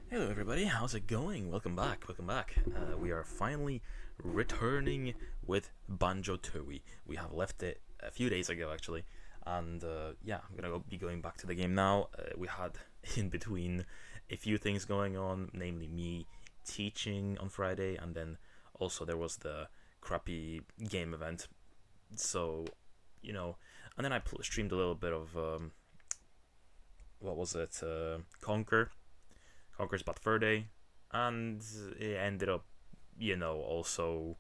Hello everybody, how's it going? Welcome back. We are finally returning with Banjo-Tooie. We have left it a few days ago actually, and yeah, I'm gonna be going back to the game now. We had in between a few things going on, namely me teaching on Friday, and then also there was the crappy game event. So, you know, and then I streamed a little bit of what was it? Conquer's Bad Fur Day, and it ended up, also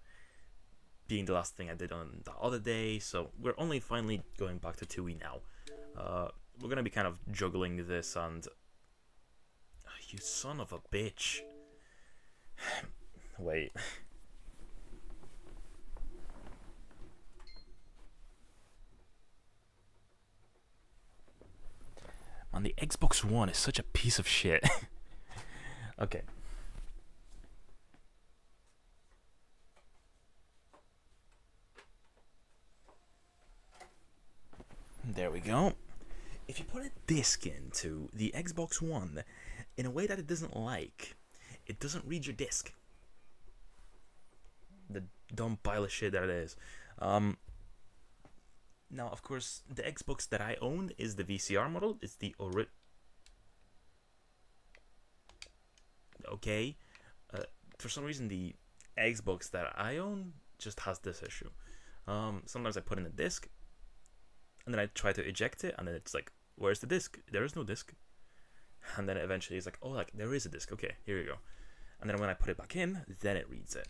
being the last thing I did on the other day. So we're only finally going back to Tui now. We're gonna be kind of juggling this, and you son of a bitch. Wait. Man, the Xbox One is such a piece of shit. Okay. There we go. If you put a disc into the Xbox One in a way that it doesn't like, it doesn't read your disc. The dumb pile of shit that it is. Now, of course, the Xbox that I own is the VCR model. It's the okay. For some reason, the Xbox that I own just has this issue. Sometimes I put in a disc, and then I try to eject it, and then it's like, "Where's the disc? There is no disc." And then eventually it's like, "Oh, like there is a disc. Okay, here you go." And then when I put it back in, then it reads it.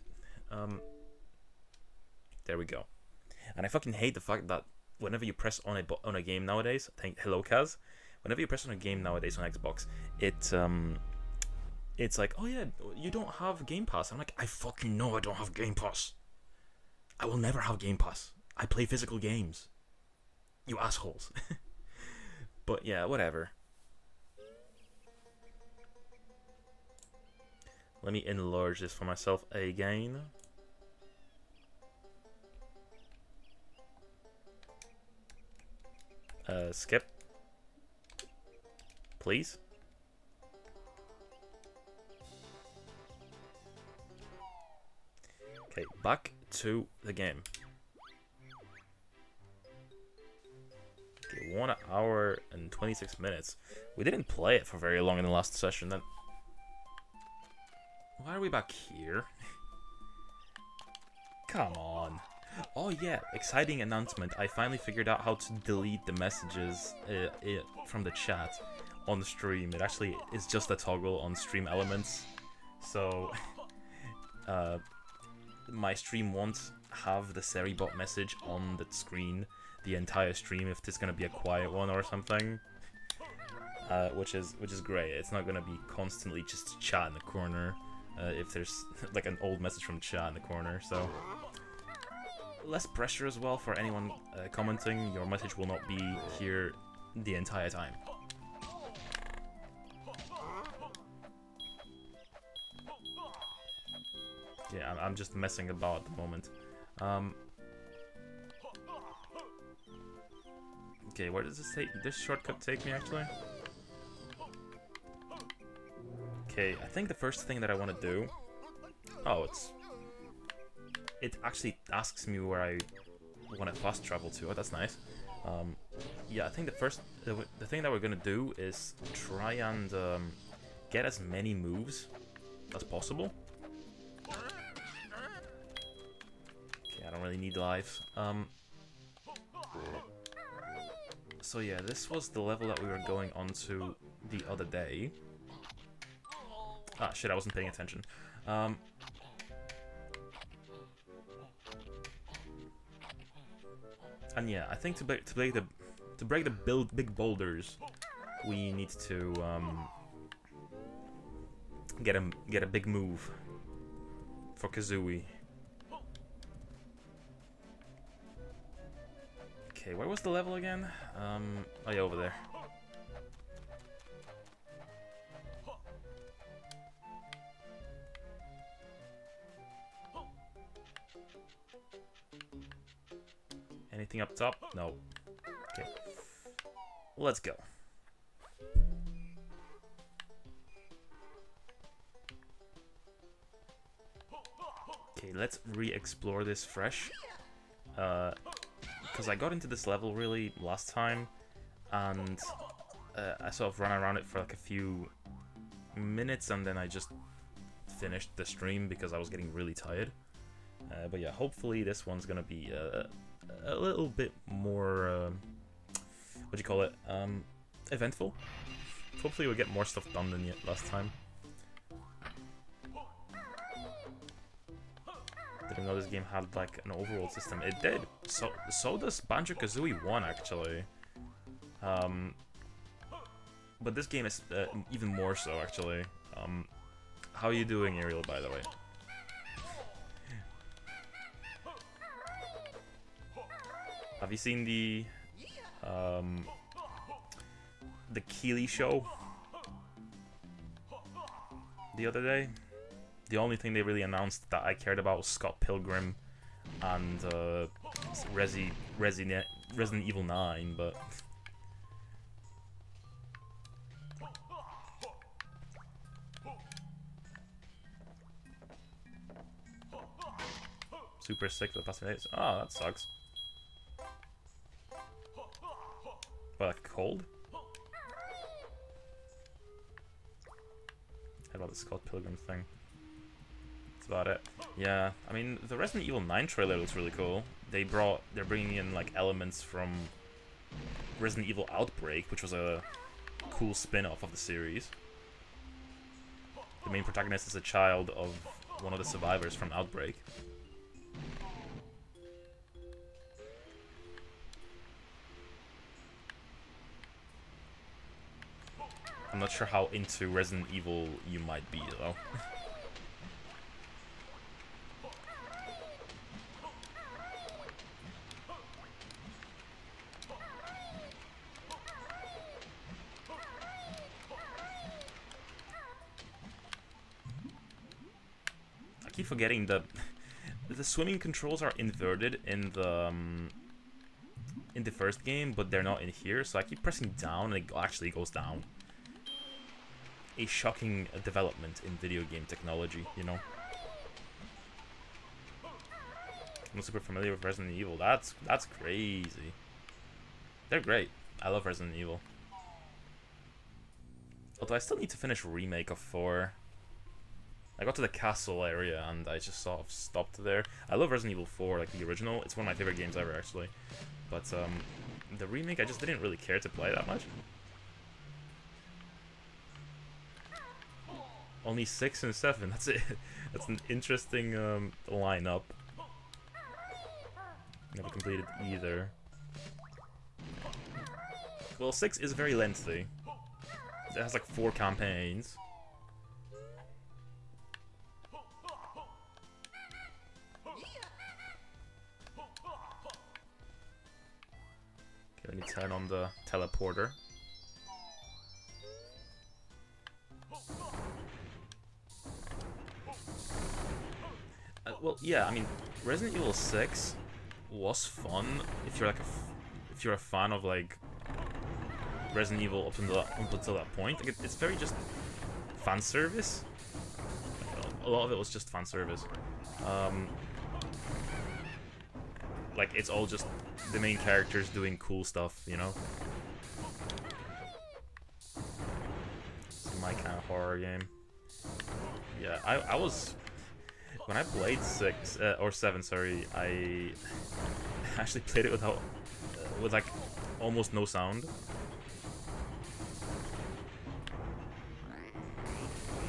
There we go. And I fucking hate the fact that whenever you press on a game nowadays, hello Kaz. Whenever you press on a game nowadays on Xbox, it's like, "Oh yeah, you don't have Game Pass." I'm like, "I fucking know I don't have Game Pass. I will never have Game Pass. I play physical games. You assholes." But yeah, whatever. Let me enlarge this for myself again. Skip. Please. Okay, back to the game. Okay, 1 hour and 26 minutes. We didn't play it for very long in the last session. Then why are we back here? Come on. Oh yeah, exciting announcement. I finally figured out how to delete the messages from the chat on stream. It actually is just a toggle on stream elements. So my stream won't have the Seribot message on the screen the entire stream if it's gonna be a quiet one or something. Which is great. It's not gonna be constantly just chat in the corner if there's like an old message from chat in the corner. So less pressure as well for anyone commenting. Your message will not be here the entire time. Yeah, I'm just messing about at the moment. Okay, where does this shortcut take me actually? Okay, I think the first thing that I want to do... Oh, it actually asks me where I want to fast travel to. Oh, that's nice. Yeah, I think the thing that we're gonna do is try and get as many moves as possible. Okay, I don't really need lives. So yeah, this was the level that we were going on to the other day. Ah, shit, I wasn't paying attention. And yeah, I think to break the big boulders, we need to get a big move for Kazooie. Okay, where was the level again? Oh yeah, over there. Anything up top? No. Okay. Let's go. Okay, let's re-explore this fresh. Because I got into this level really last time, and I sort of ran around it for like a few minutes, and then I just finished the stream because I was getting really tired. But yeah, hopefully this one's gonna be a little bit more, what do you call it, eventful. Hopefully we'll get more stuff done than last time. Didn't know this game had like an overworld system. It did. So does Banjo-Kazooie 1 actually. But this game is even more so actually. How are you doing, Ariel, by the way? Have you seen the Keeley show the other day? The only thing they really announced that I cared about was Scott Pilgrim and Resident Evil 9, but super sick for the past few days. Oh, that sucks. What, like cold? How about the Scott Pilgrim thing? That's about it. Yeah, I mean, the Resident Evil 9 trailer looks really cool. They're bringing in like elements from Resident Evil Outbreak, which was a cool spin-off of the series. The main protagonist is a child of one of the survivors from Outbreak. I'm not sure how into Resident Evil you might be, though. I keep forgetting that the swimming controls are inverted in the first game, but they're not in here, so I keep pressing down and it actually goes down. A shocking development in video game technology, you know. I'm not super familiar with Resident Evil. That's crazy. They're great. I love Resident Evil. Although I still need to finish Remake of 4. I got to the castle area and I just sort of stopped there. I love Resident Evil 4, like the original. It's one of my favorite games ever, actually. But the remake, I just didn't really care to play that much. Only 6 and 7. That's it. That's an interesting lineup. Never completed either. Well, 6 is very lengthy. It has like 4 campaigns. Okay, let me turn on the teleporter. Well, yeah, I mean, Resident Evil 6 was fun if you're like if you're a fan of like Resident Evil up until that point. Like it's very just fan service. A lot of it was just fan service. Like it's all just the main characters doing cool stuff, you know. It's my kind of horror game. Yeah, I was. When I played 6 or 7, sorry, I actually played it without, with like almost no sound.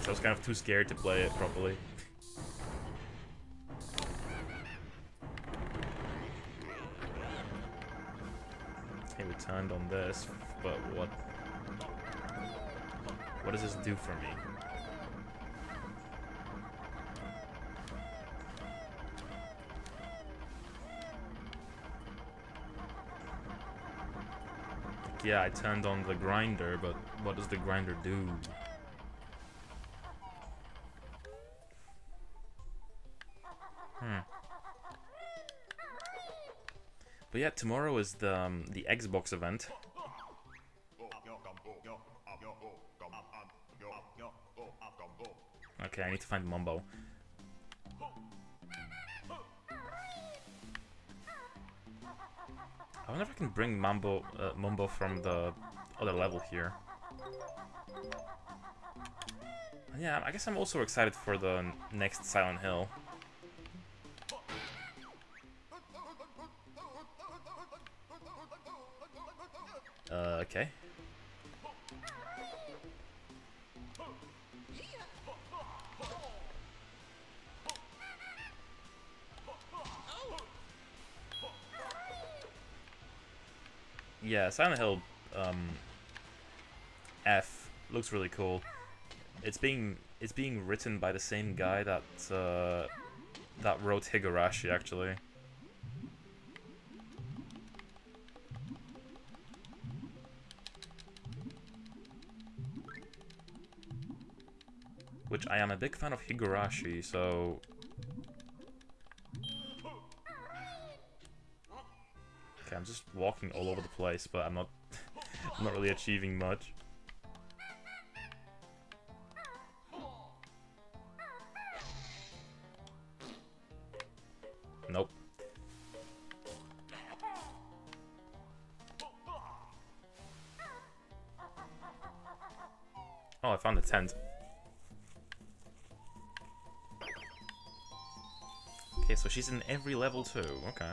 So I was kind of too scared to play it properly. Okay, we turned on this, but what does this do for me? Yeah, I turned on the grinder, but what does the grinder do? But yeah, tomorrow is the Xbox event. Okay, I need to find Mumbo. I wonder if I can bring Mumbo from the other level here. Yeah, I guess I'm also excited for the next Silent Hill. Okay. Yeah, Silent Hill F looks really cool. It's being written by the same guy that that wrote Higurashi, actually. Which I am a big fan of Higurashi, so okay, I'm just walking all over the place, but I'm not I'm not really achieving much. Nope. Oh, I found the tent. Okay, so she's in every level too. Okay.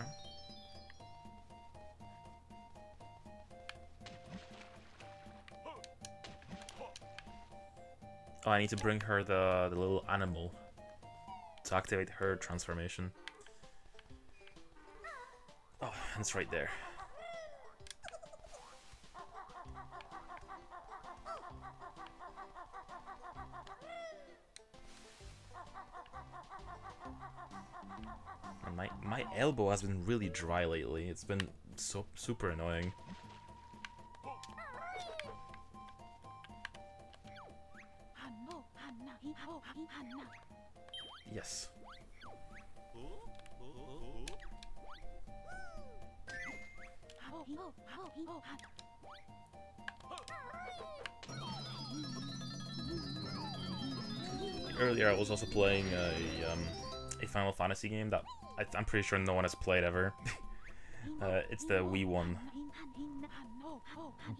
Oh, I need to bring her the little animal to activate her transformation. Oh, and it's right there. And my elbow has been really dry lately. It's been so super annoying. Yes. Earlier, I was also playing a Final Fantasy game that I'm pretty sure no one has played ever. It's the Wii one.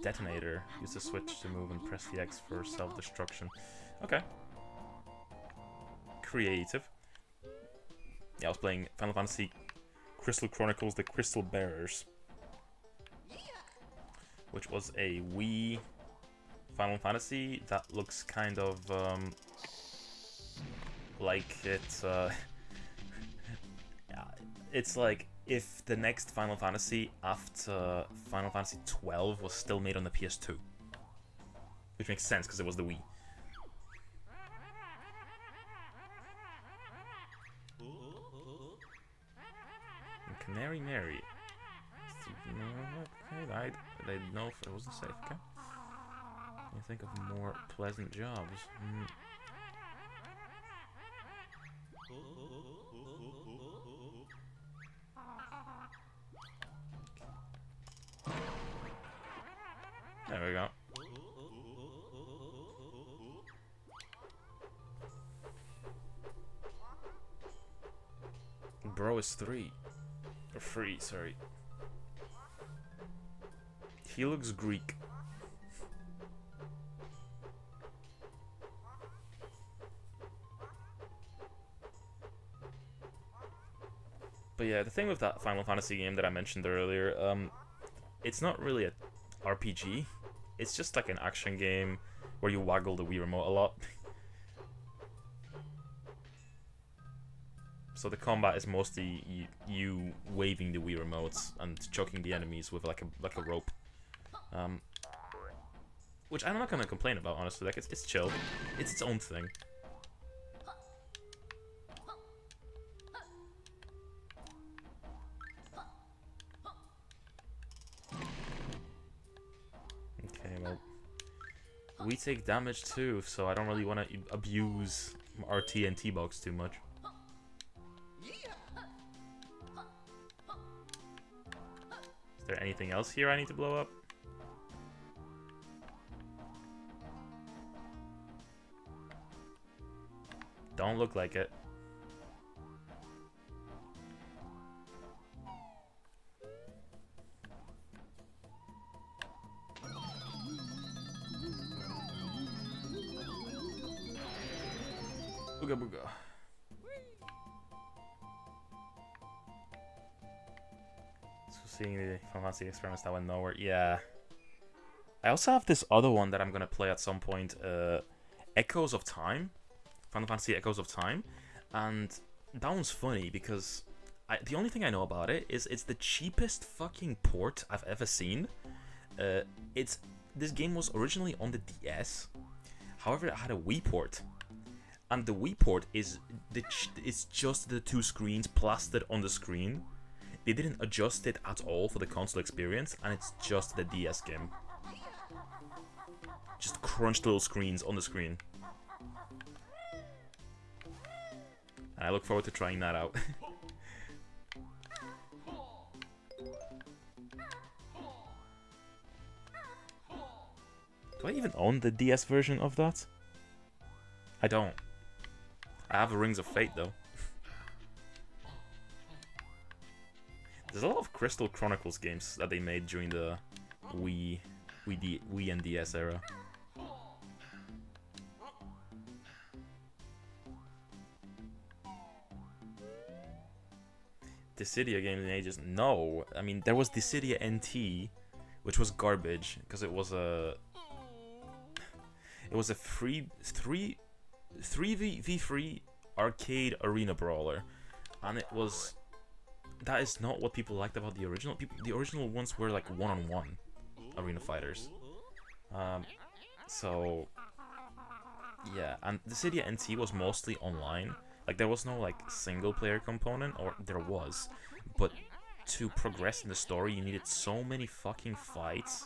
Detonator. Use the switch to move and press the X for self-destruction. Okay. Creative. Yeah, I was playing Final Fantasy Crystal Chronicles: The Crystal Bearers, which was a Wii Final Fantasy that looks kind of like it's like if the next Final Fantasy after Final Fantasy 12 was still made on the PS2, which makes sense because it was the Wii. And Canary Mary. Okay, I didn't know if it wasn't safe. Okay. I think of more pleasant jobs. There we go. Bro is 3. Or 3, sorry. He looks Greek. But yeah, the thing with that Final Fantasy game that I mentioned earlier, it's not really a RPG. It's just like an action game where you waggle the Wii remote a lot. So the combat is mostly you waving the Wii remotes and choking the enemies with like a rope. Which I'm not gonna complain about, honestly. Like it's chill. It's its own thing. Okay, well, we take damage too, so I don't really want to abuse our TNT box too much. Is there anything else here I need to blow up? Don't look like it. Booga booga. So seeing the Final Fantasy experiments that went nowhere. Yeah. I also have this other one that I'm gonna play at some point. Echoes of Time. Final Fantasy Echoes of Time. And that one's funny because the only thing I know about it is it's the cheapest fucking port I've ever seen. This game was originally on the DS. However, it had a Wii port. And the Wii port is it's just the two screens plastered on the screen. They didn't adjust it at all for the console experience, and it's just the DS game. Just crunched little screens on the screen. And I look forward to trying that out. Do I even own the DS version of that? I don't. I have Rings of Fate though. There's a lot of Crystal Chronicles games that they made during the Wii and DS era. Dissidia games in ages? No. I mean, there was Dissidia NT, which was garbage because it was a 3v3 arcade arena brawler, and that is not what people liked about the original. The original ones were like one-on-one arena fighters. So yeah, and Dissidia NT was mostly online. Like there was no like single player component, or there was, but to progress in the story you needed so many fucking fights.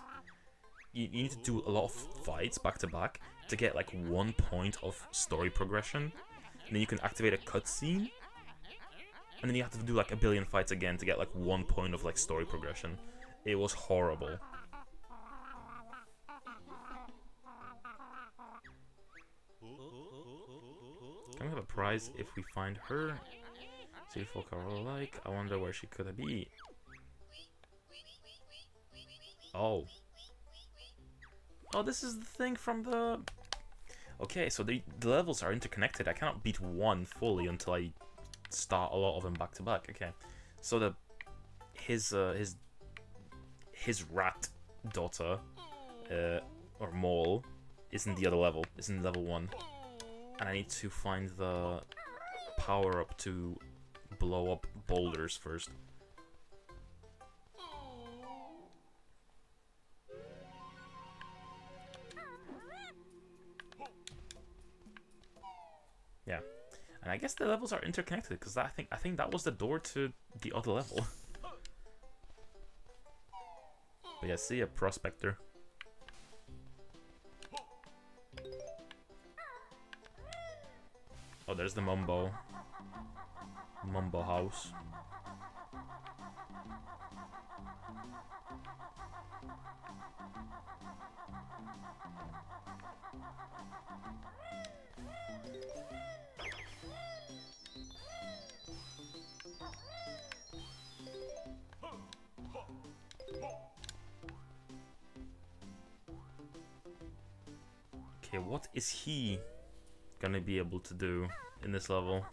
You need to do a lot of fights back to back to get like 1 point of story progression, and then you can activate a cutscene, and then you have to do like a billion fights again to get like 1 point of like story progression. It was horrible. Can we have a prize if we find her? See if folk are all alike. I wonder where she could be. Oh. Oh, this is the thing from the... Okay, so the levels are interconnected. I cannot beat one fully until I start a lot of them back to back. Okay, so his rat daughter, or mole, is in the other level. Is in level 1, and I need to find the power up to blow up boulders first. Yeah, and I guess the levels are interconnected because I think that was the door to the other level. But yeah, see a prospector. Oh, there's the Mumbo house. Okay, what is he gonna be able to do in this level?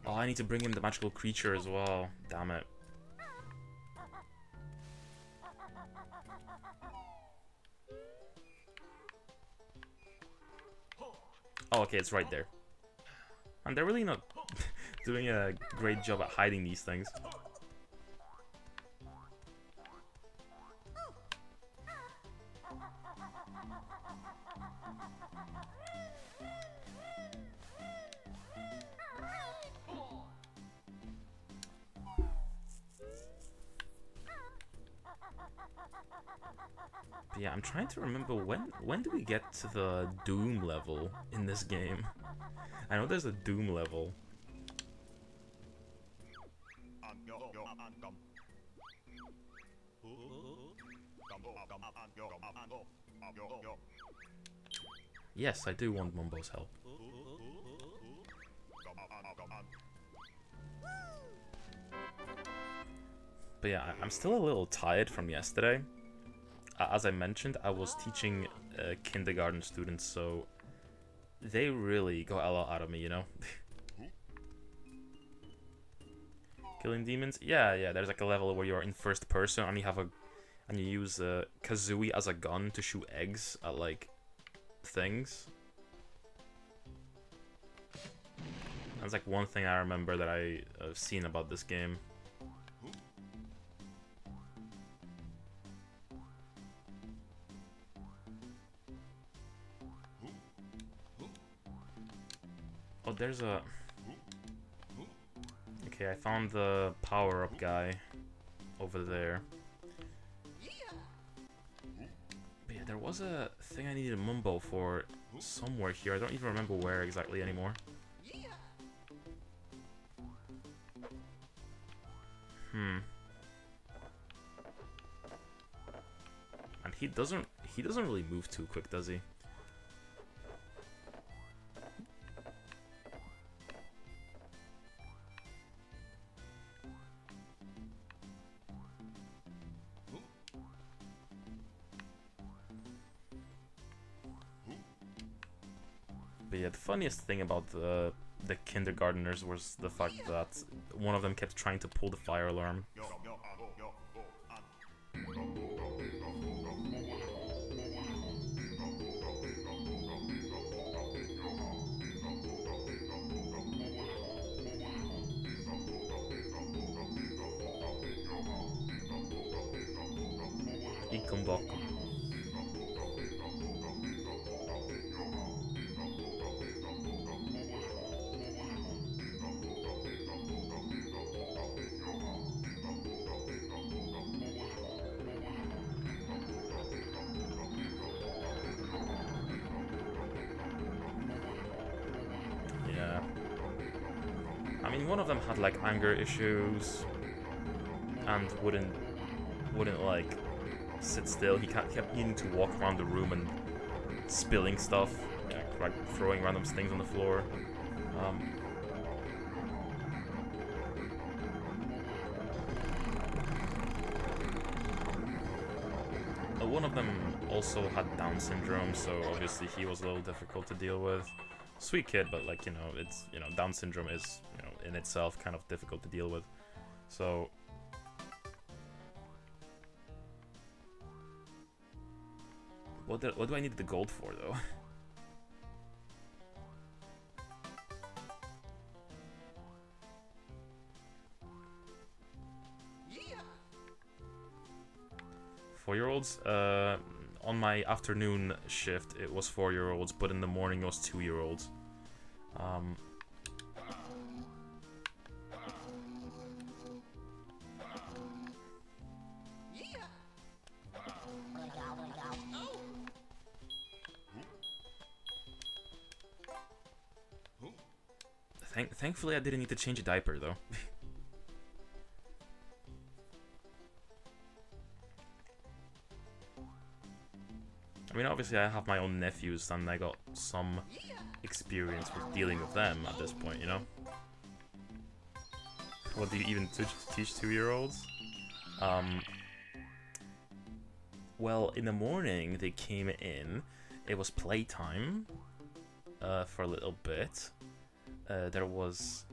Oh, I need to bring him the magical creature as well. Damn it. Oh, okay, it's right there. And they're really not doing a great job at hiding these things. But yeah, I'm trying to remember when do we get to the Doom level in this game? I know there's a Doom level. Yes, I do want Mumbo's help. But yeah, I'm still a little tired from yesterday. As I mentioned, I was teaching kindergarten students, so they really got a lot out of me, you know? Killing demons? Yeah, there's like a level where you're in first person and you use Kazooie as a gun to shoot eggs at like things. That's like one thing I remember that I've seen about this game. Oh, there's a... Okay, I found the power-up guy over there. But yeah, there was a thing I needed Mumbo for somewhere here. I don't even remember where exactly anymore. And he doesn't really move too quick, does he? But yeah, the funniest thing about the kindergartners was the fact that one of them kept trying to pull the fire alarm. Ikumbokum. Yeah. I mean, one of them had like anger issues and wouldn't like sit still. He kept needing to walk around the room and spilling stuff, like throwing random things on the floor. One of them also had Down syndrome, so obviously he was a little difficult to deal with. Sweet kid, but like, you know, it's, you know, Down syndrome is, you know, in itself kind of difficult to deal with. So what do I need the gold for, though? Yeah. 4-year-olds? On my afternoon shift, it was 4-year-olds, but in the morning it was 2-year-olds. Thankfully, I didn't need to change a diaper, though. I mean, obviously, I have my own nephews, and I got some experience with dealing with them at this point, you know? What, do you even teach 2-year-olds? Well, in the morning, they came in. It was playtime for a little bit. There was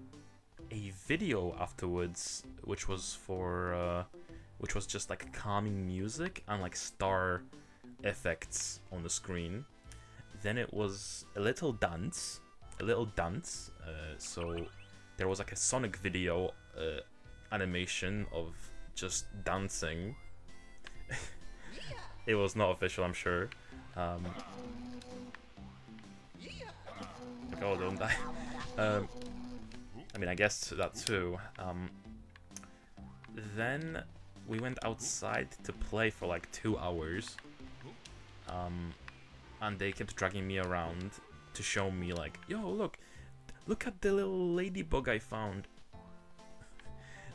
a video afterwards, which was just like calming music and like star effects on the screen. Then it was a little dance. So there was like a Sonic video animation of just dancing. It was not official, I'm sure. Like, oh, don't die. I mean, I guess that too. Then we went outside to play for like 2 hours. And they kept dragging me around to show me like, yo, look at the little ladybug I found.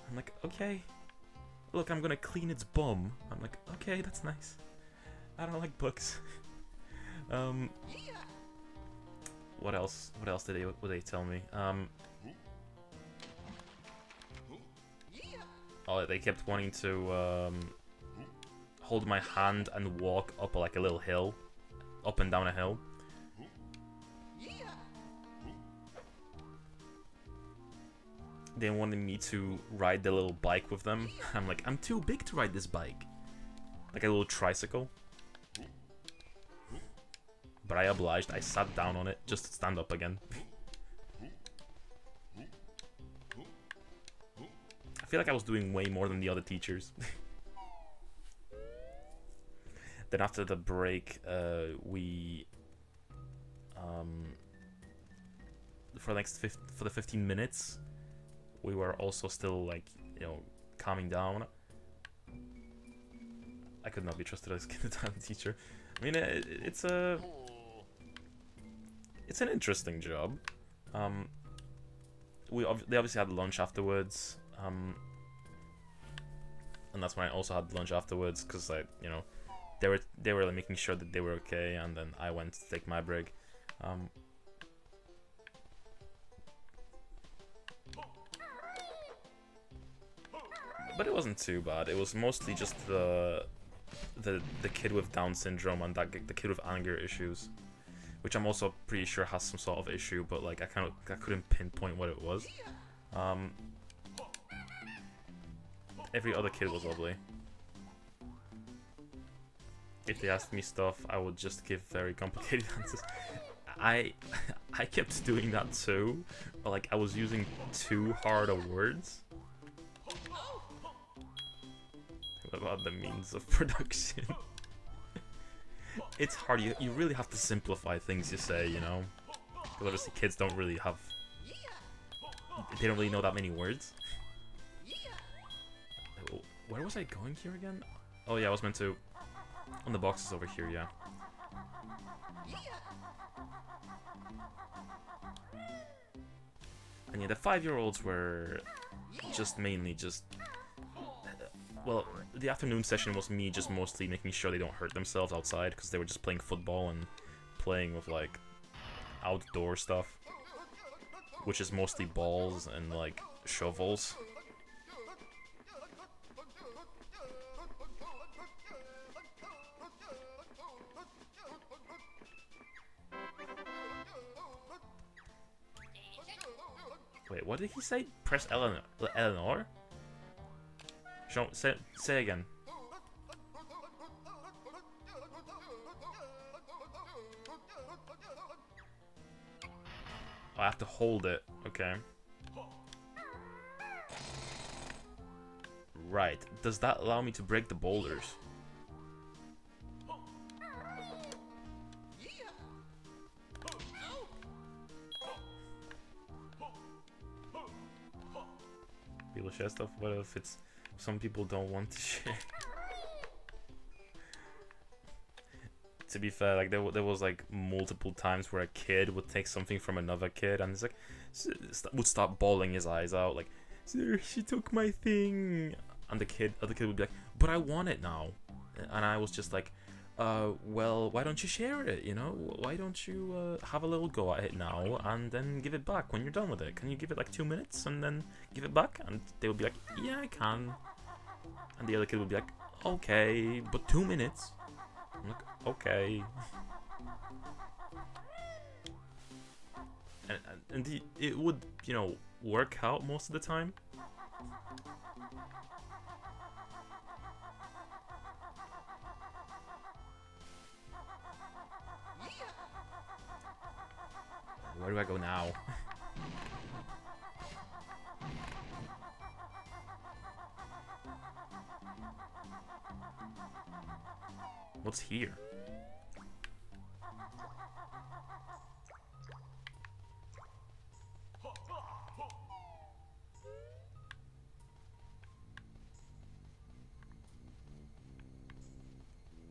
I'm like, okay. Look, I'm gonna clean its bum. I'm like, okay, that's nice. I don't like bugs. What else? What else would they tell me? Oh, they kept wanting to hold my hand and walk up like a little hill, up and down a hill. They wanted me to ride the little bike with them. I'm like, I'm too big to ride this bike. Like a little tricycle. But I obliged. I sat down on it just to stand up again. I feel like I was doing way more than the other teachers. Then after the break, we for the 15 minutes, we were also still like, you know, calming down. I could not be trusted as a kindergarten teacher. I mean, it's an interesting job. They obviously had lunch afterwards. And that's when I also had lunch afterwards, because you know, they were like, making sure that they were okay, and then I went to take my break. But it wasn't too bad. It was mostly just the kid with Down syndrome and the kid with anger issues, which I'm also pretty sure has some sort of issue, but like I couldn't pinpoint what it was. Every other kid was lovely. If they asked me stuff, I would just give very complicated answers. I kept doing that too, but like I was using too hard of words. What about the means of production? It's hard. You really have to simplify things you say, you know? Because obviously kids don't really have... They don't really know that many words. Where was I going here again? Oh yeah, I was meant to... On the boxes over here, yeah. And yeah, the 5-year-olds were just mainly just... Well, the afternoon session was me just mostly making sure they don't hurt themselves outside, because they were just playing football and playing with, like, outdoor stuff. Which is mostly balls and, like, shovels. Wait, what did he say? Press Eleanor? Say again. I have to hold it. Okay. Right. Does that allow me to break the boulders? People share stuff. What if it's some people don't want to share? To be fair, like there was like multiple times where a kid would take something from another kid and it's like would start bawling his eyes out, like, "Sir, she took my thing," and the other kid would be like, "But I want it now," and I was just like, well, why don't you share it? You know, why don't you have a little go at it now and then give it back when you're done with it? Can you give it like 2 minutes and then give it back? And they would be like, "Yeah, I can," and the other kid would be like, "Okay, but 2 minutes." I'm like, okay. And it would, you know, work out most of the time. Where do I go now? What's here?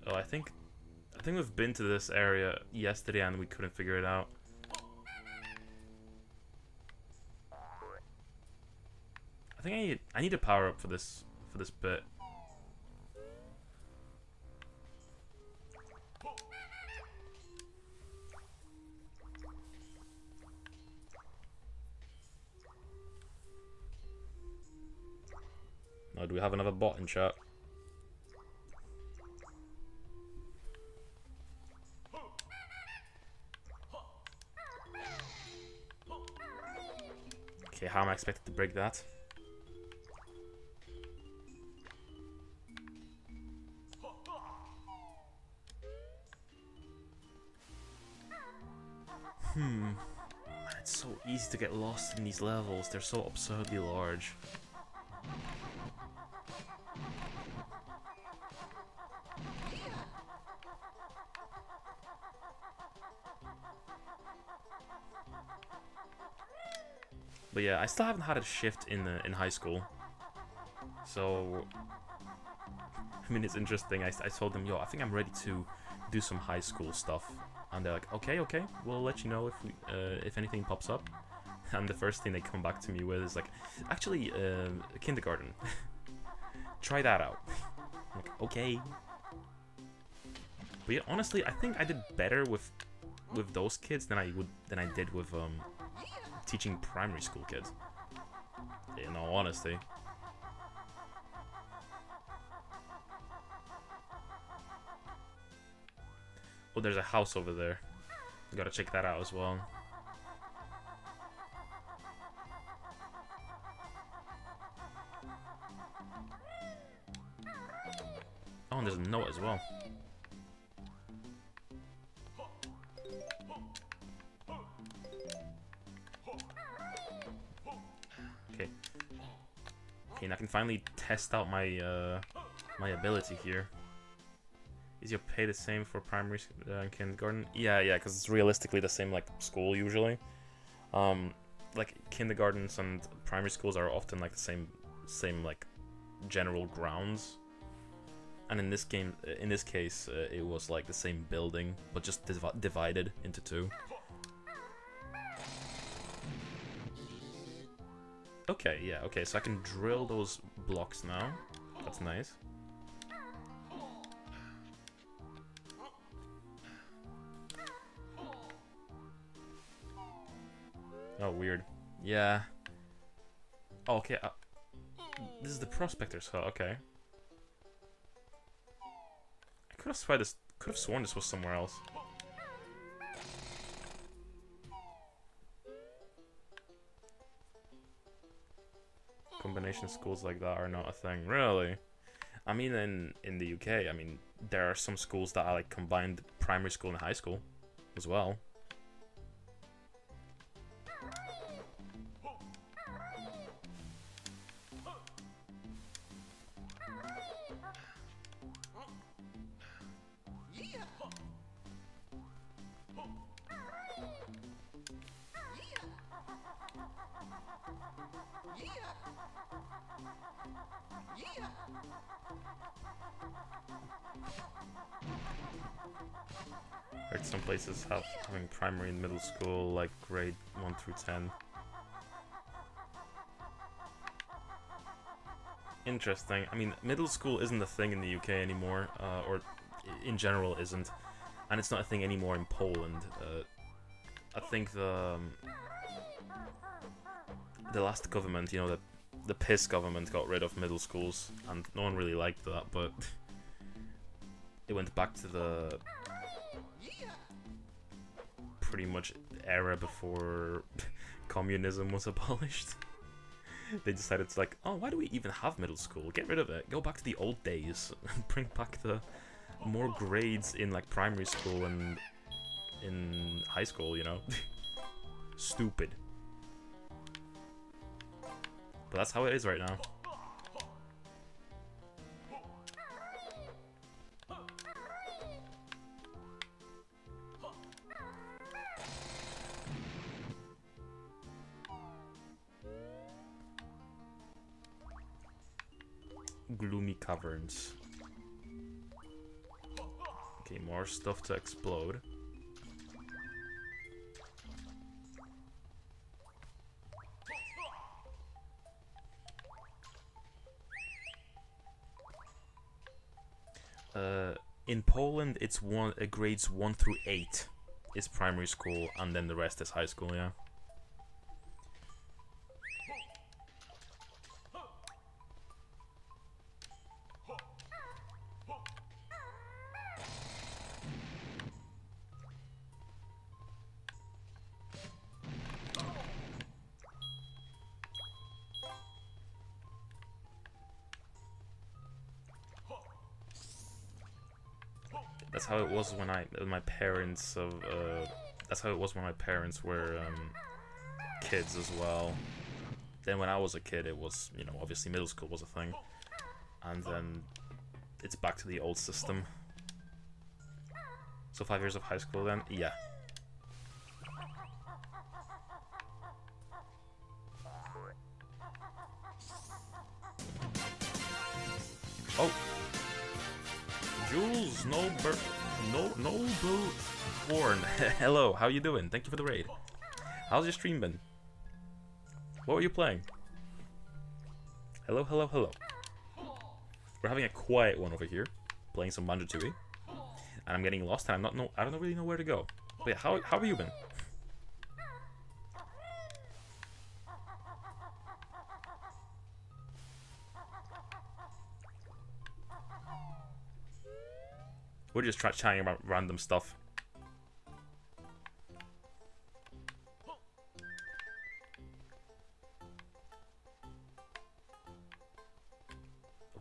Oh, I think we've been to this area yesterday and we couldn't figure it out. I think I need a power up for this bit. Do we have another bot in chat? Okay, how am I expected to break that? It's so easy to get lost in these levels. They're so absurdly large. But yeah, I still haven't had a shift in high school. So I mean, it's interesting. I told them, yo, I think I'm ready to do some high school stuff, and they're like, okay, we'll let you know if anything pops up. And the first thing they come back to me with is like, actually, kindergarten. Try that out. I'm like, okay. But yeah, honestly, I think I did better with those kids than I did with teaching primary school kids. In all honesty. Oh, there's a house over there. Gotta check that out as well. Oh, and there's a note as well. Okay. Okay, and I can finally test out my my ability here. Is your pay the same for primary and kindergarten? Yeah, because it's realistically the same like school usually. Like kindergartens and primary schools are often like the same like general grounds. And in this case, it was like the same building, but just divided into two. Okay, yeah, okay, so I can drill those blocks now. That's nice. Oh, weird. Yeah. Oh, okay. This is the Prospector's Hut. Okay. I could have sworn this was somewhere else. Combination schools like that are not a thing, really. I mean, in the UK, I mean, there are some schools that are like combined primary school and high school as well. Heard some places having primary and middle school, like grade 1 through 10. Interesting. I mean, middle school isn't a thing in the UK anymore, or in general isn't, and it's not a thing anymore in Poland. I think the last government, you know, the PiS government got rid of middle schools, and no one really liked that, but it went back to the pretty much era before communism was abolished. They decided it's like, oh, why do we even have middle school? Get rid of it. Go back to the old days. Bring back the more grades in like primary school and in high school, you know? Stupid. But that's how it is right now. Gloomy caverns. Okay, more stuff to explode. In Poland, it's grades 1 through 8 is primary school, and then the rest is high school. Yeah. That's how it was when my parents of that's how it was when my parents were kids as well. Then when I was a kid, it was, you know, obviously middle school was a thing, and then it's back to the old system. So 5 years of high school then? Yeah. Oh. Jules, no Horn. Hello, how you doing? Thank you for the raid. How's your stream been? What were you playing? Hello, hello, hello. We're having a quiet one over here, playing some Banjo-Tooie, and I'm getting lost, and I don't really know where to go. But yeah, how have you been? We're just chatting about random stuff.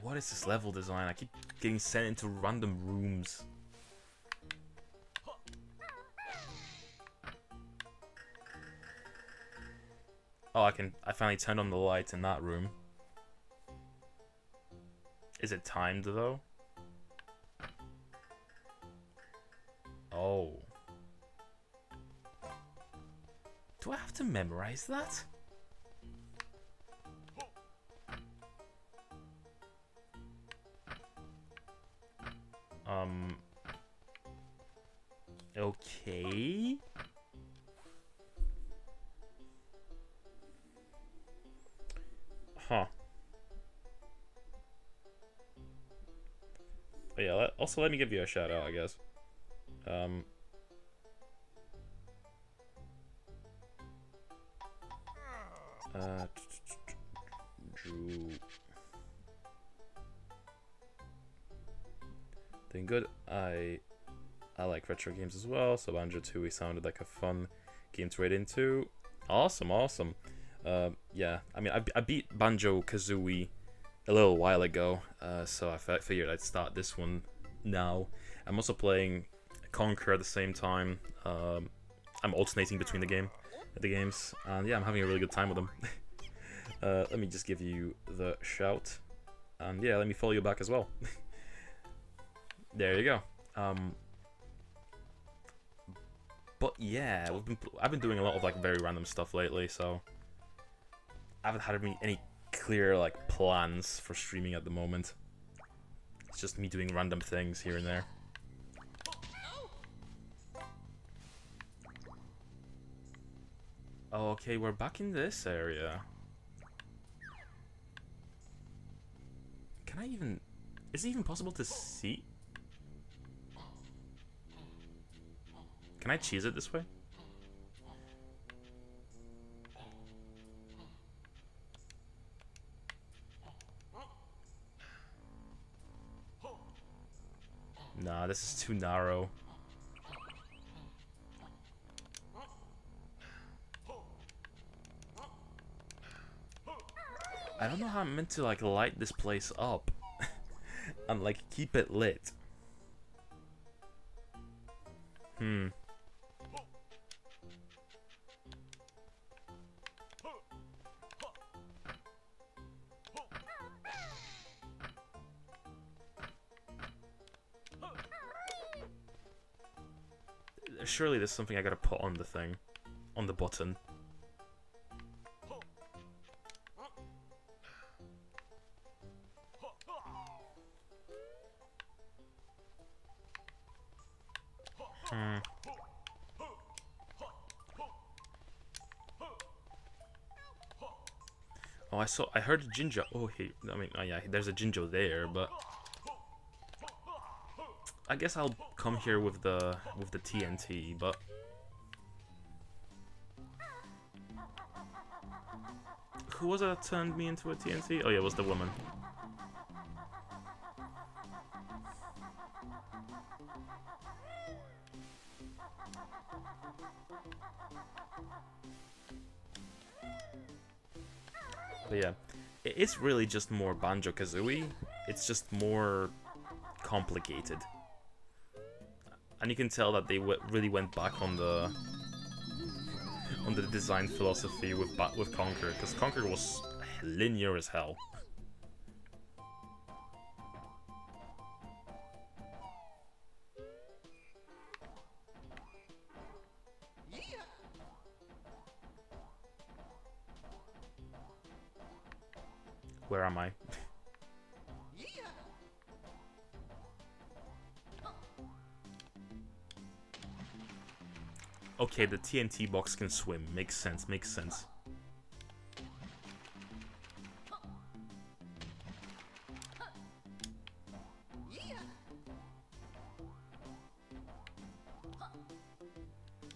What is this level design? I keep getting sent into random rooms. Oh, I finally turned on the lights in that room. Is it timed though? Oh. Do I have to memorize that? Okay. Huh. Oh yeah, also let me give you a shout out, I guess. Drew. Doing good. I like retro games as well, so Banjo-Tooie sounded like a fun game to raid into. Awesome, awesome. Yeah, I mean, I beat Banjo-Kazooie a little while ago, so I figured I'd start this one now. I'm also playing Conquer at the same time. I'm alternating between the games, and yeah, I'm having a really good time with them. Let me just give you the shout, and yeah, let me follow you back as well. There you go. But yeah, I've been doing a lot of like very random stuff lately, so I haven't had any clear like plans for streaming at the moment. It's just me doing random things here and there. Oh, okay, we're back in this area. Can I even... Is it even possible to see? Can I cheese it this way? Nah, this is too narrow. I don't know how I'm meant to like light this place up and like keep it lit. Surely there's something I gotta put on the thing, on the button. Oh, I heard a Jinjo. Oh, yeah, there's a Jinjo there, but I guess I'll come here with the TNT, but who was it that turned me into a TNT? Oh yeah, it was the woman. But yeah, it's really just more Banjo-Kazooie. It's just more complicated. And you can tell that they really went back on the design philosophy with Conquer, because Conquer was linear as hell. Where am I? Okay, the TNT box can swim. Makes sense, makes sense.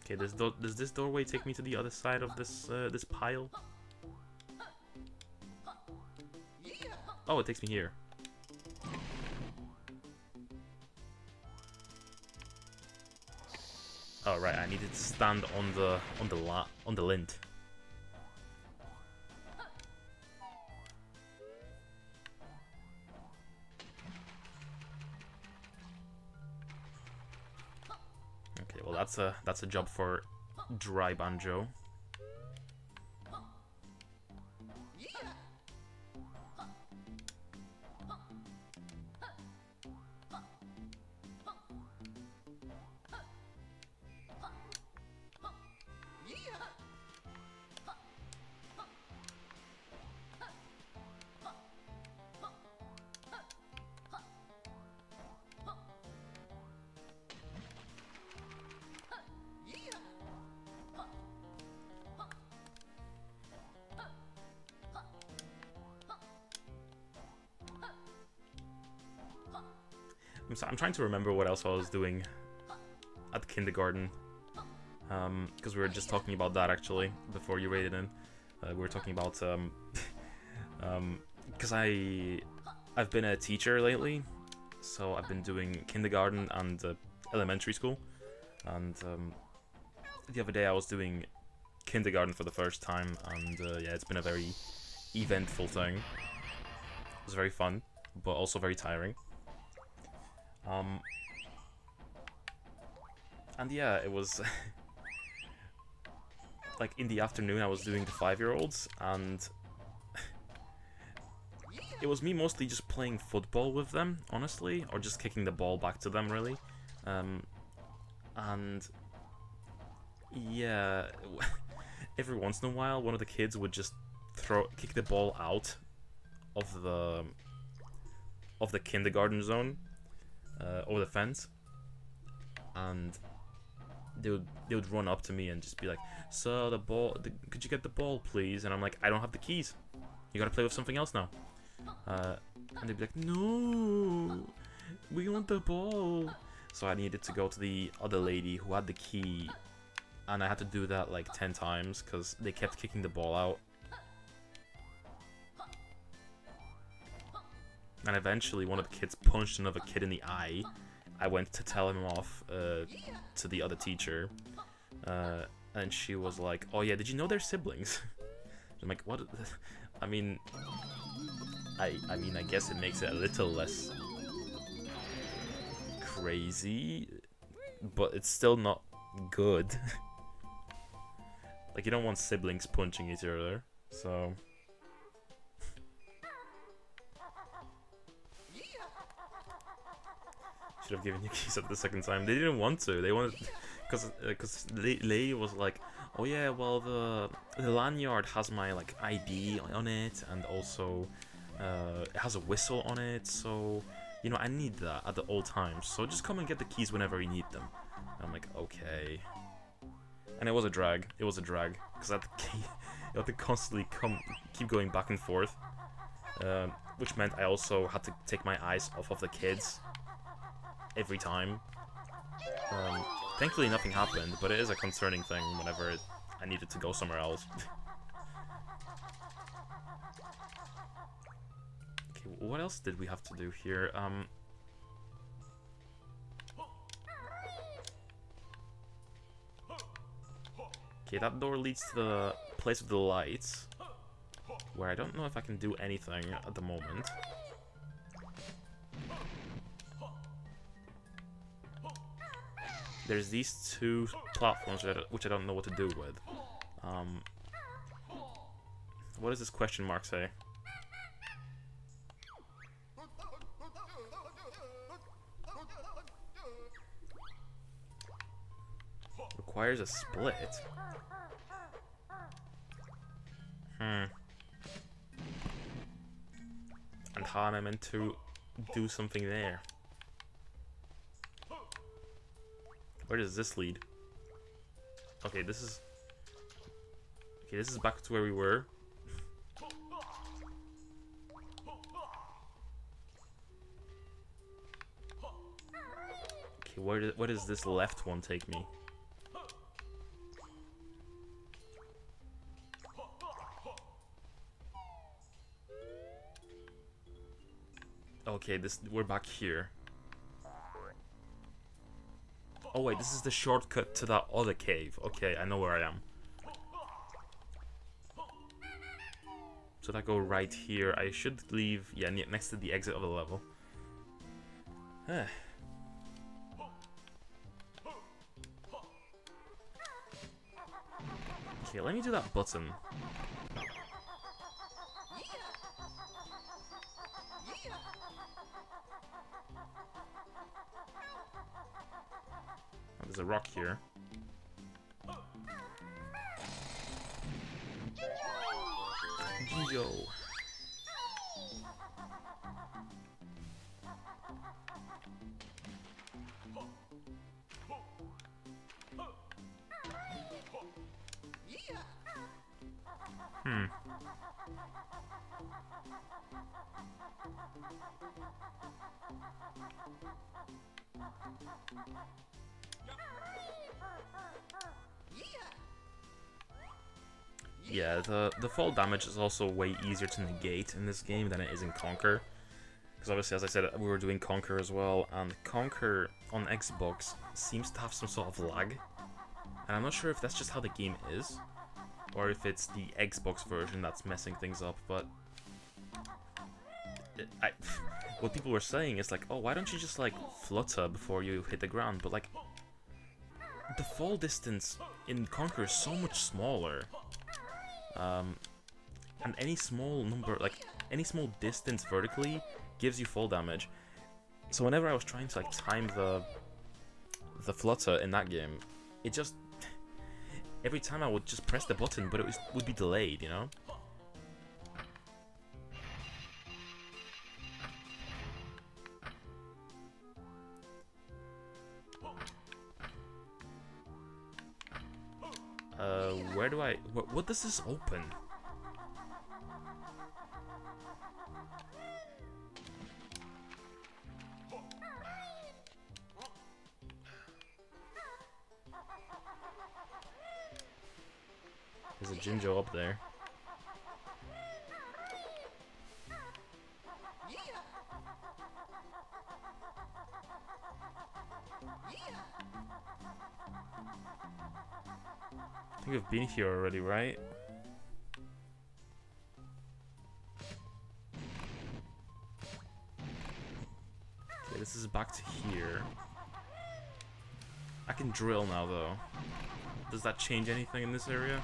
Okay, does this doorway take me to the other side of this this pile? Oh, it takes me here. Oh right, I needed to stand on the lint. Okay, well that's a job for Dry Banjo. I'm trying to remember what else I was doing at kindergarten, because we were just talking about that actually before you raided in. We were talking about because I've been a teacher lately, so I've been doing kindergarten and elementary school, and the other day I was doing kindergarten for the first time, and yeah, it's been a very eventful thing. It was very fun, but also very tiring. And yeah, it was like in the afternoon I was doing the 5-year-olds, and it was me mostly just playing football with them, honestly, or just kicking the ball back to them, really. And yeah, every once in a while one of the kids would just kick the ball out of the kindergarten zone, over the fence, and they would run up to me and just be like, "Sir, could you get the ball, please?" And I'm like, "I don't have the keys. You gotta play with something else now." And they'd be like, "No, we want the ball." So I needed to go to the other lady who had the key, and I had to do that like 10 times because they kept kicking the ball out. And eventually one of the kids punched another kid in the eye. I went to tell him off to the other teacher, and she was like, "Oh yeah, did you know they're siblings?" I'm like, "What?" I mean, I guess it makes it a little less crazy, but it's still not good. Like, you don't want siblings punching each other, so. Should have given you keys at the second time. They didn't want to. They wanted, because Lei was like, "Oh yeah, well the lanyard has my like ID on it, and also it has a whistle on it. So you know I need that at all times. So just come and get the keys whenever you need them." And I'm like, okay. And it was a drag. It was a drag because I had to constantly keep going back and forth, which meant I also had to take my eyes off of the kids every time. Thankfully nothing happened, but it is a concerning thing whenever I needed to go somewhere else. Okay, what else did we have to do here? Okay, that door leads to the place with the lights, where I don't know if I can do anything at the moment. there's these two platforms which I don't know what to do with. What does this question mark say? Requires a split. And how am I meant to do something there? Where does this lead? Okay, this is back to where we were. Okay, where does this left one take me? Okay, we're back here. Oh wait, this is the shortcut to that other cave. Okay, I know where I am. So if I go right here, I should leave, yeah, next to the exit of the level. Okay, let me do that button. Oh, there's a rock here. Yo. Yeah, the fall damage is also way easier to negate in this game than it is in Conquer. Because obviously, as I said, we were doing Conquer as well, and Conquer on Xbox seems to have some sort of lag. And I'm not sure if that's just how the game is, or if it's the Xbox version that's messing things up, but... what people were saying is like, oh, why don't you just, like, flutter before you hit the ground? But, like, the fall distance in Conquer is so much smaller. And any small number, like, any small distance vertically gives you fall damage. So whenever I was trying to, like, time the flutter in that game, it just... every time I would just press the button, but it would be delayed, you know? Where do I... What does this open? There's a Jinjo up there. I think we've been here already, right? Okay, this is back to here. I can drill now, though. Does that change anything in this area?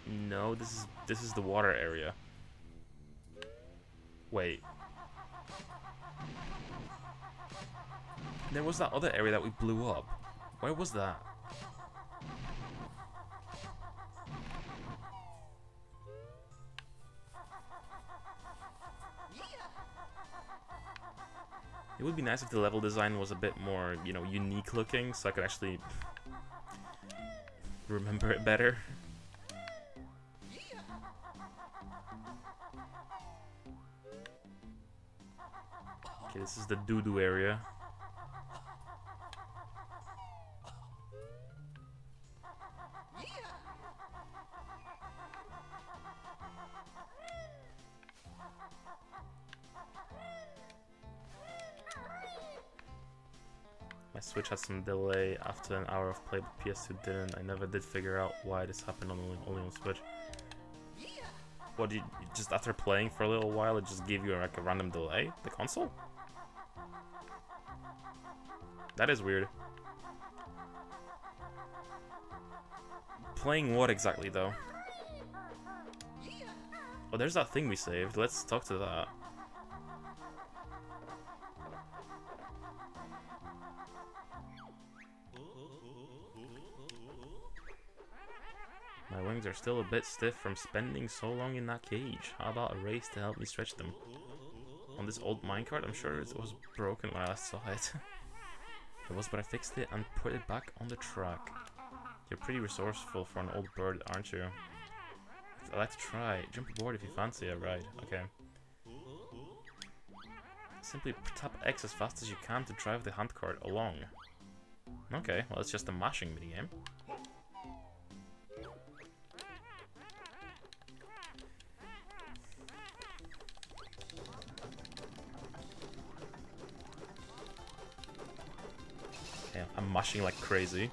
No, this is the water area. Wait. There was that other area that we blew up. Where was that? It would be nice if the level design was a bit more, you know, unique looking, so I could actually remember it better. Okay, this is the doo-doo area. My Switch had some delay after an hour of play, but PS2 didn't. I never did figure out why this happened only on Switch. What, you just after playing for a little while, it just gave you like a random delay? The console? That is weird. Playing what exactly, though? Oh, there's that thing we saved. Let's talk to that. My wings are still a bit stiff from spending so long in that cage. How about a race to help me stretch them? On this old minecart, I'm sure it was broken when I last saw it. It was, but I fixed it and put it back on the track. You're pretty resourceful for an old bird, aren't you? I'd like to try. Jump aboard if you fancy a ride. Okay. Simply tap X as fast as you can to drive the handcart along. Okay, well it's just a mashing minigame. Okay, I'm mashing like crazy.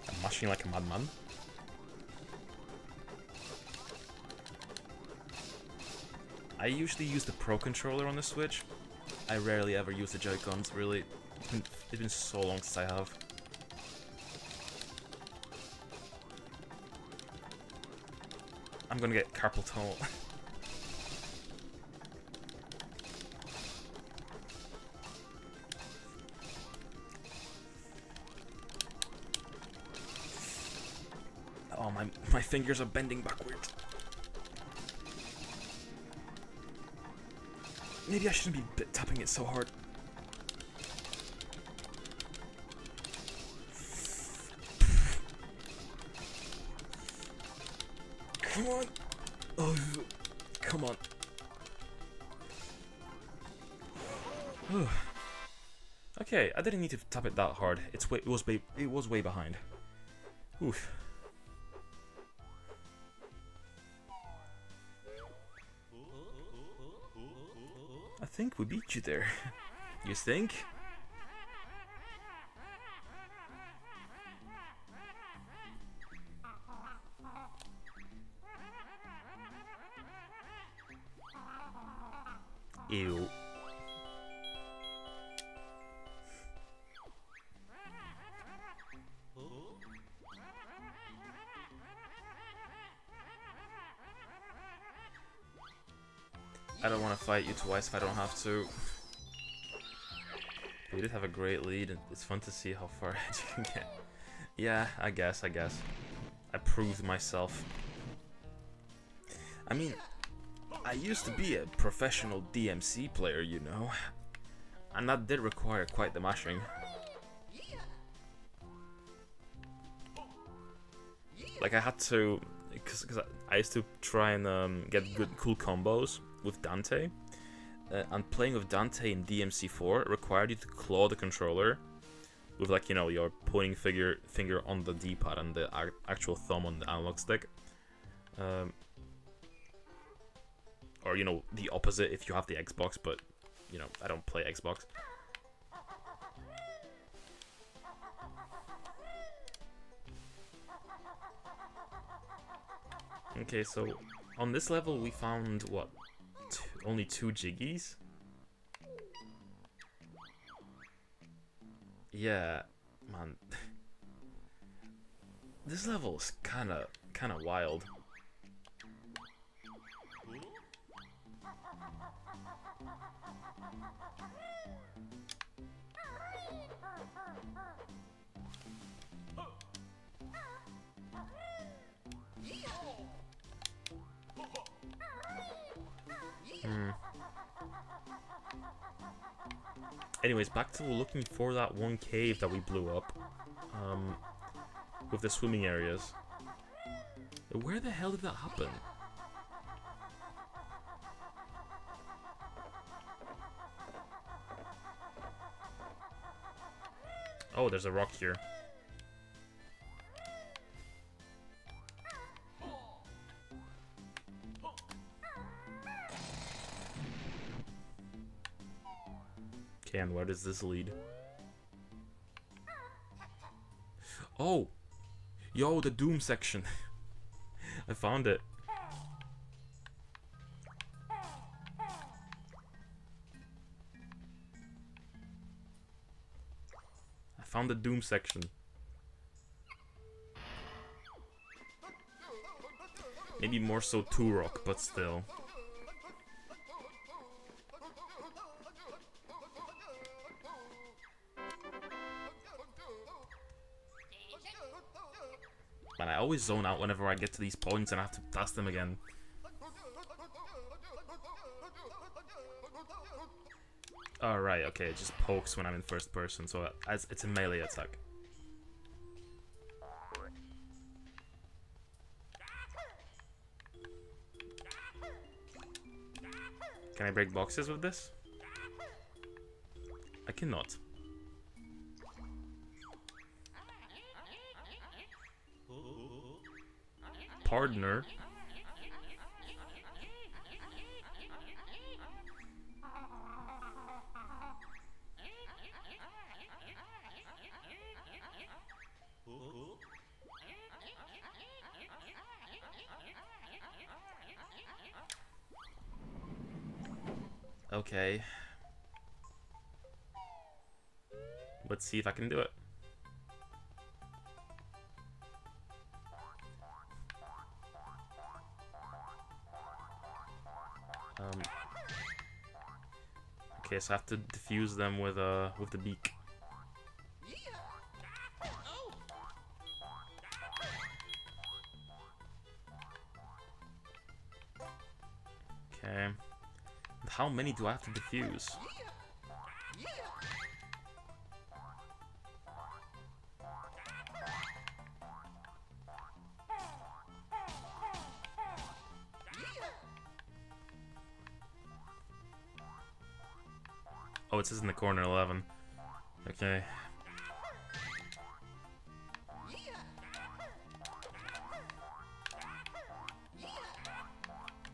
I'm mashing like a madman. I usually use the Pro controller on the Switch. I rarely ever use the Joy-Cons, really. It's been so long since I have. I'm gonna get carpal tunnel. Oh, my fingers are bending backwards. Maybe I shouldn't be tapping it so hard. Come on. Oh, come on. Okay, I didn't need to tap it that hard. It was way behind. Oof. I think we beat you there. You think? Ew. I don't want to fight you twice if I don't have to. You did have a great lead, and it's fun to see how far ahead you can get. Yeah, I guess. I proved myself. I mean, I used to be a professional DMC player, you know. And that did require quite the mashing. Like, I had to... Because I used to try and get good, cool combos with Dante. And playing with Dante in DMC4 required you to claw the controller with, like, you know, your pointing finger on the D-pad and the actual thumb on the analog stick. Or, you know, the opposite if you have the Xbox, but, you know, I don't play Xbox. Okay, so on this level we found, what, only 2 Jiggies? Yeah, man. This level is kinda wild. Anyways, back to looking for that one cave that we blew up. With the swimming areas. Where the hell did that happen? Oh, there's a rock here. Okay, and where does this lead? Oh! Yo, the Doom section. I found it. found the Doom section. Maybe more so Turok, but still. Man, I always zone out whenever I get to these points and I have to pass them again. Alright, okay, it just pokes when I'm in first person, so it's a melee attack. Can I break boxes with this? I cannot. Partner. Okay. Let's see if I can do it. Okay, so I have to defuse them with the beak. Okay. And how many do I have to defuse? Oh, it says in the corner 11. Okay.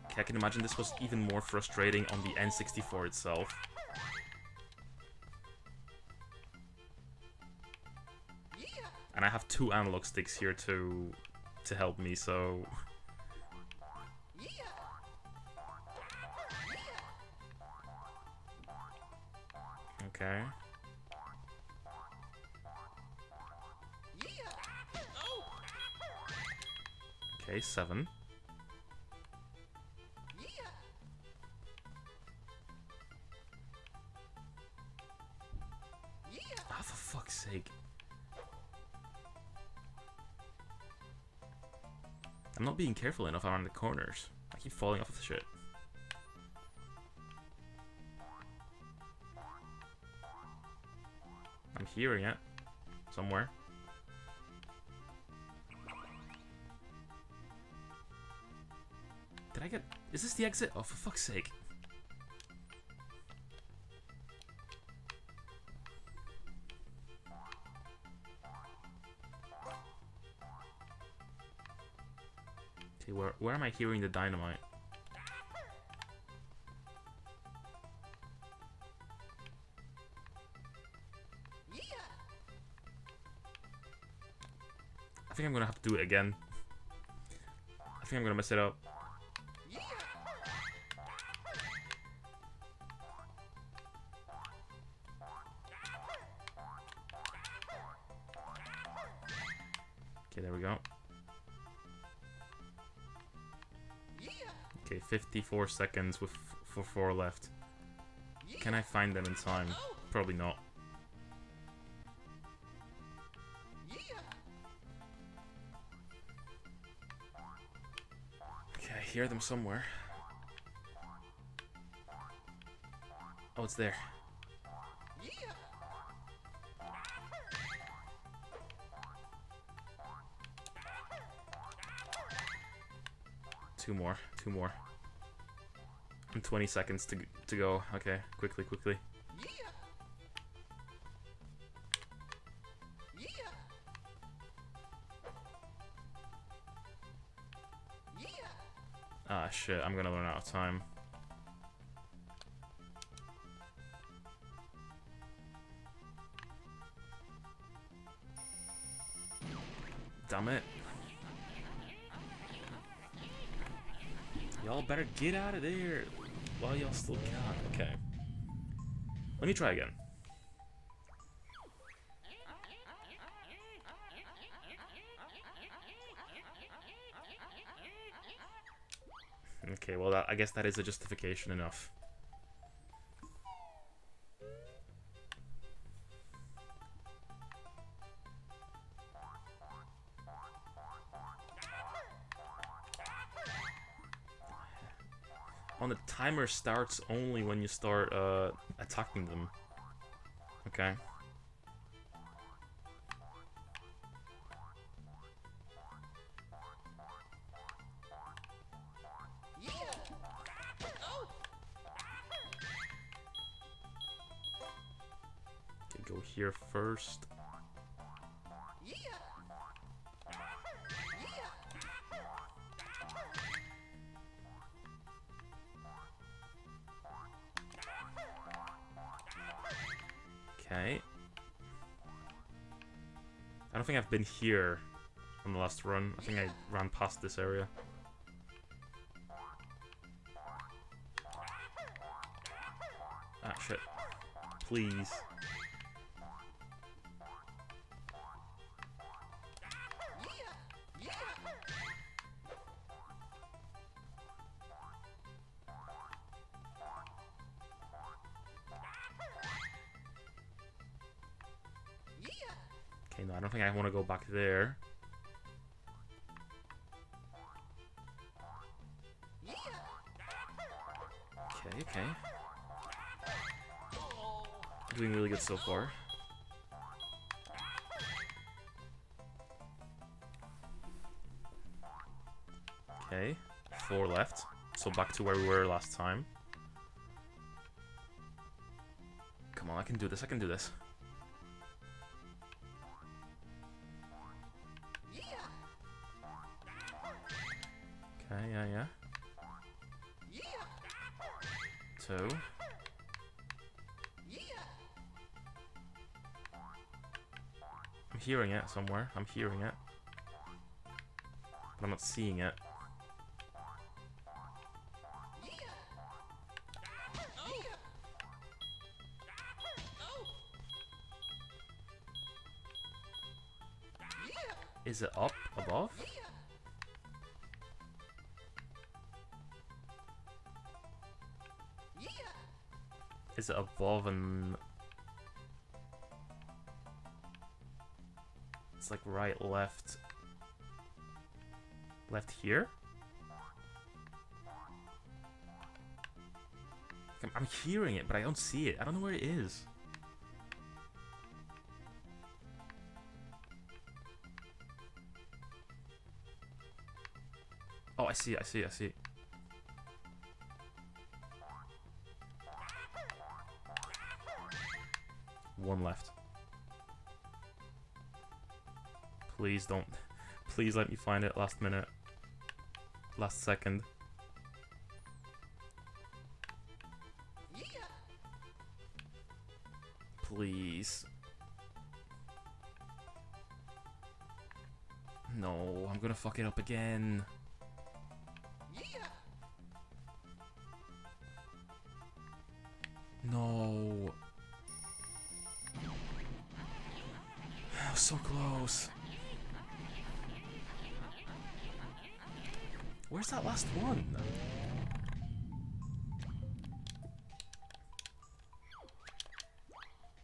Okay, I can imagine this was even more frustrating on the N64 itself. And I have 2 analog sticks here to help me, so... Okay. Okay, 7. Ah, for fuck's sake. I'm not being careful enough around the corners. I keep falling off of the shit. I'm hearing it. Somewhere. Did I get... Is this the exit? Oh, for fuck's sake. Okay, where am I hearing the dynamite? I think I'm gonna have to do it again. I think I'm gonna mess it up. Okay, there we go. Okay, 54 seconds with 4 left. Can I find them in time? Probably not. Okay, I hear them somewhere. Oh, it's there. Two more. And 20 seconds to go. Okay, quickly. Ah, shit, I'm gonna run out of time. Damn it. Y'all better get out of there while y'all still can. Okay. Let me try again. Okay, well, I guess that is a justification enough. On the timer starts only when you start attacking them. Okay. Okay, go here first. Okay. I don't think I've been here on the last run. I think I ran past this area. Ah, shit. Please. Okay, no, I don't think I want to go back there. Okay, okay. Doing really good so far. Okay, 4 left. So back to where we were last time. Come on, I can do this, I can do this. Okay, yeah. 2. I'm hearing it somewhere. I'm hearing it. But I'm not seeing it. Is it up above? Is it above and... It's like right, left... Left here? I'm hearing it, but I don't see it. I don't know where it is. Oh, I see it, I see it, I see it. One left. Please don't. Please let me find it last minute. Last second. Please. No, I'm gonna fuck it up again. No. So close. Where's that last one?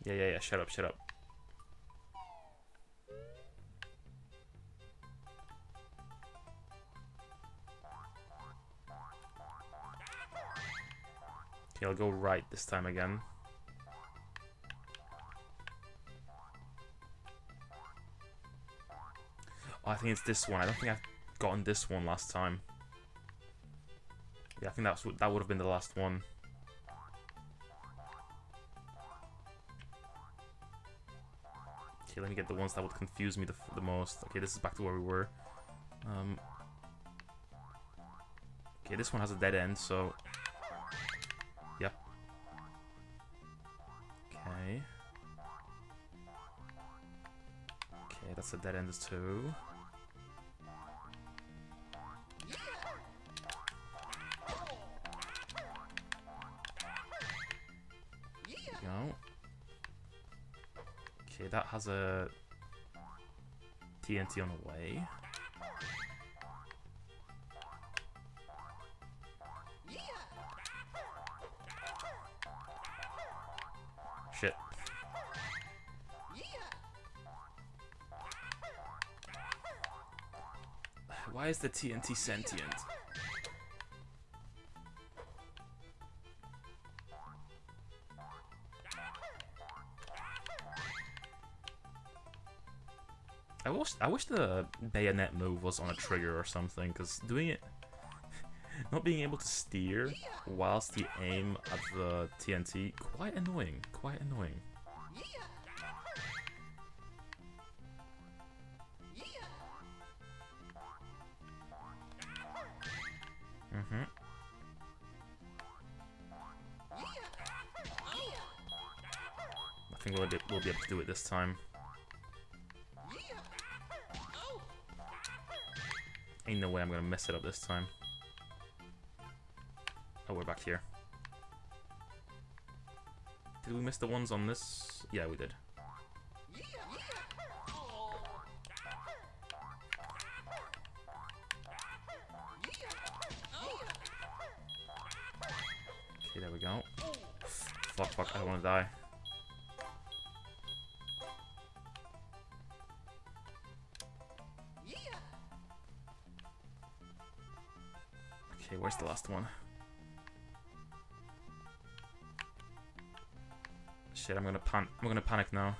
Yeah, shut up, shut up. Okay, I'll go right this time again. Oh, I think it's this one. I don't think I've gotten this one last time. Yeah, I think that would have been the last one. Okay, let me get the ones that would confuse me the most. Okay, this is back to where we were. Okay, this one has a dead end, so... Yep. Okay. Okay, that's a dead end too. Go. Okay, that has a TNT on the way. shit. Why is the TNT sentient? I wish the bayonet move was on a trigger or something, because doing it, not being able to steer whilst you aim at the TNT, quite annoying, quite annoying. I think we'll be able to do it this time. Ain't no way I'm gonna mess it up this time. Oh, we're back here. Did we miss the ones on this? Yeah, we did. Okay, there we go. Fuck, I don't want to die. Okay, where's the last one? Shit, I'm gonna panic now.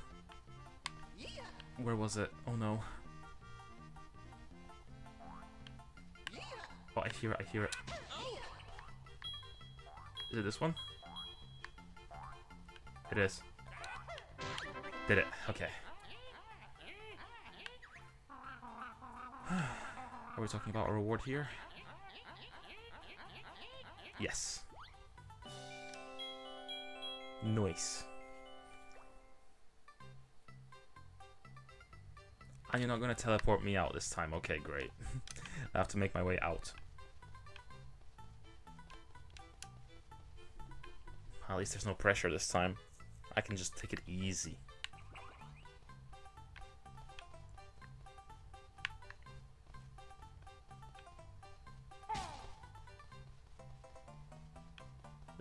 Where was it? Oh no. Oh, I hear it. Is it this one? It is. Did it. Okay. Are we talking about a reward here? Yes. Nice. And you're not gonna teleport me out this time. Okay, great. I have to make my way out. At least there's no pressure this time. I can just take it easy.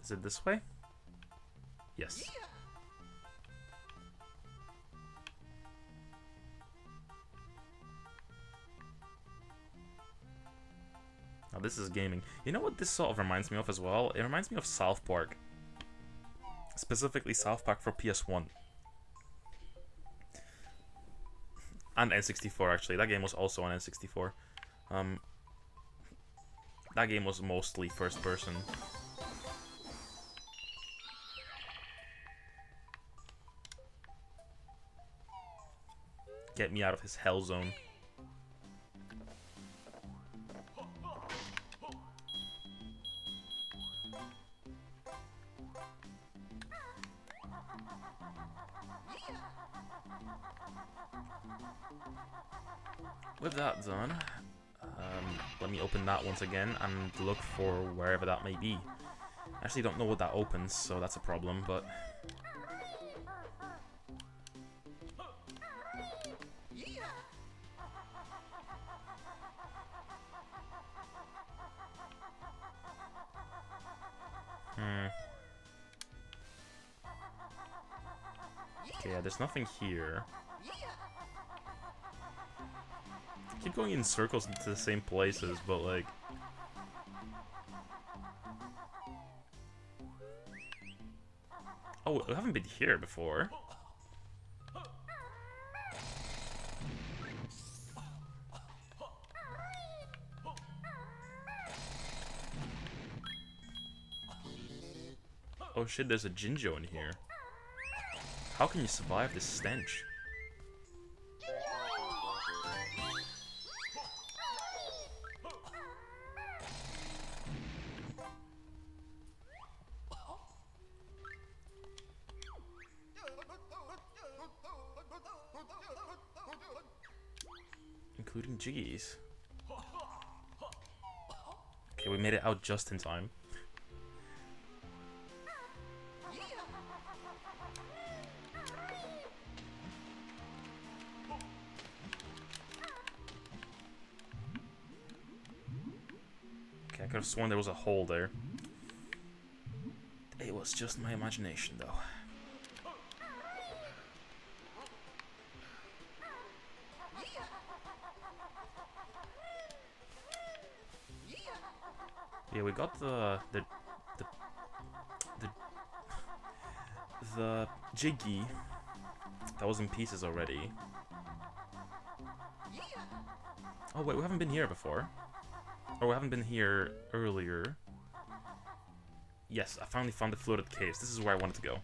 Is it this way? Yes. Now this is gaming. You know what this sort of reminds me of as well? It reminds me of South Park. Specifically South Park for PS1. And N64 actually. That game was also on N64. That game was mostly first person. Get me out of his hell zone. With that done, let me open that once again and look for wherever that may be. I actually don't know what that opens, so that's a problem, but... Okay, yeah, there's nothing here. I keep going in circles into the same places, but like... Oh, we haven't been here before. Oh shit, there's a Jinjo in here. How can you survive this stench? Including Jiggies. Okay, we made it out just in time. Okay, I could have sworn there was a hole there. It was just my imagination, though. Okay, we got the Jiggy that was in pieces already. Oh wait, we haven't been here before. Or we haven't been here earlier. Yes, I finally found the floated caves. This is where I wanted to go.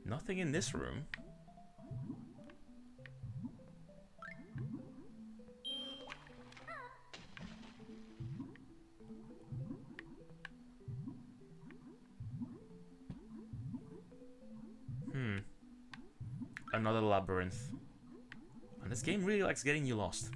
Nothing in this room. Another labyrinth. And this game really likes getting you lost.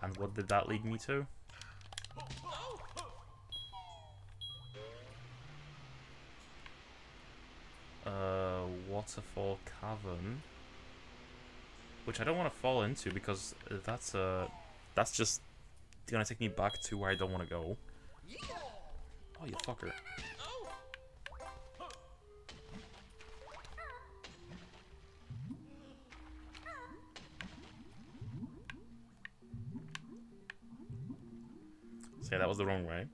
And what did that lead me to? Waterfall cavern, which I don't want to fall into because that's just gonna take me back to where I don't want to go. Oh, you fucker! So yeah, that was the wrong way.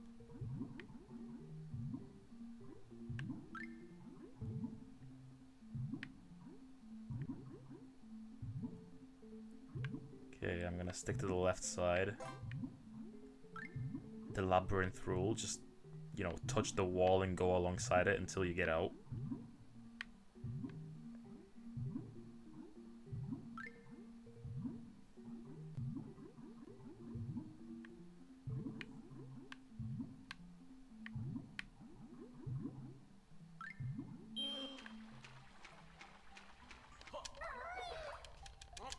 Okay, I'm gonna stick to the left side. The labyrinth rule, just, you know, touch the wall and go alongside it until you get out.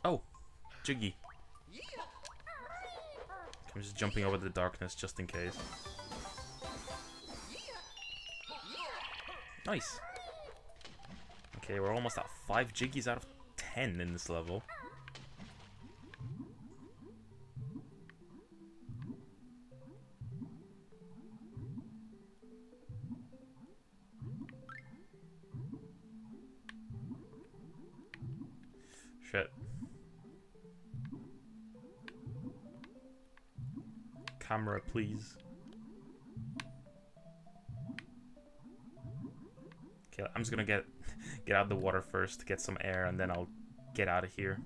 Oh, Jiggy. I'm just jumping over the darkness just in case. Nice. Okay, we're almost at 5 Jiggies out of 10 in this level. Shit. Camera, please. Okay, I'm just gonna get out of the water first to get some air, and then I'll get out of here.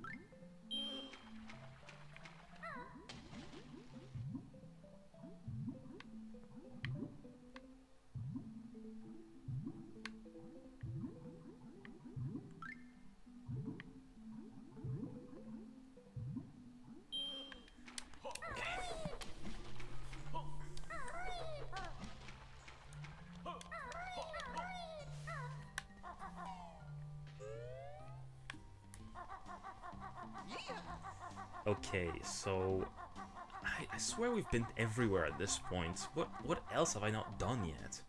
Okay, so I swear we've been everywhere at this point. What else have I not done yet?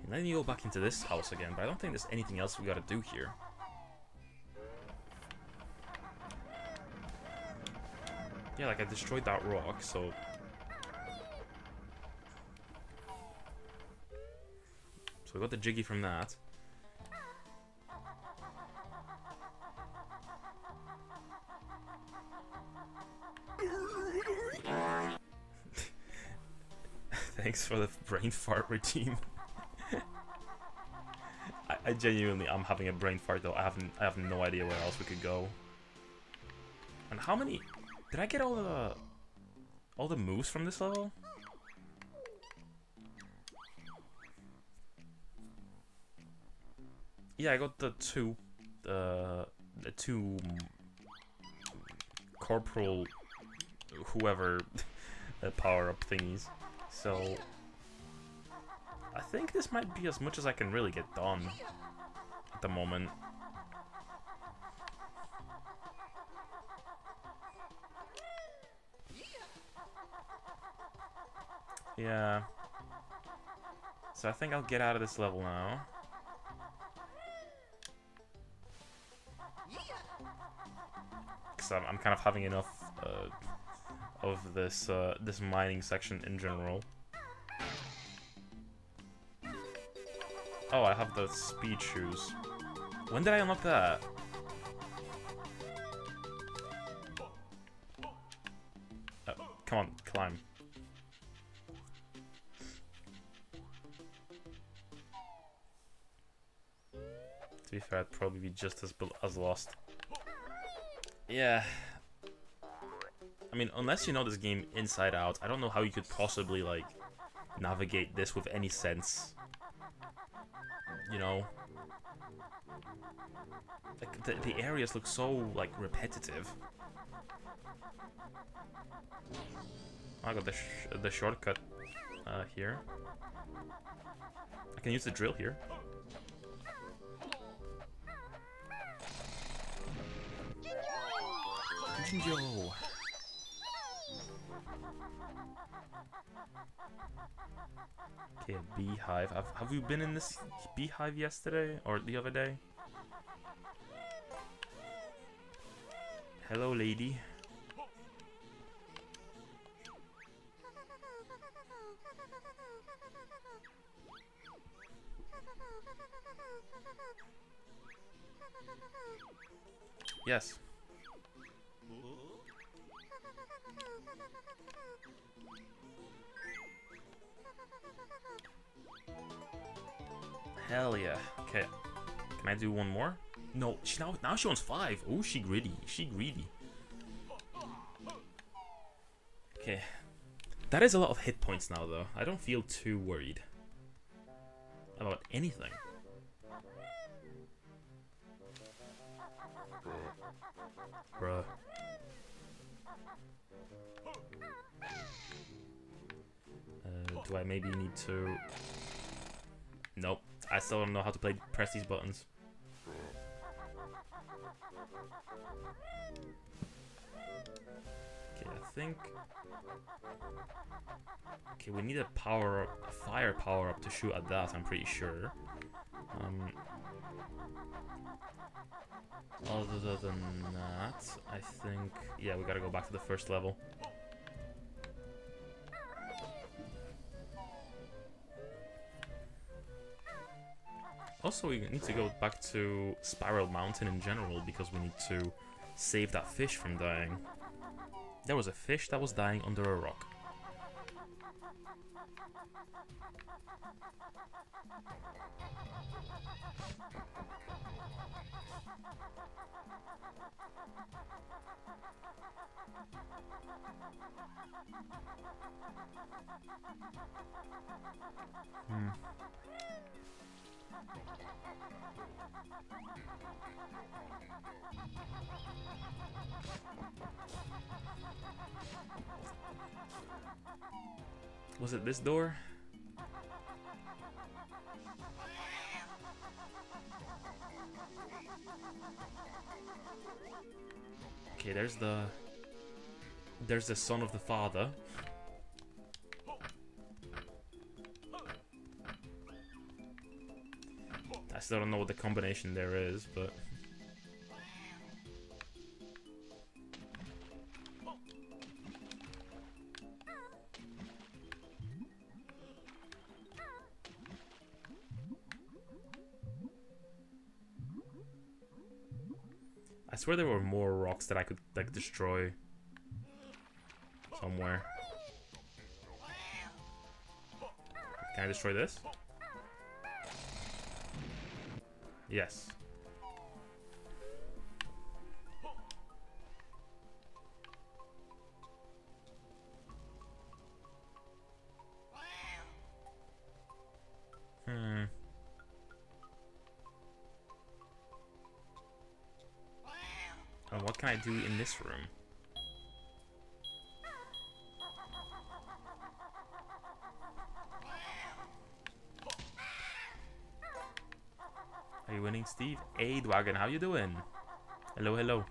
And let me go back into this house again, but I don't think there's anything else we gotta do here. Yeah, like I destroyed that rock, so... So we got the Jiggy from that. Thanks for the brain fart routine. I genuinely am having a brain fart though. I have no idea where else we could go. And how many? Did I get all the moves from this level? Yeah, I got the two corporal whoever power up thingies. So I think this might be as much as I can really get done at the moment. Yeah. So I think I'll get out of this level now. Because I'm kind of having enough of this this mining section in general. Oh, I have the speed shoes. When did I unlock that? Come on, climb. To be fair, I'd probably be just as lost. Yeah. I mean, unless you know this game inside out, I don't know how you could possibly, like, navigate this with any sense. You know? Like, the areas look so, like, repetitive. I got the shortcut here. I can use the drill here. Jinjo! Okay, a beehive. Have you been in this beehive yesterday or the other day? Hello, lady. Yes. Hell yeah. Okay. Can I do one more? No, now she wants 5. Oh, she greedy. She greedy. Okay. That is a lot of hit points now, though. I don't feel too worried about anything. Bruh. Do I maybe need to... Nope. I still don't know how to press these buttons. Okay, I think... Okay, we need a fire power up to shoot at that, I'm pretty sure. Other than that, I think... Yeah, we gotta go back to the first level. Also, we need to go back to Spiral Mountain in general, because we need to save that fish from dying. There was a fish that was dying under a rock. Was it this door? Okay, there's the son of the father. I still don't know what the combination there is, but... I swear there were more rocks that I could, like, destroy somewhere. Can I destroy this? Yes. And what can I do in this room? Are you winning, Steve? Hey, Dwagon, how you doing? Hello, hello.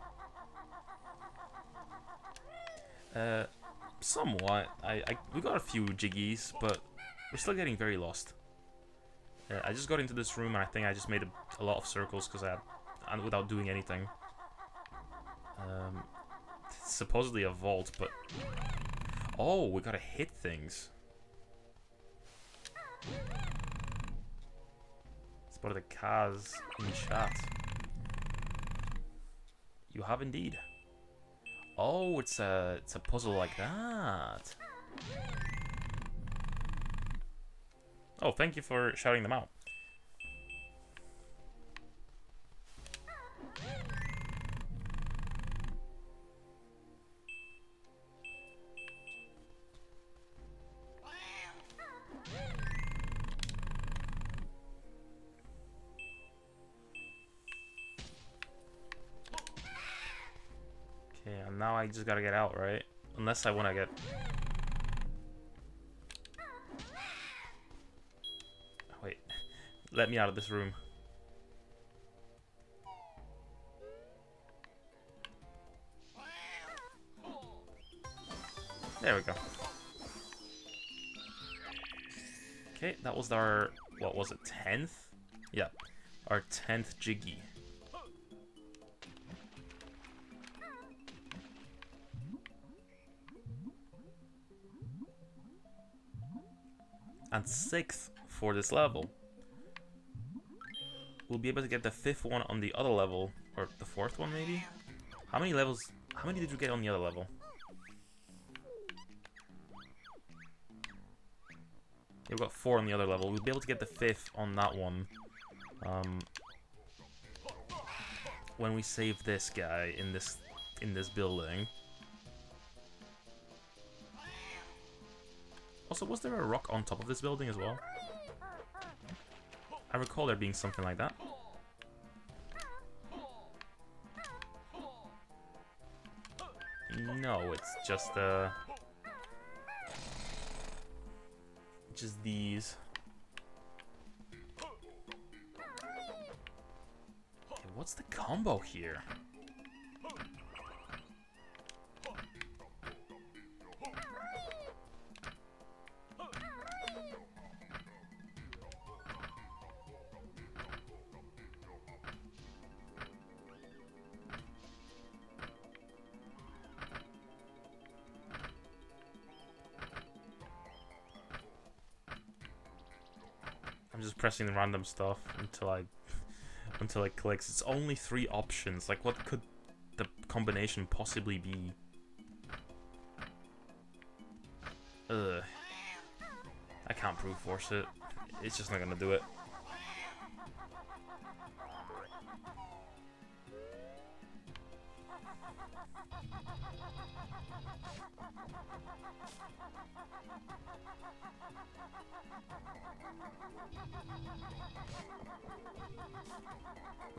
Somewhat. We got a few jiggies, but we're still getting very lost. I just got into this room and I think I just made a lot of circles because and without doing anything. It's supposedly a vault, but oh, we gotta hit things. Spotted the Kaz in chat. You have indeed. Oh, it's a puzzle like that. Oh, thank you for shouting them out. Okay, and now I just gotta get out, right? Unless I wanna get... Wait. Let me out of this room. There we go. Okay, that was our... What was it? 10th? Yeah. Our 10th Jiggy. And 6th for this level. We'll be able to get the 5th one on the other level. Or the 4th one, maybe? How many levels... How many did you get on the other level? Yeah, we got 4 on the other level. We'll be able to get the 5th on that one. When we save this guy in this building. Also, was there a rock on top of this building as well? I recall there being something like that. No, it's just these. Okay, what's the combo here? I'm just pressing random stuff until it clicks. It's only 3 options. Like, what could the combination possibly be? Ugh. I can't brute force it. It's just not gonna do it.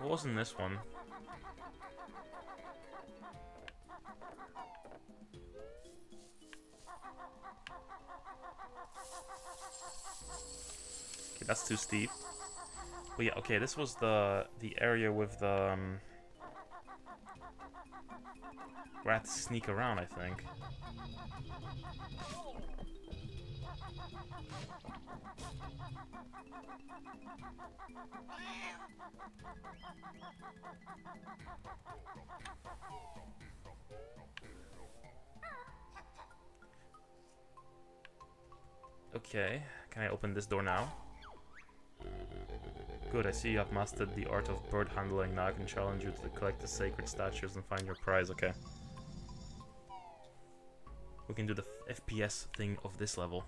What was in this one? Okay, that's too steep. But yeah, okay, this was the area with the where I had to sneak around, I think. Okay, can I open this door now? Good, I see you have mastered the art of bird handling. Now I can challenge you to collect the sacred statues and find your prize. Okay. We can do the FPS thing of this level.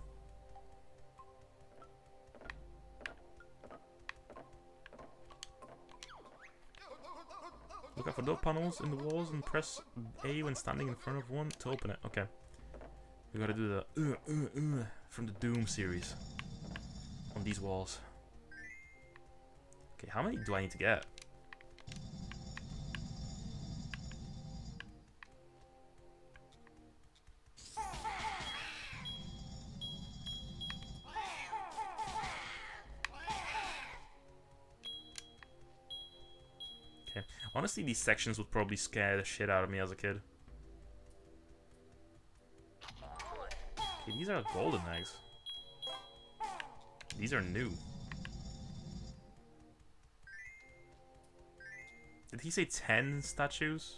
Look out for door panels in the walls and press A when standing in front of one to open it. Okay. We gotta do the from the Doom series on these walls. Okay, how many do I need to get? Okay, honestly, these sections would probably scare the shit out of me as a kid. Okay, these are golden eggs. These are new. Did he say 10 statues?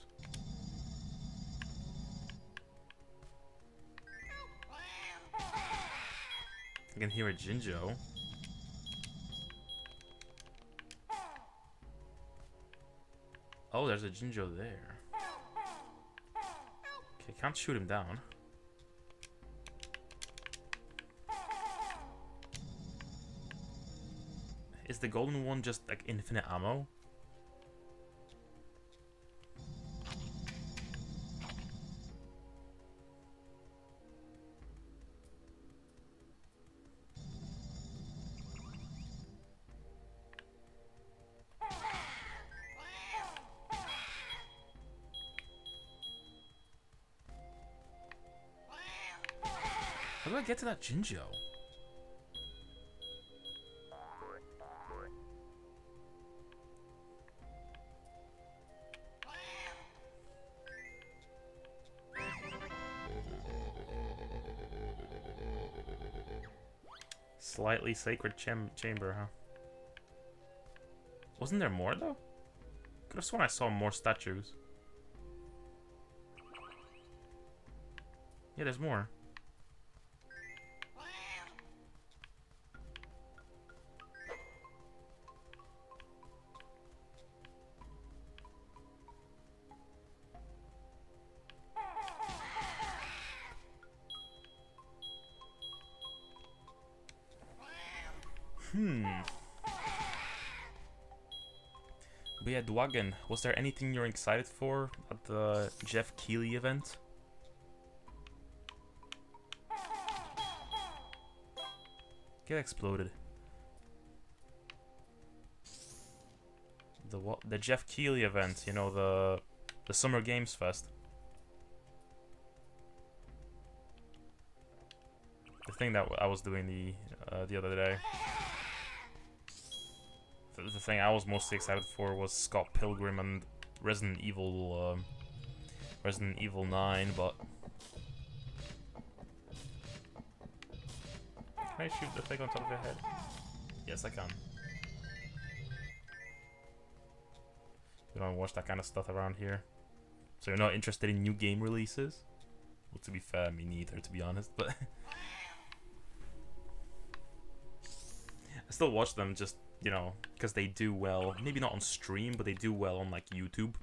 I can hear a Jinjo. Oh, there's a Jinjo there. Okay, can't shoot him down. Is the golden one just like infinite ammo? How do I get to that Jinjo? Slightly sacred chamber, huh? Wasn't there more though? Could have sworn I saw more statues. Yeah, there's more. But yeah, Dwagon, was there anything you're excited for at the Jeff Keighley event? Get exploded. The what? The Jeff Keighley event, you know, the Summer Games Fest. The thing that I was doing the other day. The thing I was mostly excited for was Scott Pilgrim and Resident Evil 9, but can I shoot the thing on top of your head? Yes, I can. We don't watch that kind of stuff around here. So you're not interested in new game releases? Well, to be fair, me neither, to be honest, but I still watch them just, you know, because they do well. Maybe not on stream, but they do well on, like, YouTube.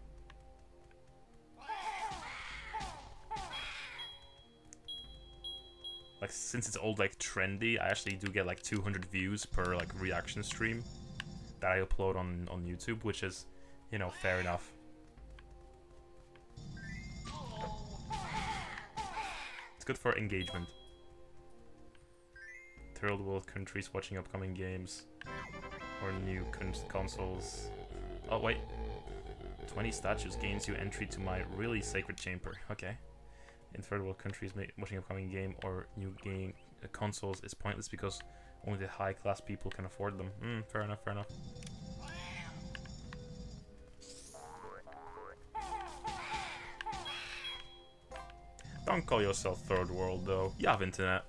Like, since it's all, like, trendy, I actually do get, like, 200 views per, like, reaction stream that I upload on YouTube, which is, you know, fair enough. It's good for engagement. Third world countries watching upcoming games. Or new consoles. Oh, wait. 20 statues gains you entry to my really sacred chamber. Okay. In third world countries, watching upcoming game or new game consoles is pointless because only the high class people can afford them. Fair enough, fair enough. Don't call yourself third world though. You have internet.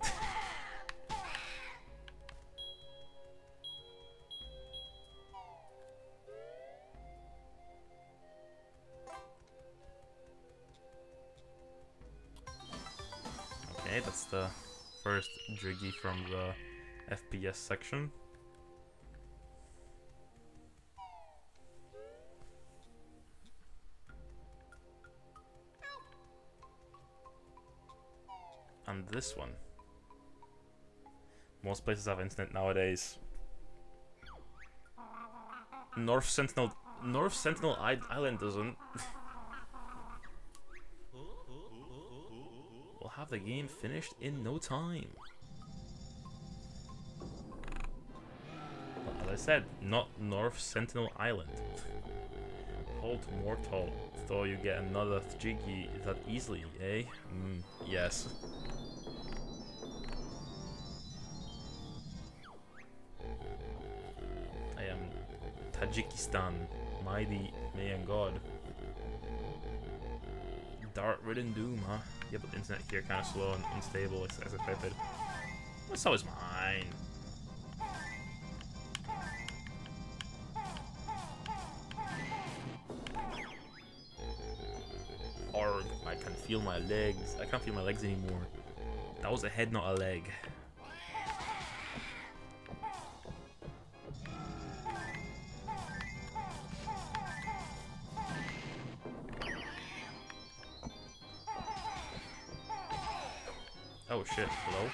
Okay, that's the first Driggy from the FPS section. And this one. Most places have internet nowadays. North Sentinel Island doesn't. We'll have the game finished in no time. But as I said, not North Sentinel Island. Hold mortal, though you get another Jiggy that easily, eh? Yes. I am Tajikistan, mighty man god. Dart ridden doom, huh? Yeah, but the internet here kind of slow and unstable as expected. Well, so is mine. Arg, I can feel my legs. I can't feel my legs anymore. That was a head, not a leg. Oh shit, hello?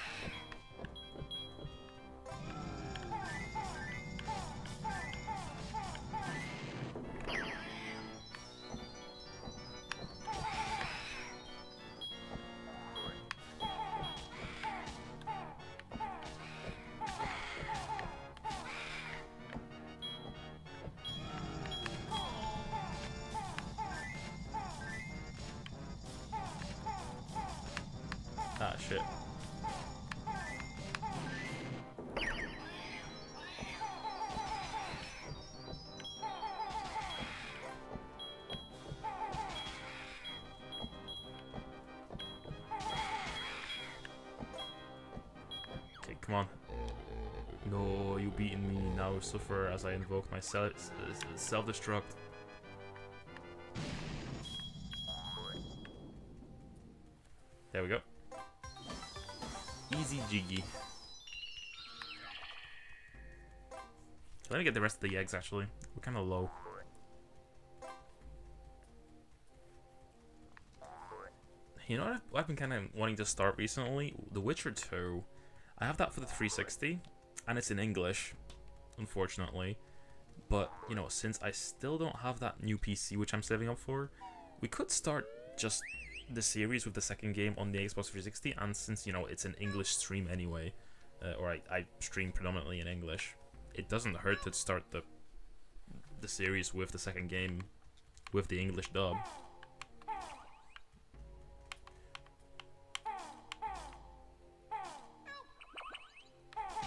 Ah, shit. Okay, come on. No, you beaten me. Now suffer as I invoke my self-destruct. There we go. Easy jiggy. Let me get the rest of the eggs, actually. We're kind of low. You know what I've been kind of wanting to start recently? The Witcher 2. I have that for the 360, and it's in English, unfortunately. But, you know, since I still don't have that new PC, which I'm saving up for, we could start just the series with the second game on the Xbox 360, and since, you know, it's an English stream anyway, or I stream predominantly in English, it doesn't hurt to start the series with the second game with the English dub.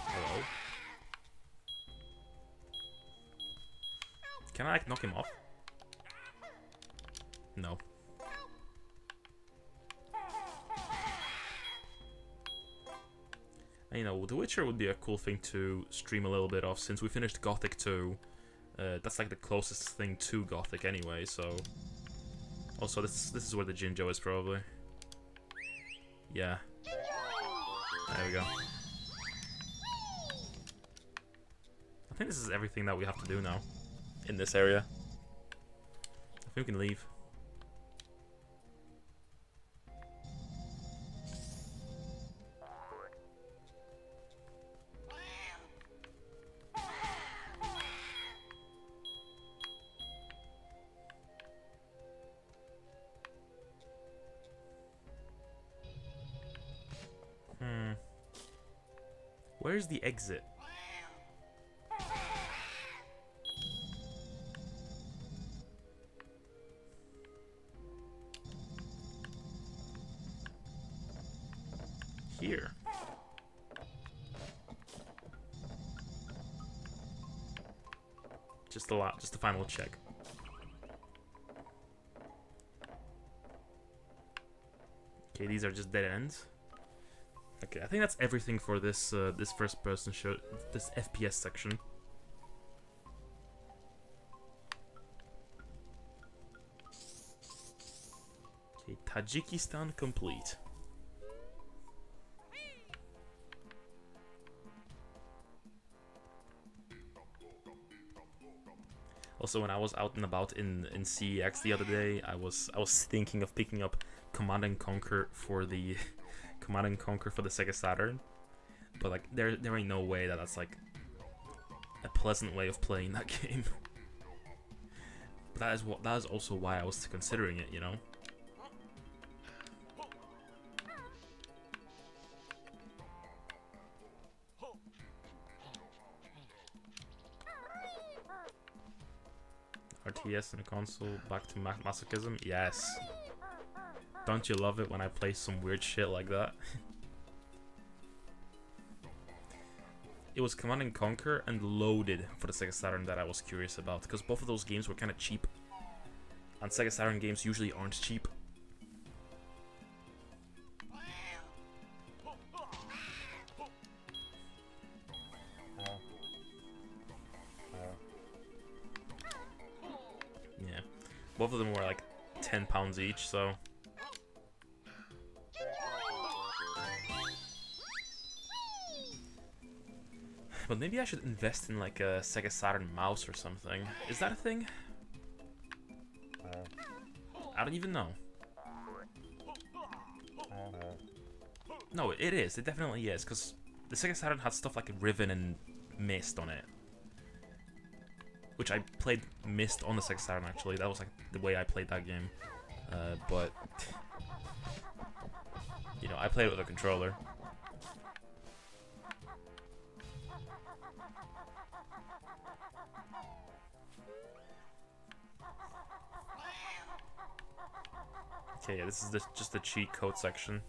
Hello? Can I like knock him off? No. And, you know, The Witcher would be a cool thing to stream a little bit of, since we finished Gothic 2. That's like the closest thing to Gothic anyway, so... Also, this is where the Jinjo is, probably. Yeah. There we go. I think this is everything that we have to do now. In this area. I think we can leave. Where's the exit? Here. Just a final check. Okay, these are just dead ends. Okay, I think that's everything for this this first-person show, this FPS section. Okay, Tajikistan complete. Also, when I was out and about in CEX the other day, I was thinking of picking up Command and Conquer for the Sega Saturn, but like there ain't no way that's like a pleasant way of playing that game. But that is also why I was considering it, you know. RTS in a console, back to masochism. Yes. Don't you love it when I play some weird shit like that? It was Command & Conquer and Loaded for the Sega Saturn that I was curious about, because both of those games were kind of cheap. And Sega Saturn games usually aren't cheap. both of them were like £10 each, so. But maybe I should invest in like a Sega Saturn mouse or something. Is that a thing? I don't even know. No, it is. It definitely is, because the Sega Saturn had stuff like Riven and Mist on it. Which I played Mist on the Sega Saturn, actually. That was like the way I played that game. But, you know, I played it with a controller. Okay, yeah, this is just the cheat code section.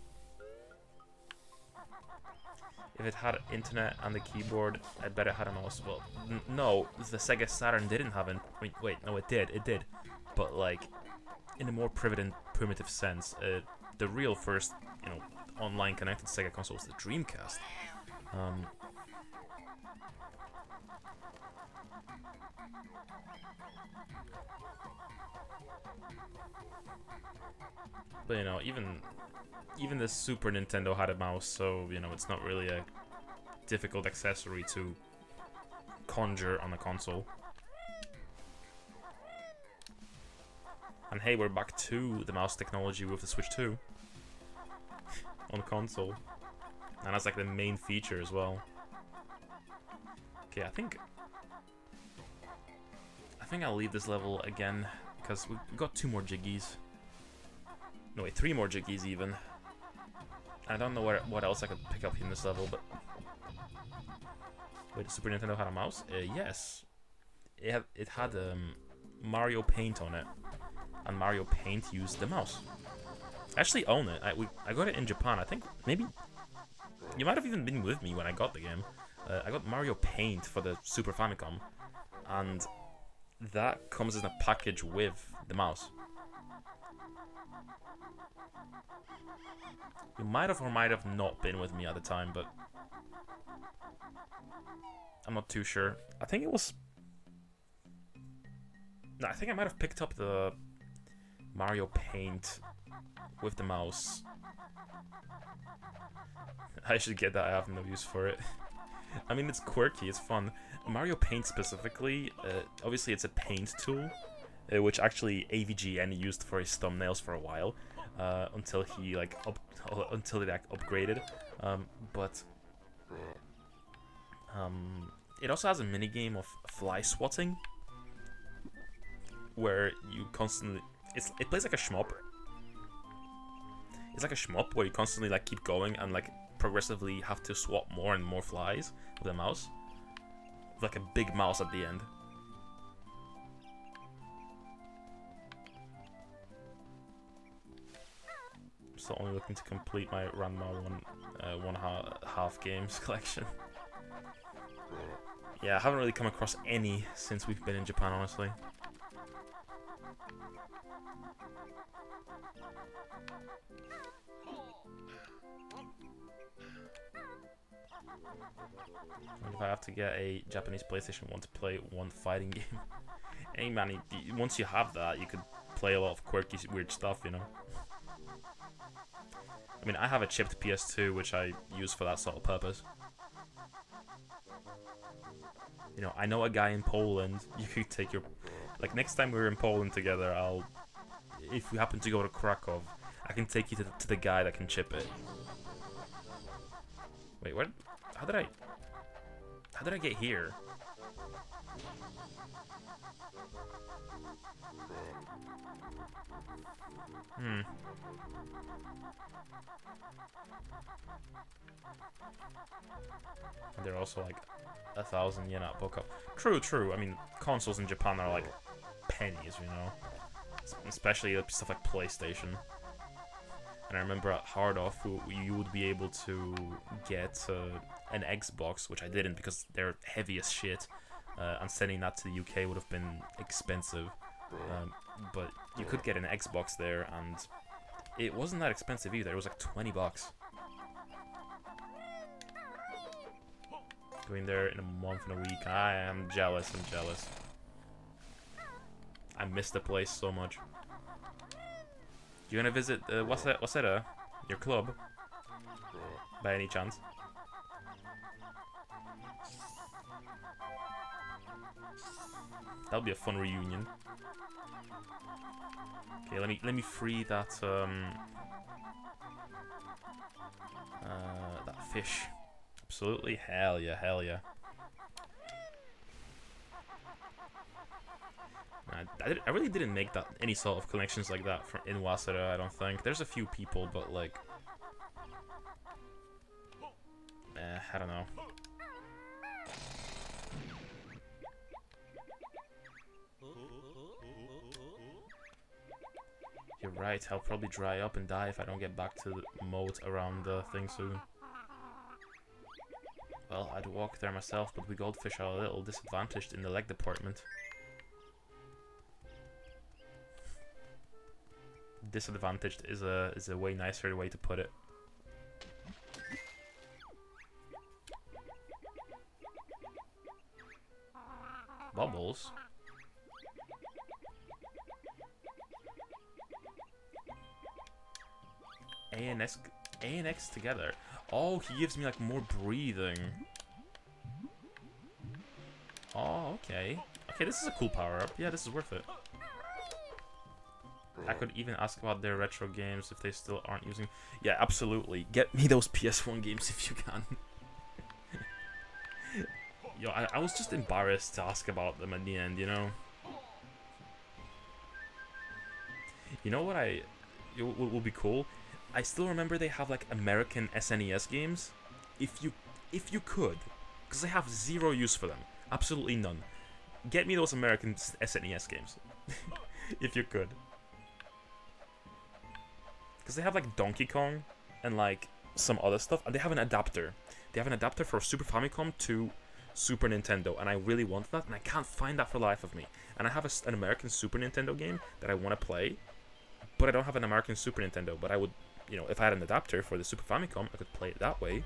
If it had internet and the keyboard, I bet it had a mouse. Well, no, the Sega Saturn didn't have it. Wait, no, it did. But, like, in a more primitive sense, the real first, you know, online connected Sega console was the Dreamcast. But, you know, even the Super Nintendo had a mouse, so, you know, it's not really a difficult accessory to conjure on a console. And hey, we're back to the mouse technology with the Switch 2 on console. And that's like the main feature as well. Okay, I think I'll leave this level again, because we got 2 more jiggies. No, wait, 3 more jiggies even. I don't know what else I could pick up in this level, but... Wait, the Super Nintendo had a mouse? Yes. It had Mario Paint on it. And Mario Paint used the mouse. I actually own it. I got it in Japan. I think maybe... You might have even been with me when I got the game. I got Mario Paint for the Super Famicom. And that comes in a package with the mouse. You might have or might have not been with me at the time, but I'm not too sure. I think it was... No, I think I might have picked up the Mario Paint with the mouse. I should get that. I have no use for it. I mean, it's quirky, it's fun. Mario Paint specifically, obviously it's a paint tool, which actually AVGN used for his thumbnails for a while, until he like upgraded. But it also has a minigame of fly swatting, where you constantly it plays like a shmup. It's like a shmup where you constantly like keep going and like progressively have to swat more and more flies with a mouse, with like a big mouse at the end. So only looking to complete my Ranma one half games collection. Yeah, I haven't really come across any since we've been in Japan, honestly. And if I have to get a Japanese PlayStation 1 to play one fighting game, hey man, once you have that, you could play a lot of quirky, weird stuff, you know. I mean, I have a chipped PS2, which I use for that sort of purpose. You know, I know a guy in Poland. You could take your... Like, next time we're in Poland together, if we happen to go to Krakow, I can take you to the guy that can chip it. Wait, what? How did I get here? And they're also like 1,000 yen at book up. True. I mean, consoles in Japan are like pennies, you know, especially stuff like PlayStation. And I remember at Hard Off, you would be able to get an Xbox, which I didn't because they're heavy as shit, and sending that to the UK would have been expensive. But you could get an Xbox there, and it wasn't that expensive either. It was like $20. Going there in a month and a week. I am jealous. I miss the place so much. You gonna visit, what's that, your club? By any chance? That'll be a fun reunion. Okay, let me free that that fish. Absolutely, hell yeah, hell yeah. I really didn't make that any sort of connections like that in Waseda, I don't think. There's a few people, but like, I don't know. You're right, I'll probably dry up and die if I don't get back to the moat around the thing soon. Well, I'd walk there myself, but we goldfish are a little disadvantaged in the leg department. Disadvantaged is a way nicer way to put it. Bubbles? A and X together. Oh, he gives me like more breathing. Oh, okay. Okay, this is a cool power-up. Yeah, this is worth it. I could even ask about their retro games if they still aren't using... Yeah, absolutely. Get me those PS1 games if you can. Yo, I was just embarrassed to ask about them at the end, you know? You know what will be cool? I still remember they have like American SNES games. If you could, because I have zero use for them. Absolutely none. Get me those American SNES games. If you could. Because they have like Donkey Kong and like some other stuff, and they have an adapter. They have an adapter for Super Famicom to Super Nintendo, and I really want that, and I can't find that for the life of me. And I have an American Super Nintendo game that I want to play, but I don't have an American Super Nintendo. But I would, you know, if I had an adapter for the Super Famicom, I could play it that way.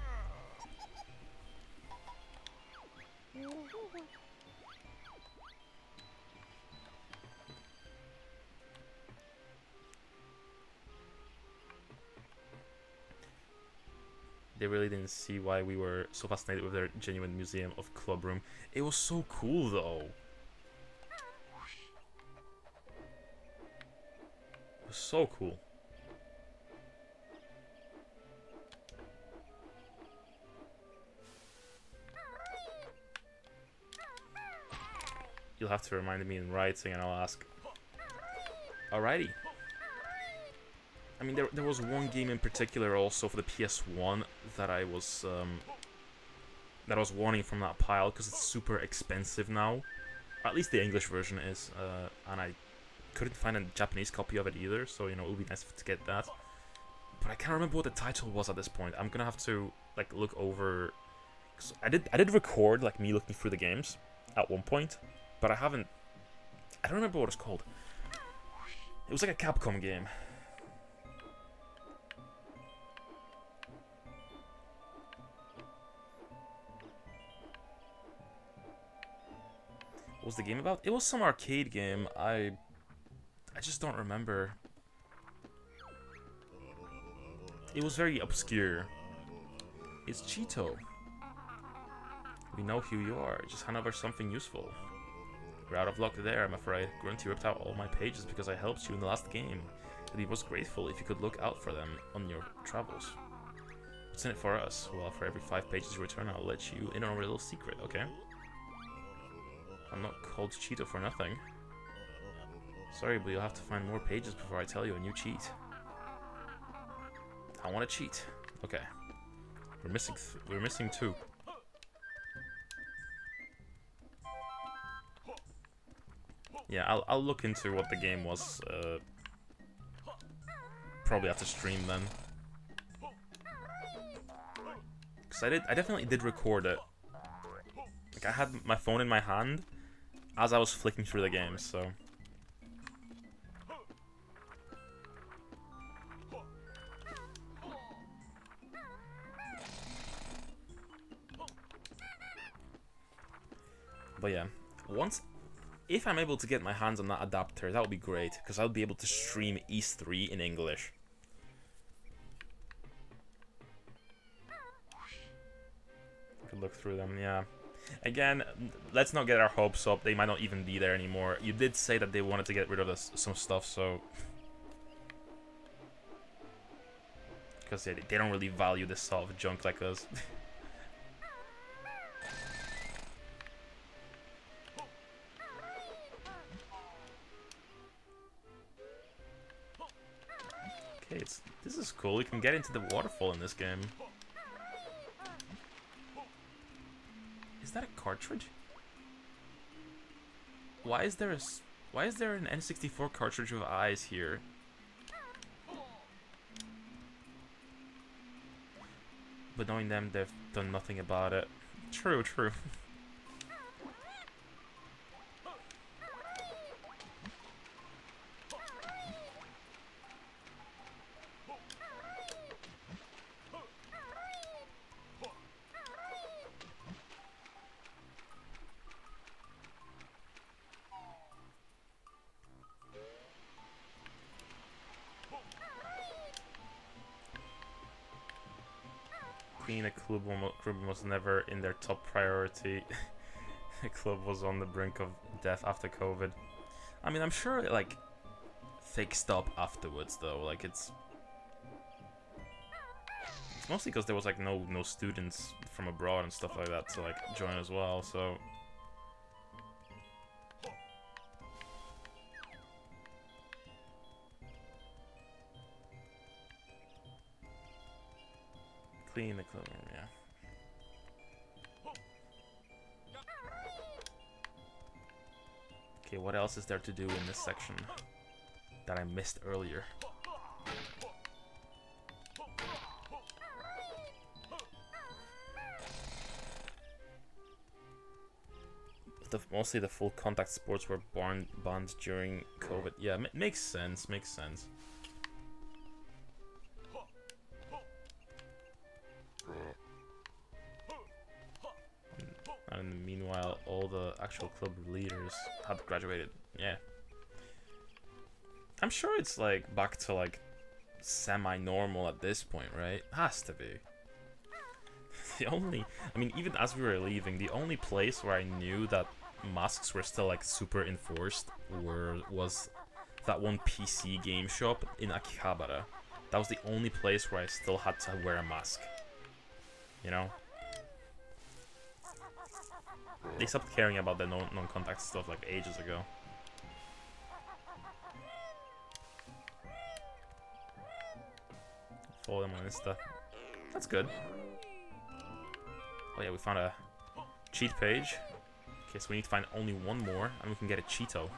They really didn't see why we were so fascinated with their genuine museum of club room. It was so cool, though. It was so cool. You'll have to remind me in writing, and I'll ask. Alrighty. I mean, there was one game in particular also for the PS1 that I was wanting from that pile because it's super expensive now. Or at least the English version is, and I couldn't find a Japanese copy of it either. So you know, it would be nice to get that. But I can't remember what the title was at this point. I'm gonna have to like look over. Cause I did record like me looking through the games at one point, but I don't remember what it's called. It was like a Capcom game. What was the game about? It was some arcade game. I just don't remember. It was very obscure. It's Cheeto. We know who you are. Just hand over something useful. We're out of luck there, I'm afraid. Grunty ripped out all my pages because I helped you in the last game. And he was grateful if you could look out for them on your travels. What's in it for us? Well, for every 5 pages you return, I'll let you in on a little secret, okay? I'm not called Cheeto for nothing. Sorry, but you'll have to find more pages before I tell you a new cheat. I want to cheat. Okay. We're missing 2. Yeah, I'll look into what the game was. Probably after stream then. Cause I definitely did record it. Like I had my phone in my hand as I was flicking through the game, so. But yeah, once if I'm able to get my hands on that adapter, that would be great, because I'll be able to stream East 3 in English. Could look through them, yeah. Again, let's not get our hopes up. They might not even be there anymore. You did say that they wanted to get rid of some stuff, so... Because they don't really value this sort of junk like us. Okay, this is cool. You can get into the waterfall in this game. Is that a cartridge? Why is there an N64 cartridge with eyes here? But knowing them, they've done nothing about it. True, true. Cleaning a club was never in their top priority. The club was on the brink of death after COVID. I mean, I'm sure it, like, fixed up afterwards, though. Like, it's mostly because there was, like, no students from abroad and stuff like that to, like, join as well, so... Clean the club room, yeah. Okay, what else is there to do in this section that I missed earlier? Mostly the full contact sports were banned during COVID. Yeah, makes sense, makes sense. And meanwhile, all the actual club leaders have graduated. Yeah. I'm sure it's like back to like semi-normal at this point, right? Has to be. I mean, even as we were leaving, the only place where I knew that masks were still like super enforced was that one PC game shop in Akihabara. That was the only place where I still had to wear a mask. You know? They stopped caring about the non-contact stuff like ages ago. Follow them on Insta. That's good. Oh yeah, we found a cheat page. Okay, so we need to find only one more, and we can get a Cheeto.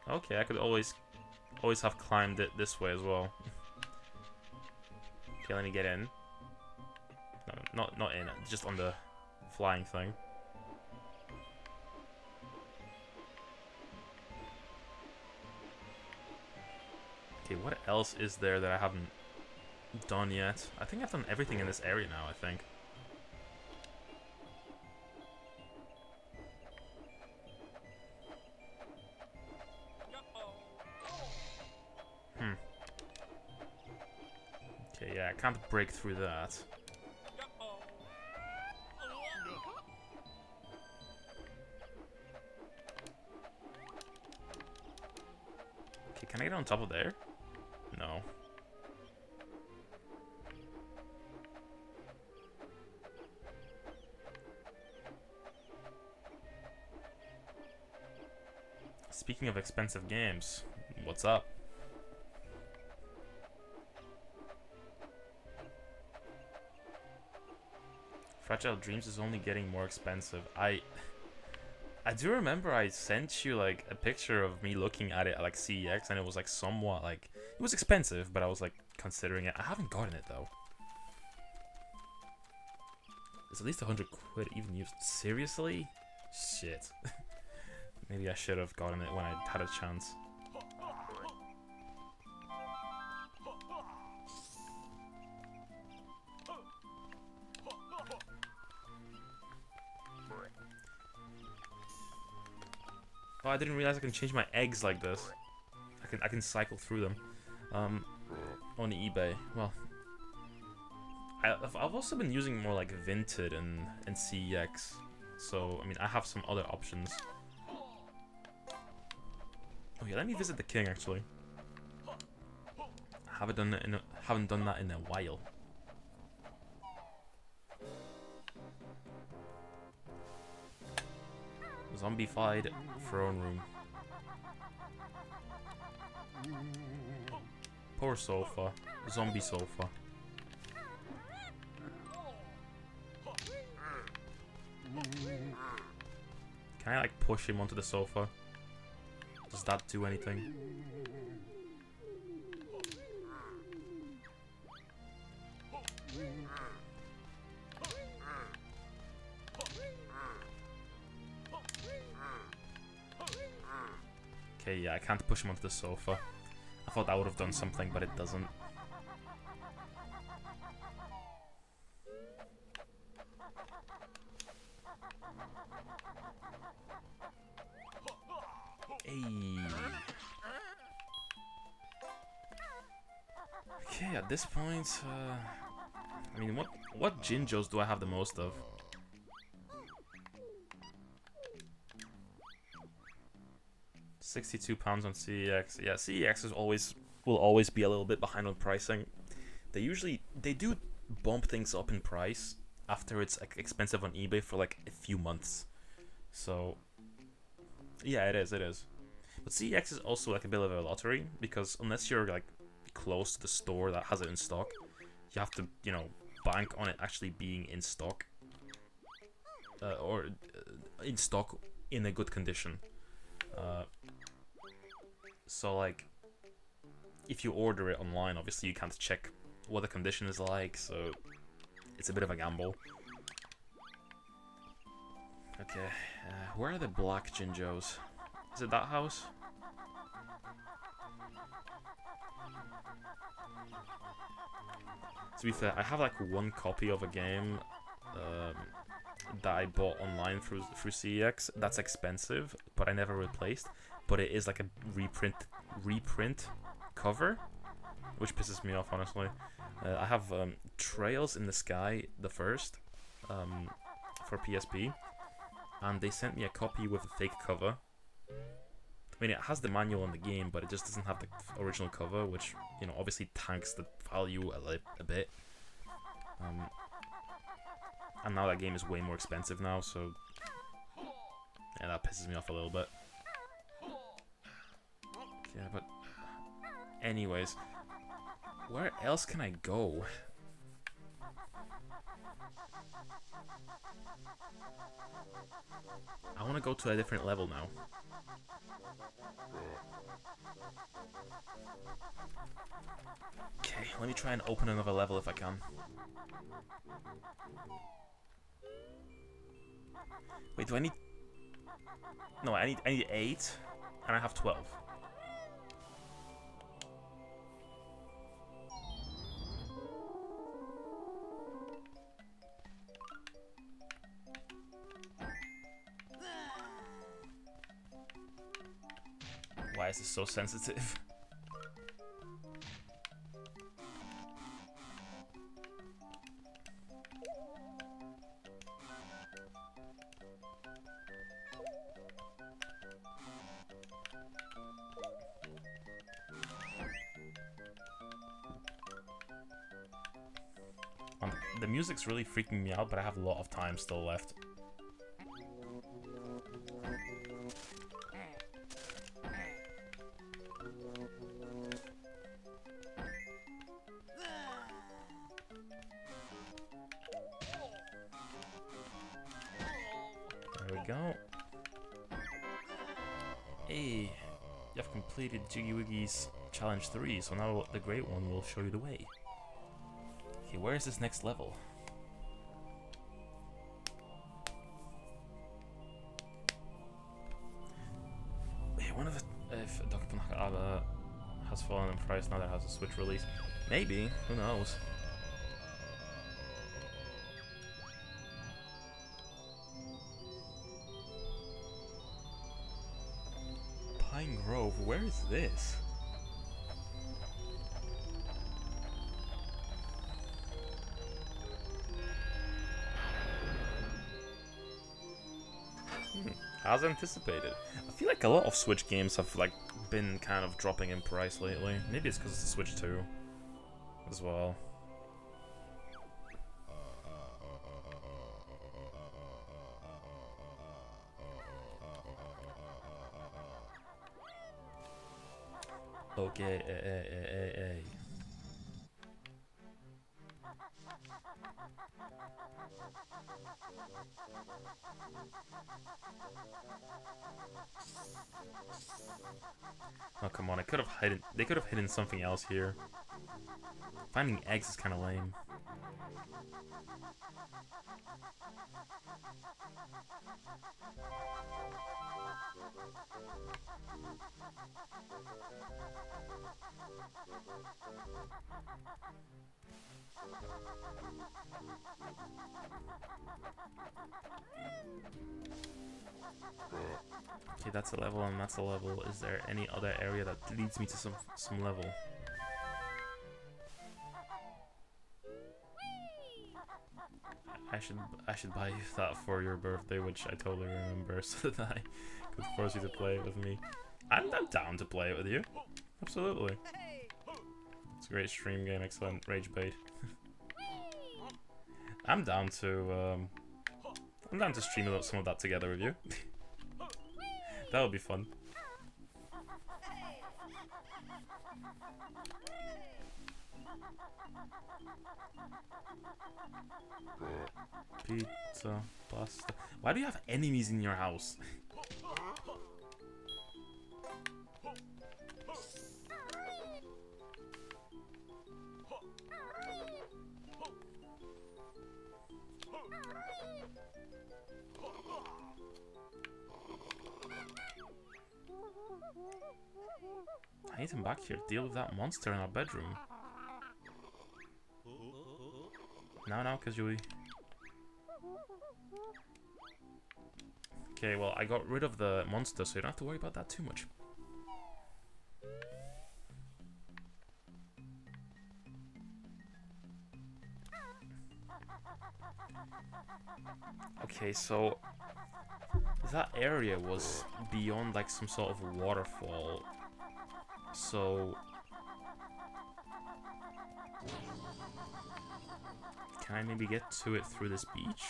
Okay, I could always have climbed it this way as well. Okay, let me get in. No, not in, just on the flying thing. Okay, what else is there that I haven't done yet? I think I've done everything in this area now, I think. Okay, yeah, I can't break through that. Okay, can I get on top of there? No. Speaking of expensive games, what's up? Fragile Dreams is only getting more expensive. I do remember I sent you like a picture of me looking at it at like CEX, and it was like somewhat like it was expensive, but I was like considering it. I haven't gotten it though. It's at least 100 quid even used. Seriously? Shit. Maybe I should have gotten it when I had a chance. Oh, I didn't realize I can change my eggs like this. I can cycle through them. On eBay. Well, I've also been using more like Vinted and CEX. So I mean, I have some other options. Oh yeah, let me visit the king actually. I haven't done that in a while. Zombified throne room. Poor sofa. Zombie sofa. Can I like push him onto the sofa? Does that do anything? Okay, yeah, I can't push him onto the sofa. I thought that would have done something, but it doesn't. Hey. Okay, at this point, I mean, what Jinjos do I have the most of? £62 on CEX. Yeah, CEX will always be a little bit behind on pricing. They do bump things up in price after it's expensive on eBay for like a few months. So yeah, it is. But CEX is also like a bit of a lottery because unless you're like close to the store that has it in stock, you have to, you know, bank on it actually being in stock, or in stock in a good condition. So like, if you order it online, obviously you can't check what the condition is like, so it's a bit of a gamble. Okay, where are the black Jinjos? Is it that house? To be fair, I have like one copy of a game that I bought online through CEX. That's expensive, but I never replaced. But it is like a reprint cover, which pisses me off, honestly. I have Trails in the Sky, the first, for PSP, and they sent me a copy with a fake cover. I mean, it has the manual in the game, but it just doesn't have the original cover, which, you know, obviously tanks the value a bit. And now that game is way more expensive now, so yeah, that pisses me off a little bit. Yeah, but anyways, where else can I go? I want to go to a different level now. Okay, let me try and open another level if I can. Wait, do I need... No, I need 8, and I have 12. Why is this so sensitive? The music's really freaking me out, but I have a lot of time still left. There we go. Hey, you have completed Jiggy Wiggy's Challenge 3, so now the Great One will show you the way. Okay, where is this next level? Hey, one of the... If Dr. Banaka has fallen in price now that it has a Switch release. Maybe, who knows? Grove. Where is this? As anticipated. I feel like a lot of Switch games have like been kind of dropping in price lately. Maybe it's because it's the Switch 2 as well. Okay, Oh come on! They could have hidden something else here. Finding eggs is kind of lame. Okay, that's a level and that's a level. Is there any other area that leads me to some level? I should buy you that for your birthday, which I totally remember, so that I could force you to play it with me. I'm down to play it with you. Absolutely. It's a great stream game, excellent rage bait. I'm down to stream some of that together with you. That would be fun. Pizza, pasta. Why do you have enemies in your house? I need him back here. Deal with that monster in our bedroom. Now, Kazooie. Okay, well, I got rid of the monster, so you don't have to worry about that too much. Okay, so that area was beyond like some sort of waterfall. So can I maybe get to it through this beach?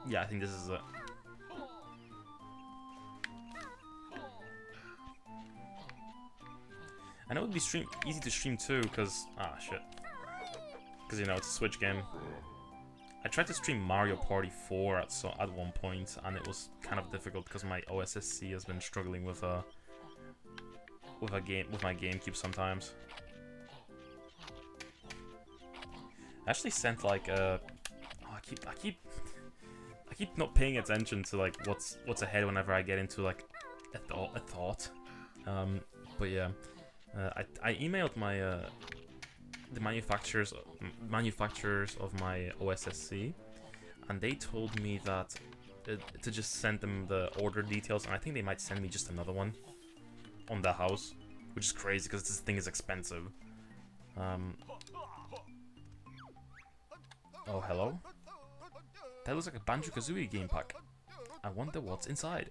Yeah, I think this is it. And it would be easy to stream too, because shit. Because you know it's a Switch game. I tried to stream Mario Party 4 at one point, and it was kind of difficult because my OSSC has been struggling with my GameCube sometimes. I actually sent like I keep not paying attention to like what's ahead whenever I get into like a thought. But yeah, I emailed my the manufacturers of my OSSC, and they told me that to just send them the order details, and I think they might send me just another one on the house, which is crazy because this thing is expensive. Oh, hello? That looks like a Banjo-Kazooie game pack. I wonder what's inside.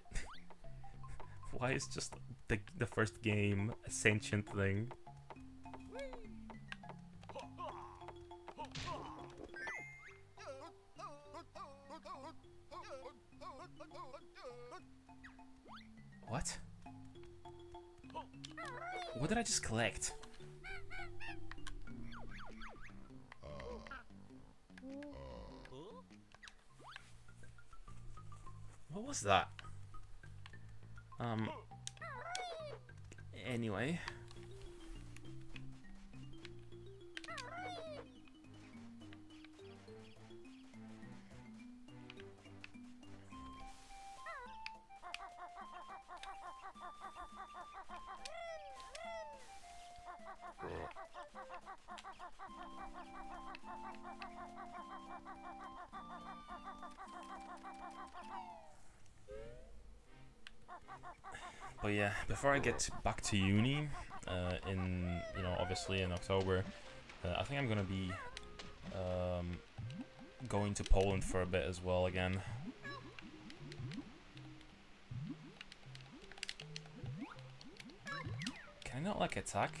Why is just the first game a sentient thing? What? What did I just collect? What was that? Anyway. But yeah, before I get back to uni, in obviously in October, I think I'm gonna be going to Poland for a bit as well again. Can I not like attack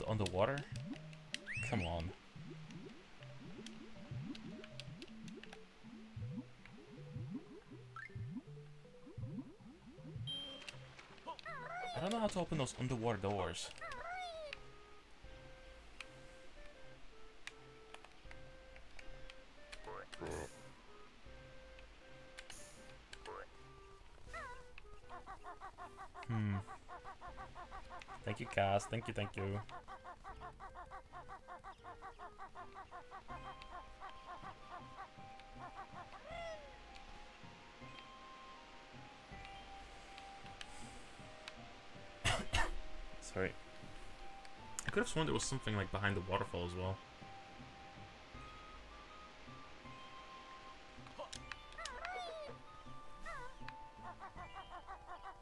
on the water? Come on. I don't know how to open those underwater doors. Thank you, Cass. Thank you, thank you. Sorry. I could have sworn there was something like behind the waterfall as well.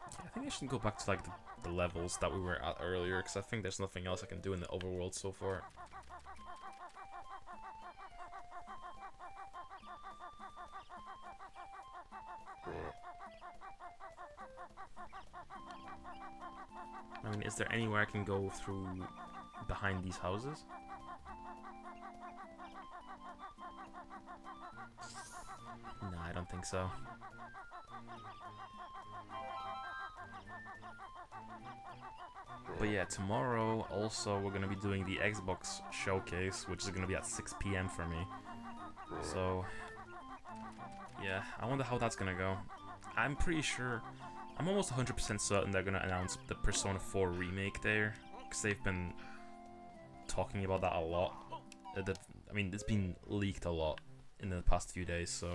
I think I should go back to like the levels that we were at earlier, because I think there's nothing else I can do in the overworld so far. I mean, is there anywhere I can go through behind these houses? No, I don't think so. But yeah, tomorrow also we're gonna be doing the Xbox showcase, which is gonna be at 6 PM for me. So yeah, I wonder how that's gonna go. I'm pretty sure, I'm almost 100% certain they're gonna announce the Persona 4 remake there, because they've been talking about that a lot. I mean, it's been leaked a lot in the past few days, so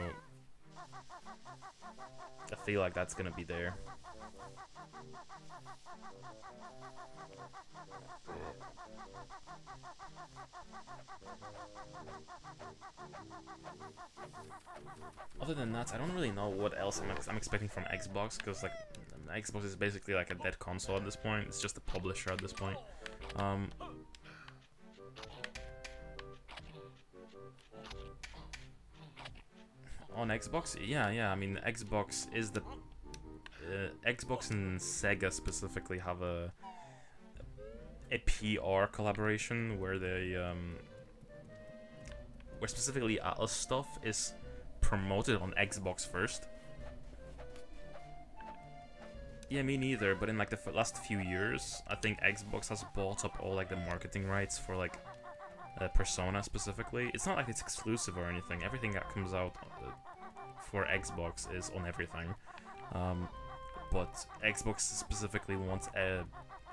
I feel like that's gonna be there. Other than that, I don't really know what else I'm expecting from Xbox, because like Xbox is basically like a dead console at this point. It's just a publisher at this point. On Xbox, yeah. I mean, Xbox is the Xbox and Sega specifically have a PR collaboration where they where specifically Atlas stuff is promoted on Xbox first. Yeah, me neither, but in like the last few years, I think Xbox has bought up all like the marketing rights for like Persona specifically. It's not like it's exclusive or anything. Everything that comes out for Xbox is on everything. But Xbox specifically wants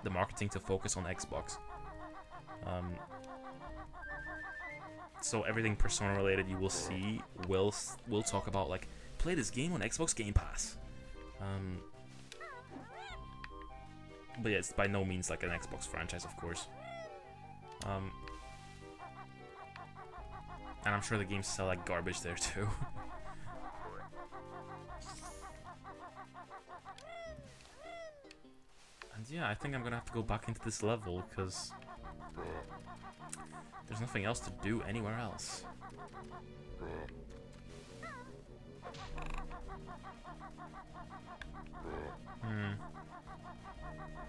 the marketing to focus on Xbox. So everything Persona related you will see will talk about like, play this game on Xbox Game Pass. But yeah, it's by no means like an Xbox franchise, of course. And I'm sure the games sell like garbage there too. And yeah, I think I'm gonna have to go back into this level because there's nothing else to do anywhere else.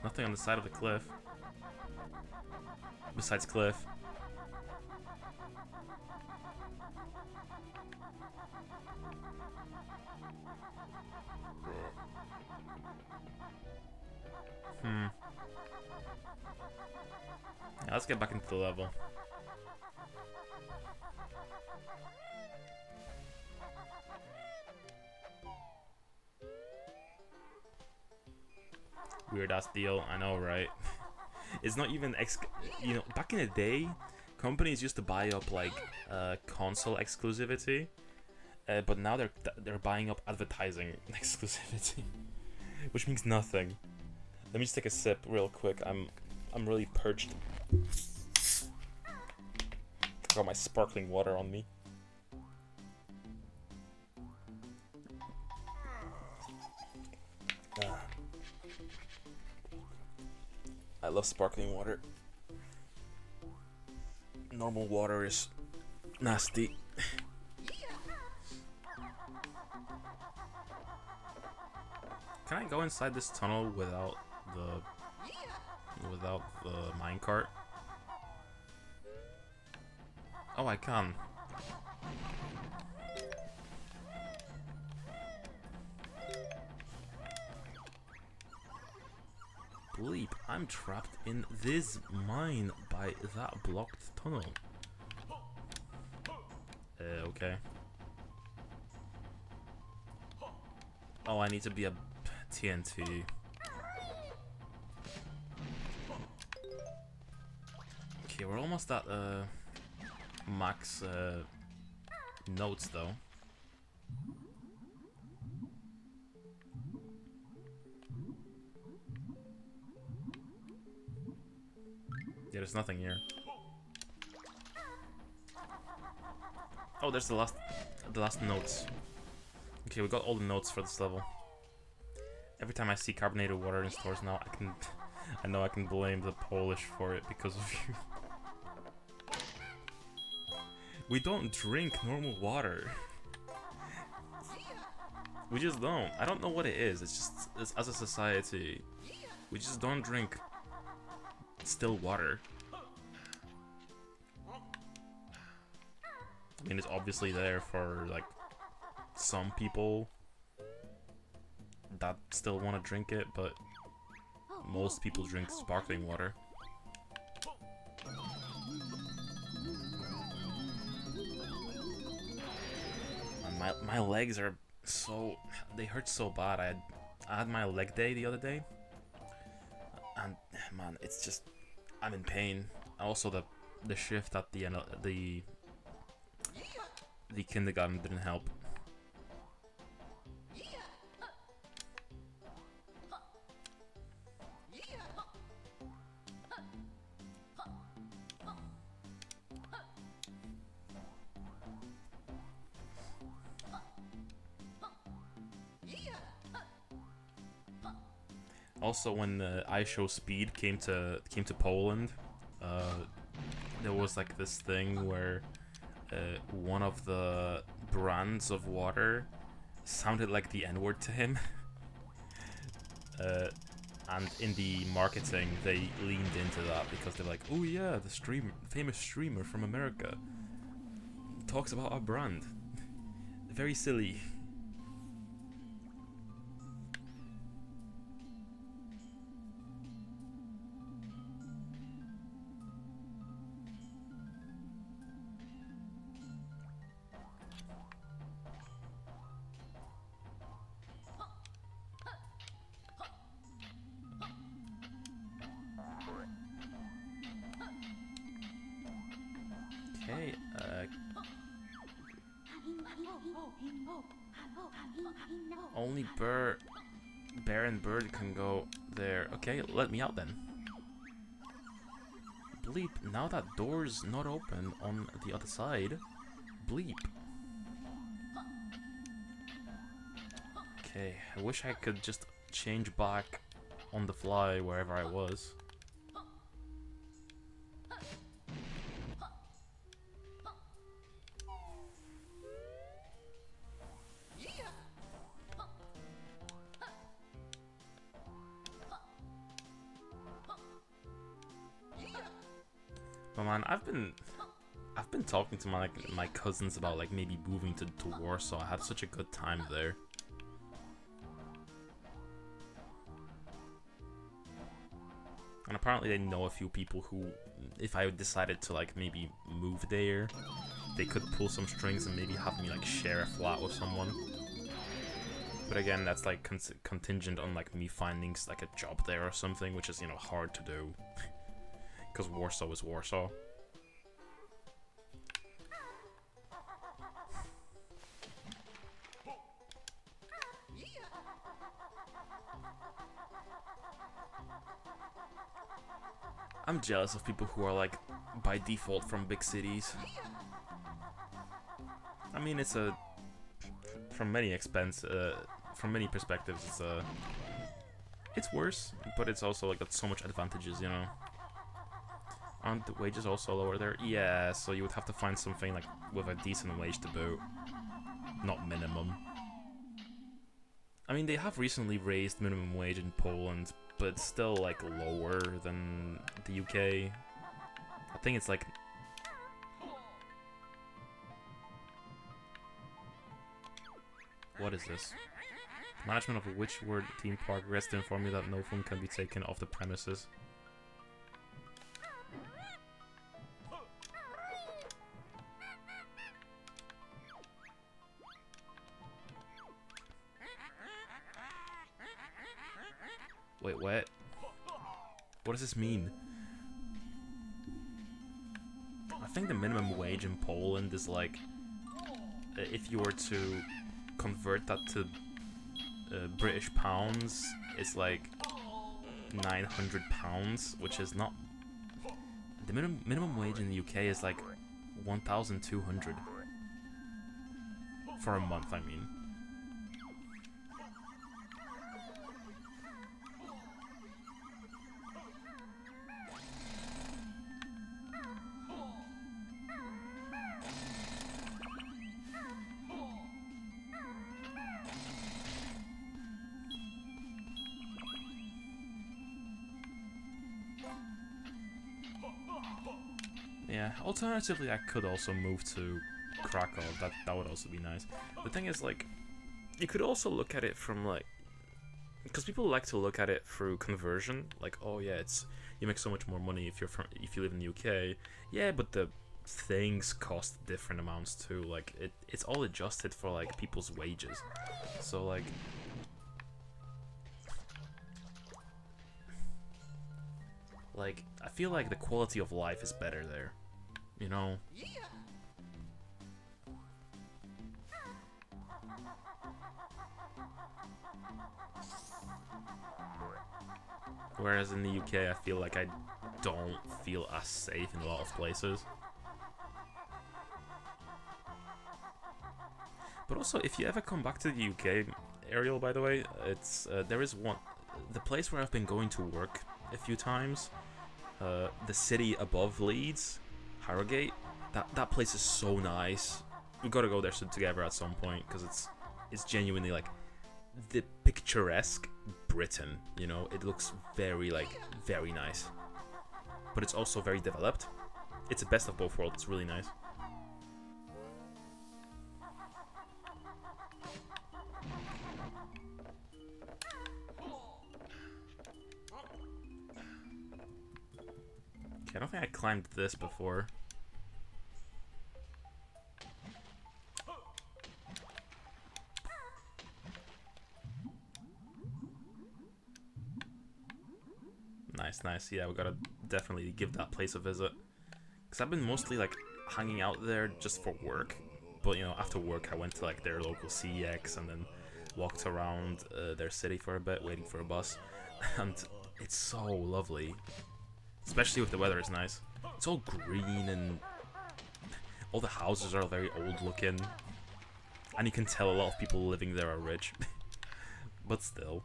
Nothing on the side of the cliff. Besides cliff. Yeah, let's get back into the level. Weird ass deal, I know, right? It's not even back in the day, companies used to buy up like console exclusivity, but now they're buying up advertising exclusivity, which means nothing. Let me just take a sip real quick. I'm really purged. I got my sparkling water on me. I love sparkling water. Normal water is nasty. Can I go inside this tunnel without the minecart? Oh, I can. Bleep, I'm trapped in this mine by that blocked tunnel. Okay. Oh, I need to be a TNT. Okay, we're almost at max notes though. Yeah, there's nothing here. Oh, there's the last notes. Okay, we got all the notes for this level. Every time I see carbonated water in stores now, I know I can blame the Polish for it because of you. We don't drink normal water. We just don't. I don't know what it is. It's just, as a society, we just don't drink still water. I mean, it's obviously there for, like, some people that still want to drink it, but most people drink sparkling water. And my legs are so... they hurt so bad. I had my leg day the other day. And, man, it's just... I'm in pain. Also, the shift at the end of the kindergarten didn't help. Also, when the iShow Speed came to Poland, there was like this thing where one of the brands of water sounded like the N-word to him. And in the marketing, they leaned into that because they're like, "Oh yeah, the famous streamer from America talks about our brand." Very silly. Okay, only bear and bird can go there. Okay, let me out then. Bleep, now that door's not open on the other side. Bleep. Okay, I wish I could just change back on the fly wherever I was. But man, I've been talking to my cousins about like maybe moving to Warsaw. I had such a good time there. And apparently they know a few people who, if I decided to like maybe move there, they could pull some strings and maybe have me like share a flat with someone. But again, that's like contingent on like me finding like a job there or something, which is, you know, hard to do. Because Warsaw is Warsaw. I'm jealous of people who are like by default from big cities. I mean, it's from many perspectives, It's worse, but it's also like got so much advantages, you know. Aren't the wages also lower there? Yeah, so you would have to find something like with a decent wage to boot, not minimum. I mean, they have recently raised minimum wage in Poland, but it's still like lower than the UK. I think it's like... What is this? Management of a Witchward theme park rests to inform you that no film can be taken off the premises. Wait, what? What does this mean? I think the minimum wage in Poland is like, if you were to convert that to British pounds, it's like £900, which is not... The minimum wage in the UK is like 1,200 for a month, I mean. Yeah, alternatively I could also move to Krakow, that would also be nice. The thing is, like, you could also look at it from, like, because people like to look at it through conversion, like, oh yeah, it's, you make so much more money if you live in the UK. Yeah, but the things cost different amounts too, like, it's all adjusted for, like, people's wages. So, like, I feel like the quality of life is better there, you know? Whereas in the UK, I feel like I don't feel as safe in a lot of places. But also, if you ever come back to the UK, Ariel, by the way, it's there is one, the place where I've been going to work a few times, the city above Leeds, Harrogate. That place is so nice. We gotta go there together at some point, because it's genuinely like the picturesque Britain, you know. It looks very nice, but it's also very developed. It's the best of both worlds. It's really nice. Okay, I don't think I climbed this before. Nice. Yeah, we gotta definitely give that place a visit. Because I've been mostly, like, hanging out there just for work. But, you know, after work I went to, like, their local CEX and then walked around their city for a bit, waiting for a bus. And it's so lovely. Especially if the weather is nice. It's all green and all the houses are very old looking. And you can tell a lot of people living there are rich. But still.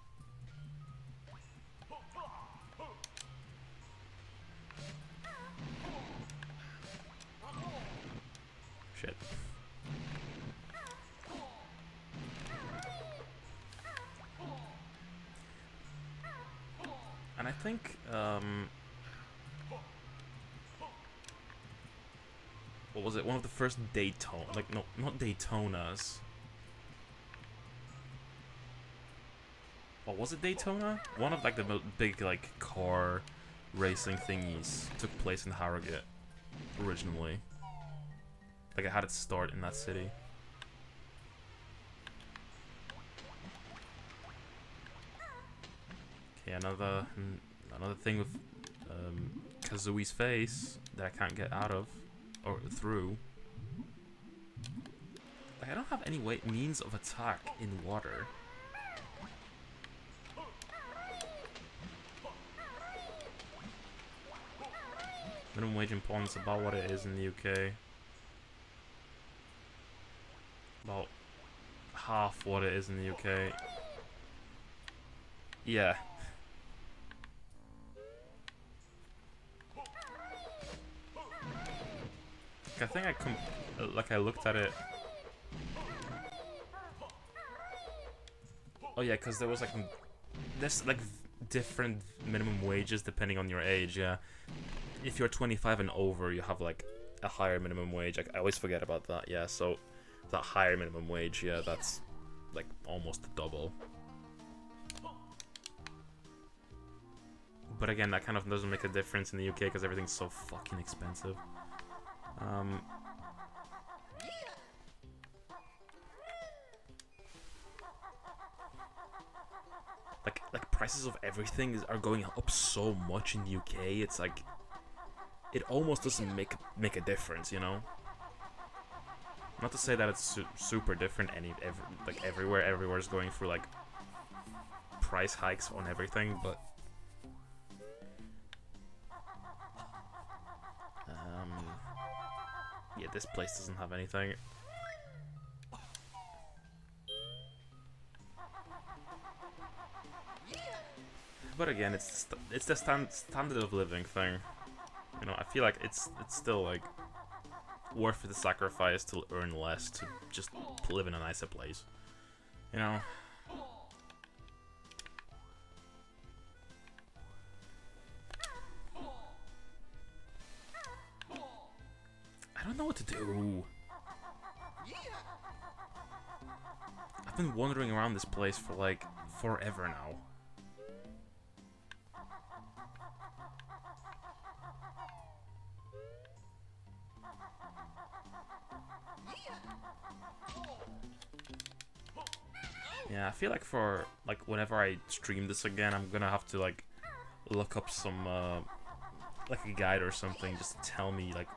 Shit. And I think, what was it? One of the first Daytona, like, no, not Daytonas. What was it, Daytona? One of, like, the big, like, car racing thingies took place in Harrogate originally. Like, it had its start in that city. Okay, another thing with Kazooie's face that I can't get out of or through. Like, I don't have any means of attack in water. Minimum wage in Poland is about what it is in the UK. About half what it is in the UK. Yeah. I think I looked at it. Oh yeah, because there was like there's like different minimum wages depending on your age. Yeah, if you're 25 and over, you have like a higher minimum wage. I always forget about that. Yeah, so that higher minimum wage, yeah, that's like almost double. But again, that kind of doesn't make a difference in the UK because everything's so fucking expensive. Like prices of everything are going up so much in the UK. It's like it almost doesn't make a difference, you know. Not to say that it's super different everywhere. Everywhere's going through like price hikes on everything, but yeah, this place doesn't have anything. But again, it's the standard of living thing. You know, I feel like it's still like worth the sacrifice to earn less to just live in a nicer place. You know. I don't know what to do. I've been wandering around this place for like forever now. Yeah, I feel like for like whenever I stream this again, I'm gonna have to like look up some like a guide or something just to tell me like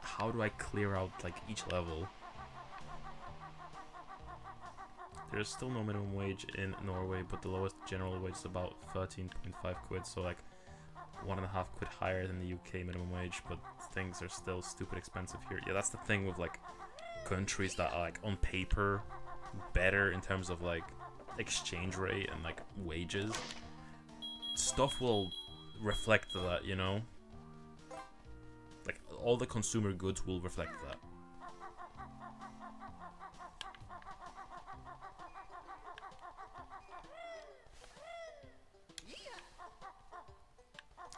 how do I clear out like each level. There's still no minimum wage in Norway, but the lowest general wage is about 13.5 quid, so like 1.5 quid higher than the UK minimum wage, but things are still stupid expensive here. Yeah, that's the thing with like countries that are like on paper better in terms of like exchange rate and like wages. Stuff will reflect that, you know? Like all the consumer goods will reflect that.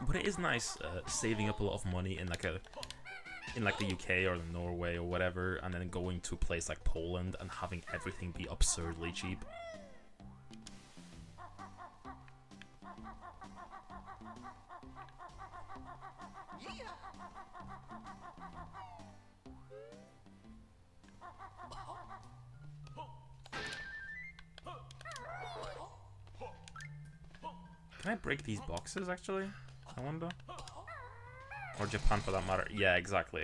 But it is nice saving up a lot of money in like the UK or Norway or whatever, and then going to a place like Poland and having everything be absurdly cheap. Can I break these boxes actually? I wonder. Or Japan for that matter. Yeah, exactly.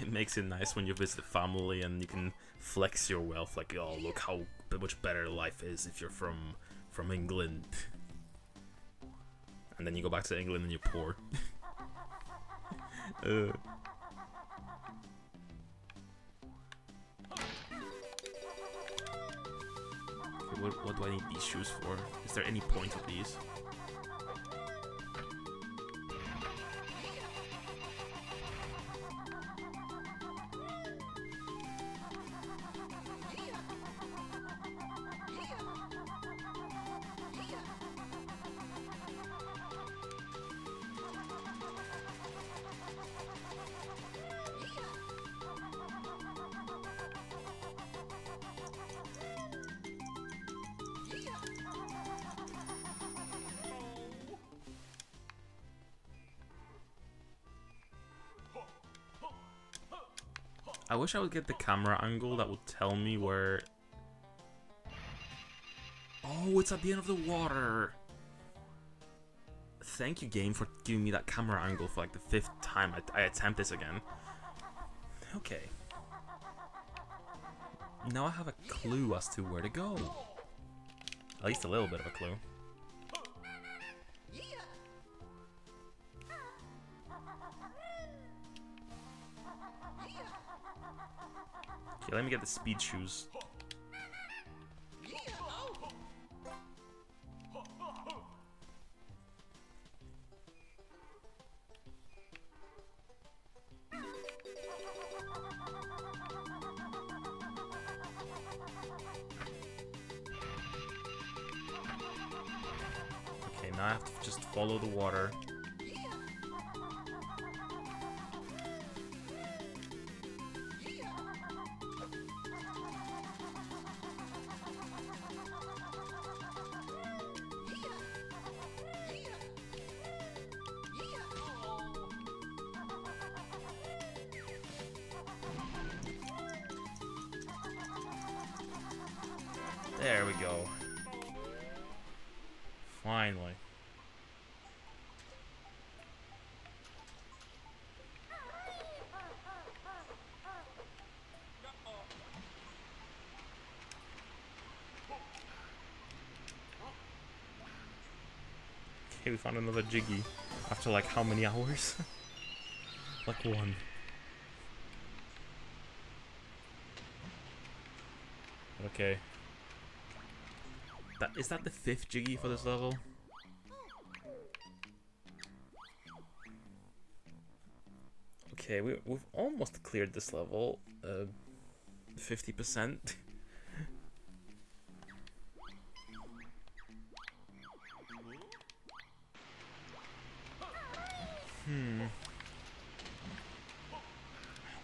It makes it nice when you visit family and you can flex your wealth, like, oh, look how much better life is if you're from England. And then you go back to England and you're poor. Okay, what do I need these shoes for? Is there any point of these? I wish I would get the camera angle that would tell me where... Oh, it's at the end of the water! Thank you, game, for giving me that camera angle for like the 5th time I attempt this again. Okay. Now I have a clue as to where to go. At least a little bit of a clue. Okay, let me get the speed shoes. Okay, now I have to just follow the water. There we go. Finally. Okay, we found another Jiggy. After like how many hours? Like 1. Okay. Is that the 5th Jiggy for this level? Okay, we've almost cleared this level. 50%.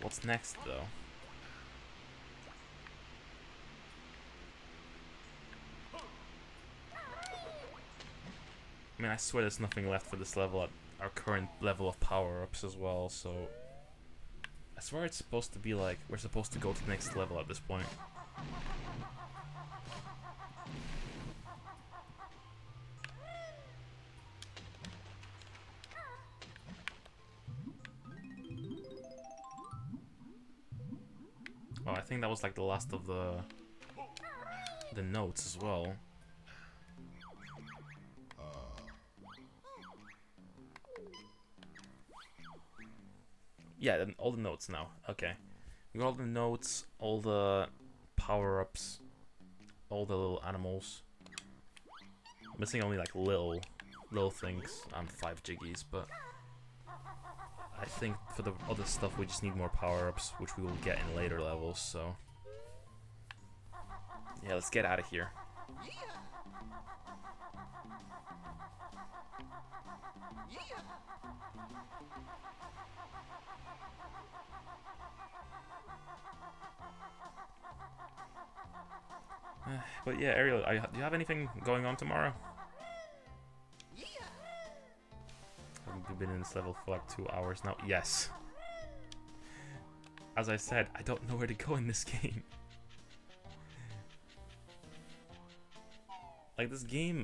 What's next, though? I mean, I swear there's nothing left for this level at our current level of power-ups as well, so... I swear it's supposed to be like, we're supposed to go to the next level at this point. Oh, I think that was like the last of the notes as well. Yeah, then all the notes now. Okay. We got all the notes, all the power-ups, all the little animals. Missing only like little things and 5 Jiggies, but I think for the other stuff we just need more power-ups, which we will get in later levels, so... Yeah, let's get out of here. But yeah, Ariel, do you have anything going on tomorrow? We've been in this level for like 2 hours now. Yes. As I said, I don't know where to go in this game. Like, this game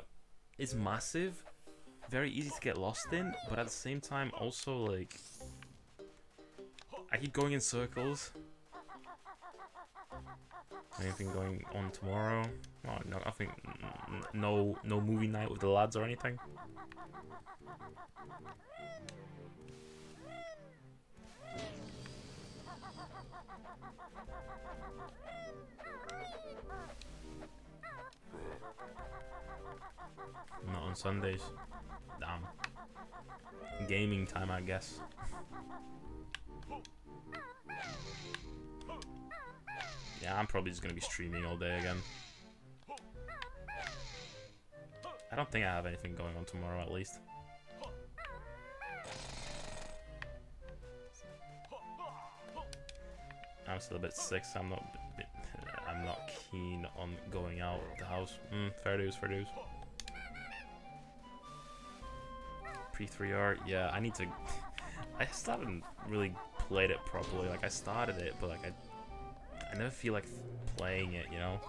is massive, very easy to get lost in, but at the same time also, like, I keep going in circles. Anything going on tomorrow? Oh, no, I think no movie night with the lads or anything. Not on Sundays. Damn. Gaming time, I guess. Yeah, I'm probably just gonna be streaming all day again. I don't think I have anything going on tomorrow, at least. I'm still a bit sick, so I'm not keen on going out of the house. Fair dues, fair dues. Pre-3R, yeah, I need to... I still haven't really played it properly. Like, I started it, but like I never feel like playing it, you know?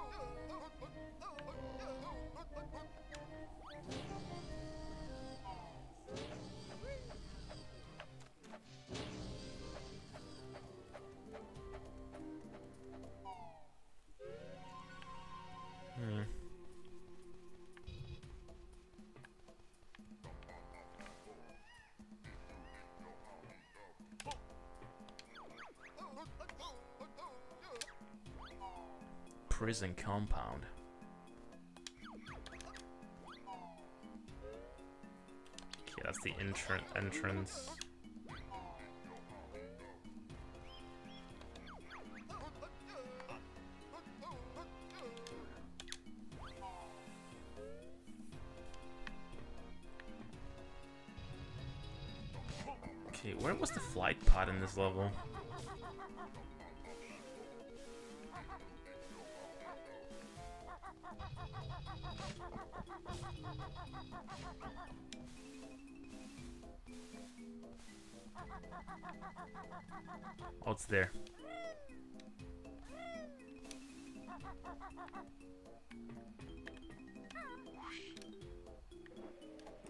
prison compound. Okay, that's the entrance. Okay, where was the flight pod in this level? Oh, it's there.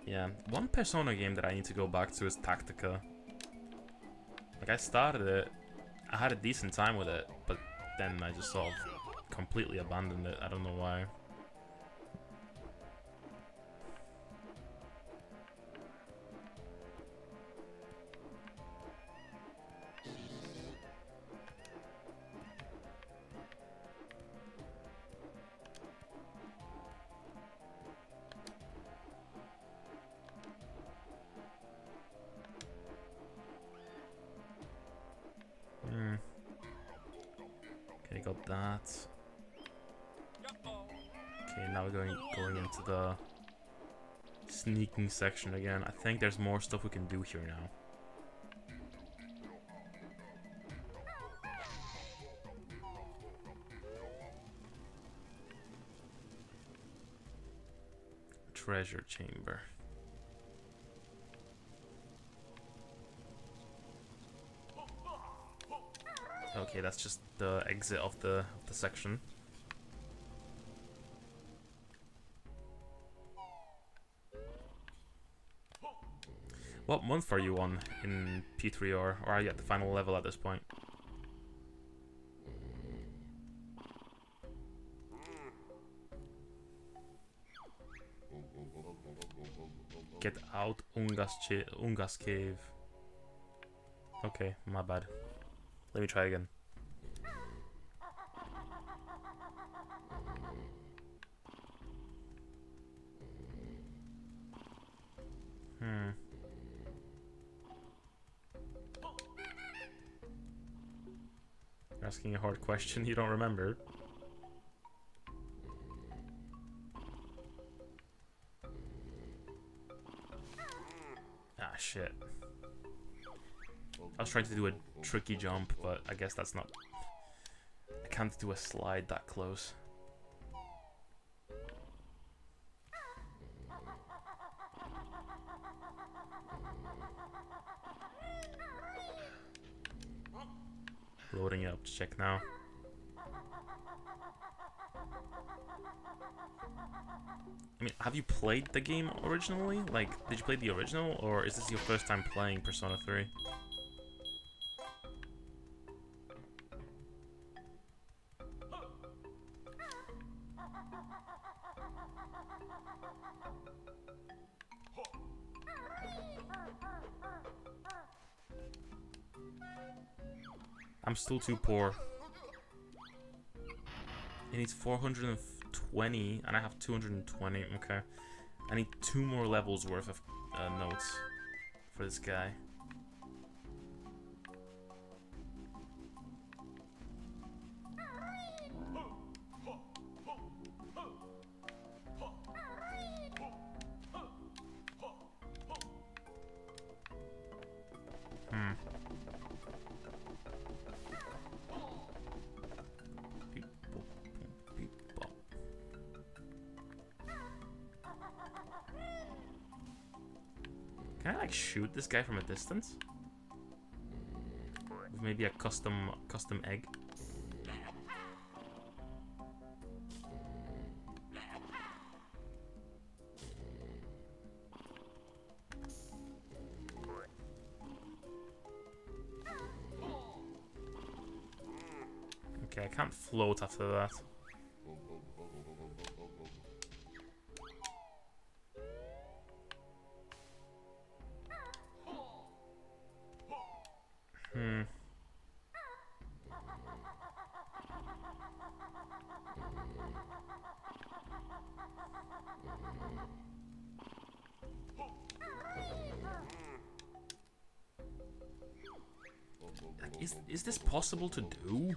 Yeah, one Persona game that I need to go back to is Tactica. Like, I started it, I had a decent time with it, but then I just sort of completely abandoned it. I don't know why. Okay, got that. Okay, now we're going into the sneaking section again. I think there's more stuff we can do here now. Treasure chamber. Okay, that's just the exit of the section. What month are you on in P3, or are you at the final level at this point? Get out Unga's cave. Okay, my bad. Let me try again. You're asking a hard question you don't remember. Ah, shit. I was trying to do a tricky jump, but I guess that's not... I can't do a slide that close. Loading it up to check now. I mean, have you played the game originally? Like, did you play the original, or is this your first time playing Persona 3? I'm still too poor. It needs 420, and I have 220. Okay. I need 2 more levels worth of notes for this guy. Can I like shoot this guy from a distance? With maybe a custom egg. Okay, I can't float after that. Is this possible to do?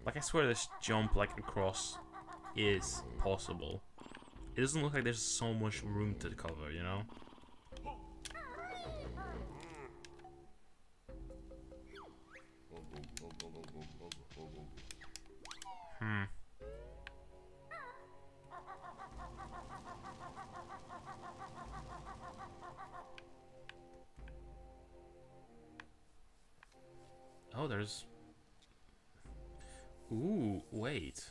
Like, I swear this jump, like, across is possible. It doesn't look like there's so much room to cover, you know? Oh, there's... Ooh, wait.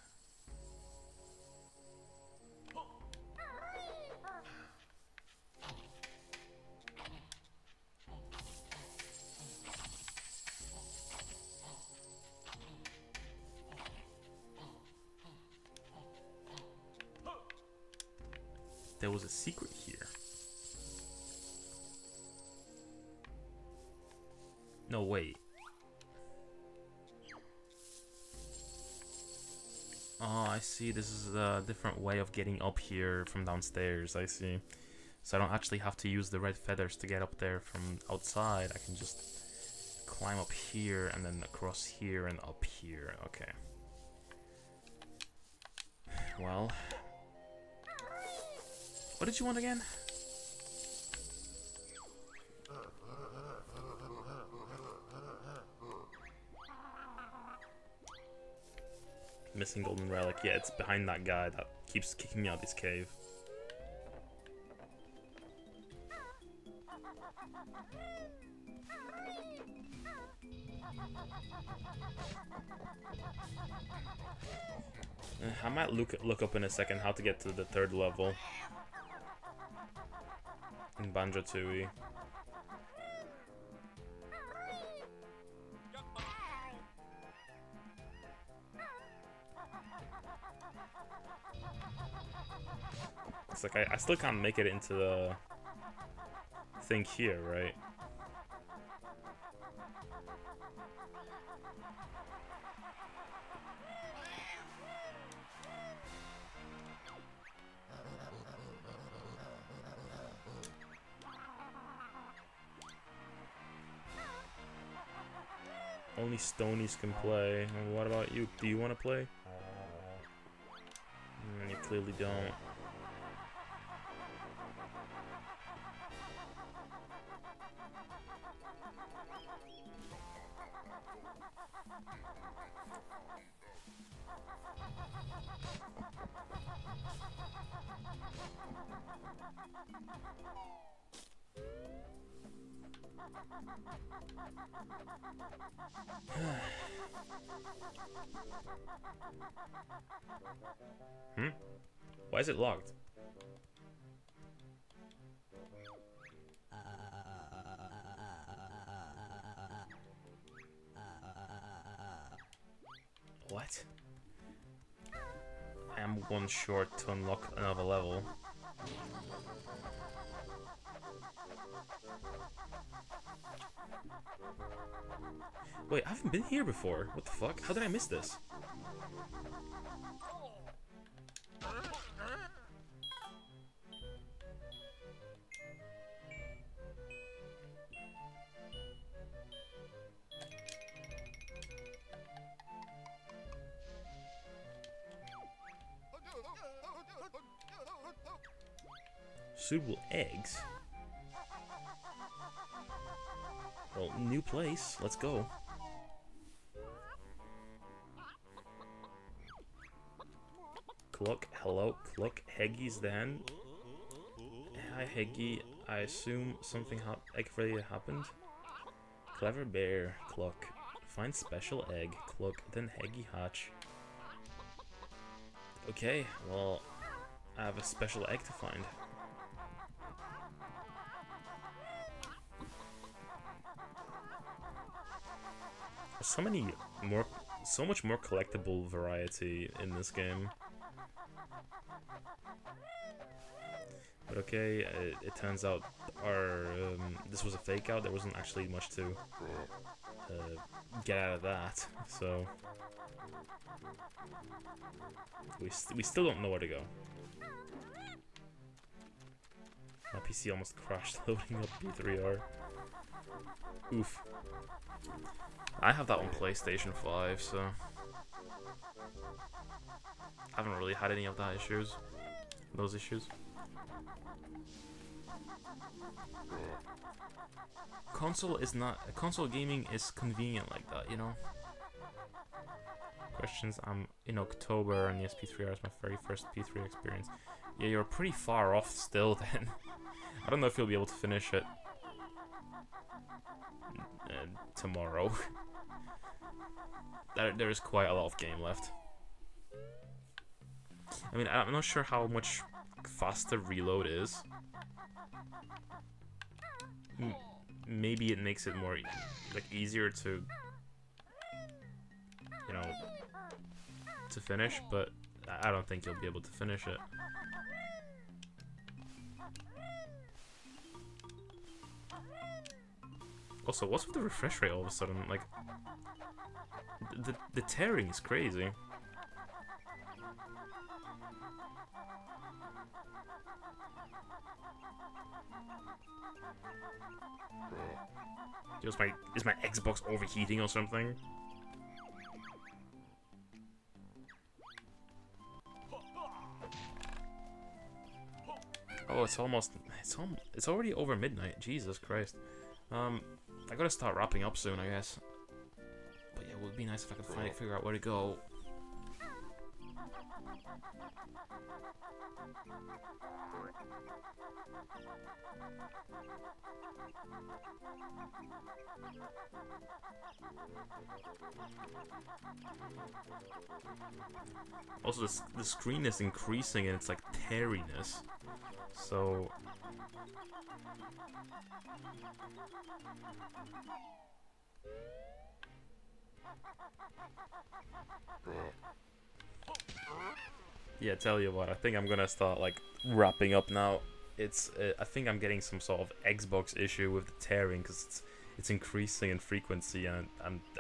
There was a secret here. No, wait. Oh, I see. This is a different way of getting up here from downstairs. I see. So I don't actually have to use the red feathers to get up there from outside. I can just climb up here and then across here and up here. Okay. Well. What did you want again? Missing golden relic. Yeah, it's behind that guy that keeps kicking me out of this cave. I might look up in a second how to get to the 3rd level in Banjo-Tooie. It's like I still can't make it into the thing here, right? Only Stonies can play. And what about you? Do you want to play? You clearly don't. Why is it locked? What? I am one short to unlock another level. Wait, I haven't been here before. What the fuck? How did I miss this? Suitable eggs? Well, new place. Let's go. Cluck, hello, Cluck. Heggy's then. Hi, Heggy. I assume something egg-related happened. Clever bear, Cluck. Find special egg, Cluck. Then Heggy hatch. Okay, well, I have a special egg to find. There's so much more collectible variety in this game. But okay, it turns out this was a fake out. There wasn't actually much to get out of that. So we still don't know where to go. My PC almost crashed loading up P3R. Oof. I have that on PlayStation 5, so I haven't really had any of that issues. Those issues. Console gaming is convenient like that, you know. Questions. I'm in October and yes, P3R is my very first P3 experience. Yeah, you're pretty far off still then. I don't know if you'll be able to finish it tomorrow. There is quite a lot of game left. I mean, I'm not sure how much faster reload is. Maybe it makes it more like easier to, you know, to finish, but I don't think you'll be able to finish it. Also, what's with the refresh rate all of a sudden? Like, the tearing is crazy. Is my Xbox overheating or something? Oh, it's already over midnight. Jesus Christ. I gotta start wrapping up soon, I guess. But yeah, it would be nice if I could figure out where to go. Also, the screen is increasing and it's like teariness. So yeah, tell you what, I think I'm gonna start like wrapping up now. I think I'm getting some sort of Xbox issue with the tearing because it's increasing in frequency, and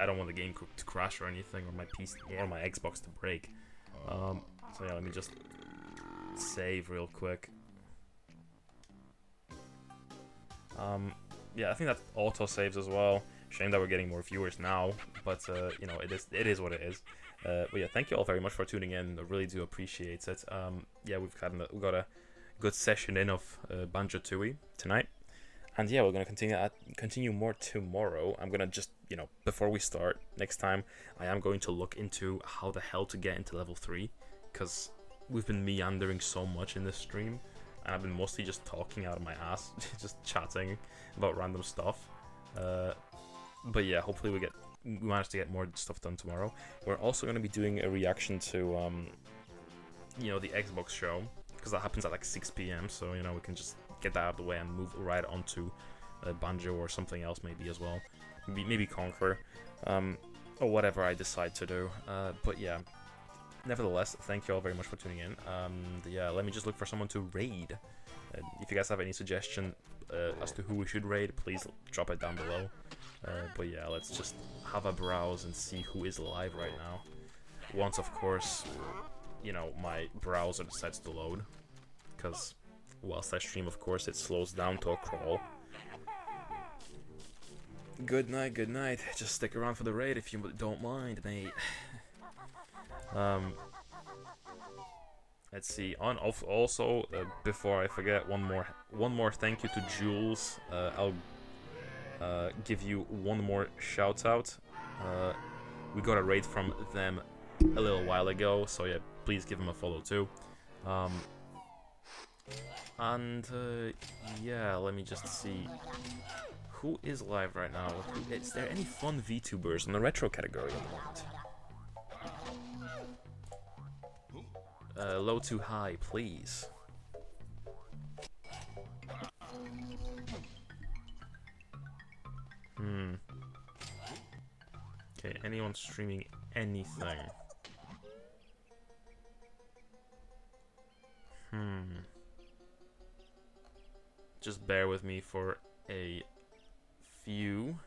I don't want the game to crash or anything, or my PC or my Xbox to break. So yeah, let me just save real quick. Yeah, I think that auto saves as well. Shame that we're getting more viewers now, but you know, it is what it is. But yeah, thank you all very much for tuning in. I really do appreciate it. Yeah, we've got a good session in of Banjo-Tooie tonight, and yeah, we're gonna continue more tomorrow. I'm gonna just, you know, before we start next time, I am going to look into how the hell to get into level 3, because we've been meandering so much in this stream, and I've been mostly just talking out of my ass, just chatting about random stuff. But yeah, hopefully we manage to get more stuff done tomorrow. We're also going to be doing a reaction to, you know, the Xbox show, because that happens at like 6 p.m. So, you know, we can just get that out of the way and move right onto Banjo or something else maybe as well. Maybe Conquer, or whatever I decide to do. But yeah, nevertheless, thank you all very much for tuning in. Yeah, let me just look for someone to raid. If you guys have any suggestion as to who we should raid, please drop it down below. But yeah, let's just have a browse and see who is live right now. Once, of course, you know, my browser decides to load, because whilst I stream, of course, it slows down to a crawl. Good night, good night. Just stick around for the raid if you don't mind, mate. Let's see. Also, before I forget, one more thank you to Jules. I'll give you one more shout out. We got a raid from them a little while ago, so yeah, please give them a follow too. Yeah, let me just see who is live right now. Is there any fun VTubers in the retro category at the moment? Low to high, please. Okay, anyone streaming anything? Just bear with me for a few.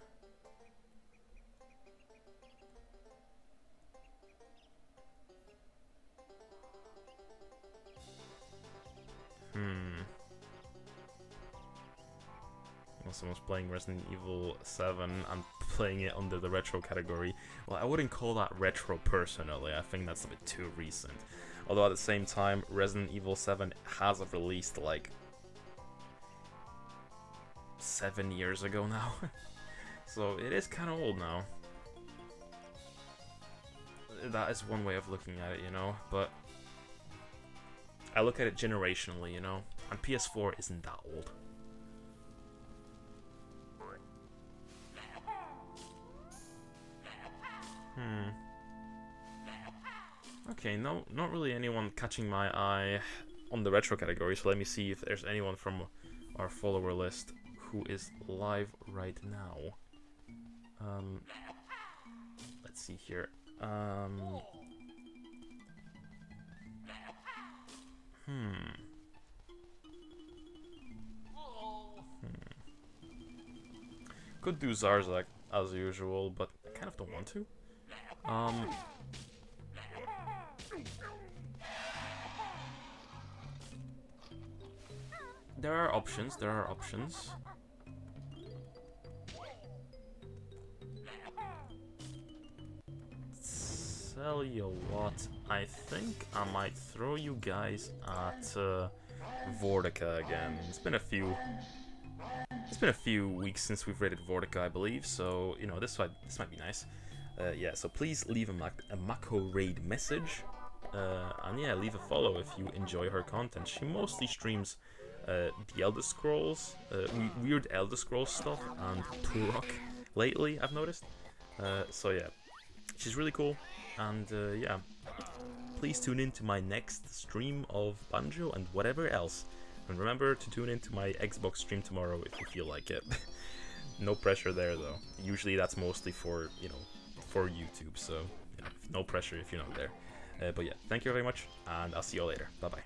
was playing Resident Evil 7 and playing it under the retro category. Well, I wouldn't call that retro personally. I think that's a bit too recent. Although at the same time, Resident Evil 7 has released like 7 years ago now. So it is kind of old now. That is one way of looking at it, you know, but I look at it generationally, you know, and PS4 isn't that old. Okay, no, not really anyone catching my eye on the retro category, so let me see if there's anyone from our follower list who is live right now. Let's see here. Could do Zarzak as usual, but I kind of don't want to. There are options, Tell you what, I think I might throw you guys at Vortica again. It's been a few weeks since we've rated Vortica, I believe, so you know this might be nice. Yeah, so please leave a Mako raid message, and yeah, leave a follow if you enjoy her content. She mostly streams the Elder Scrolls, weird Elder Scrolls stuff, and Turok lately, I've noticed. So yeah, she's really cool, and yeah, please tune in to my next stream of Banjo and whatever else. And remember to tune into my Xbox stream tomorrow if you feel like it. No pressure there though. Usually that's mostly for, you know, for YouTube, so you know, no pressure if you're not there. But yeah, thank you very much, and I'll see you all later. Bye bye.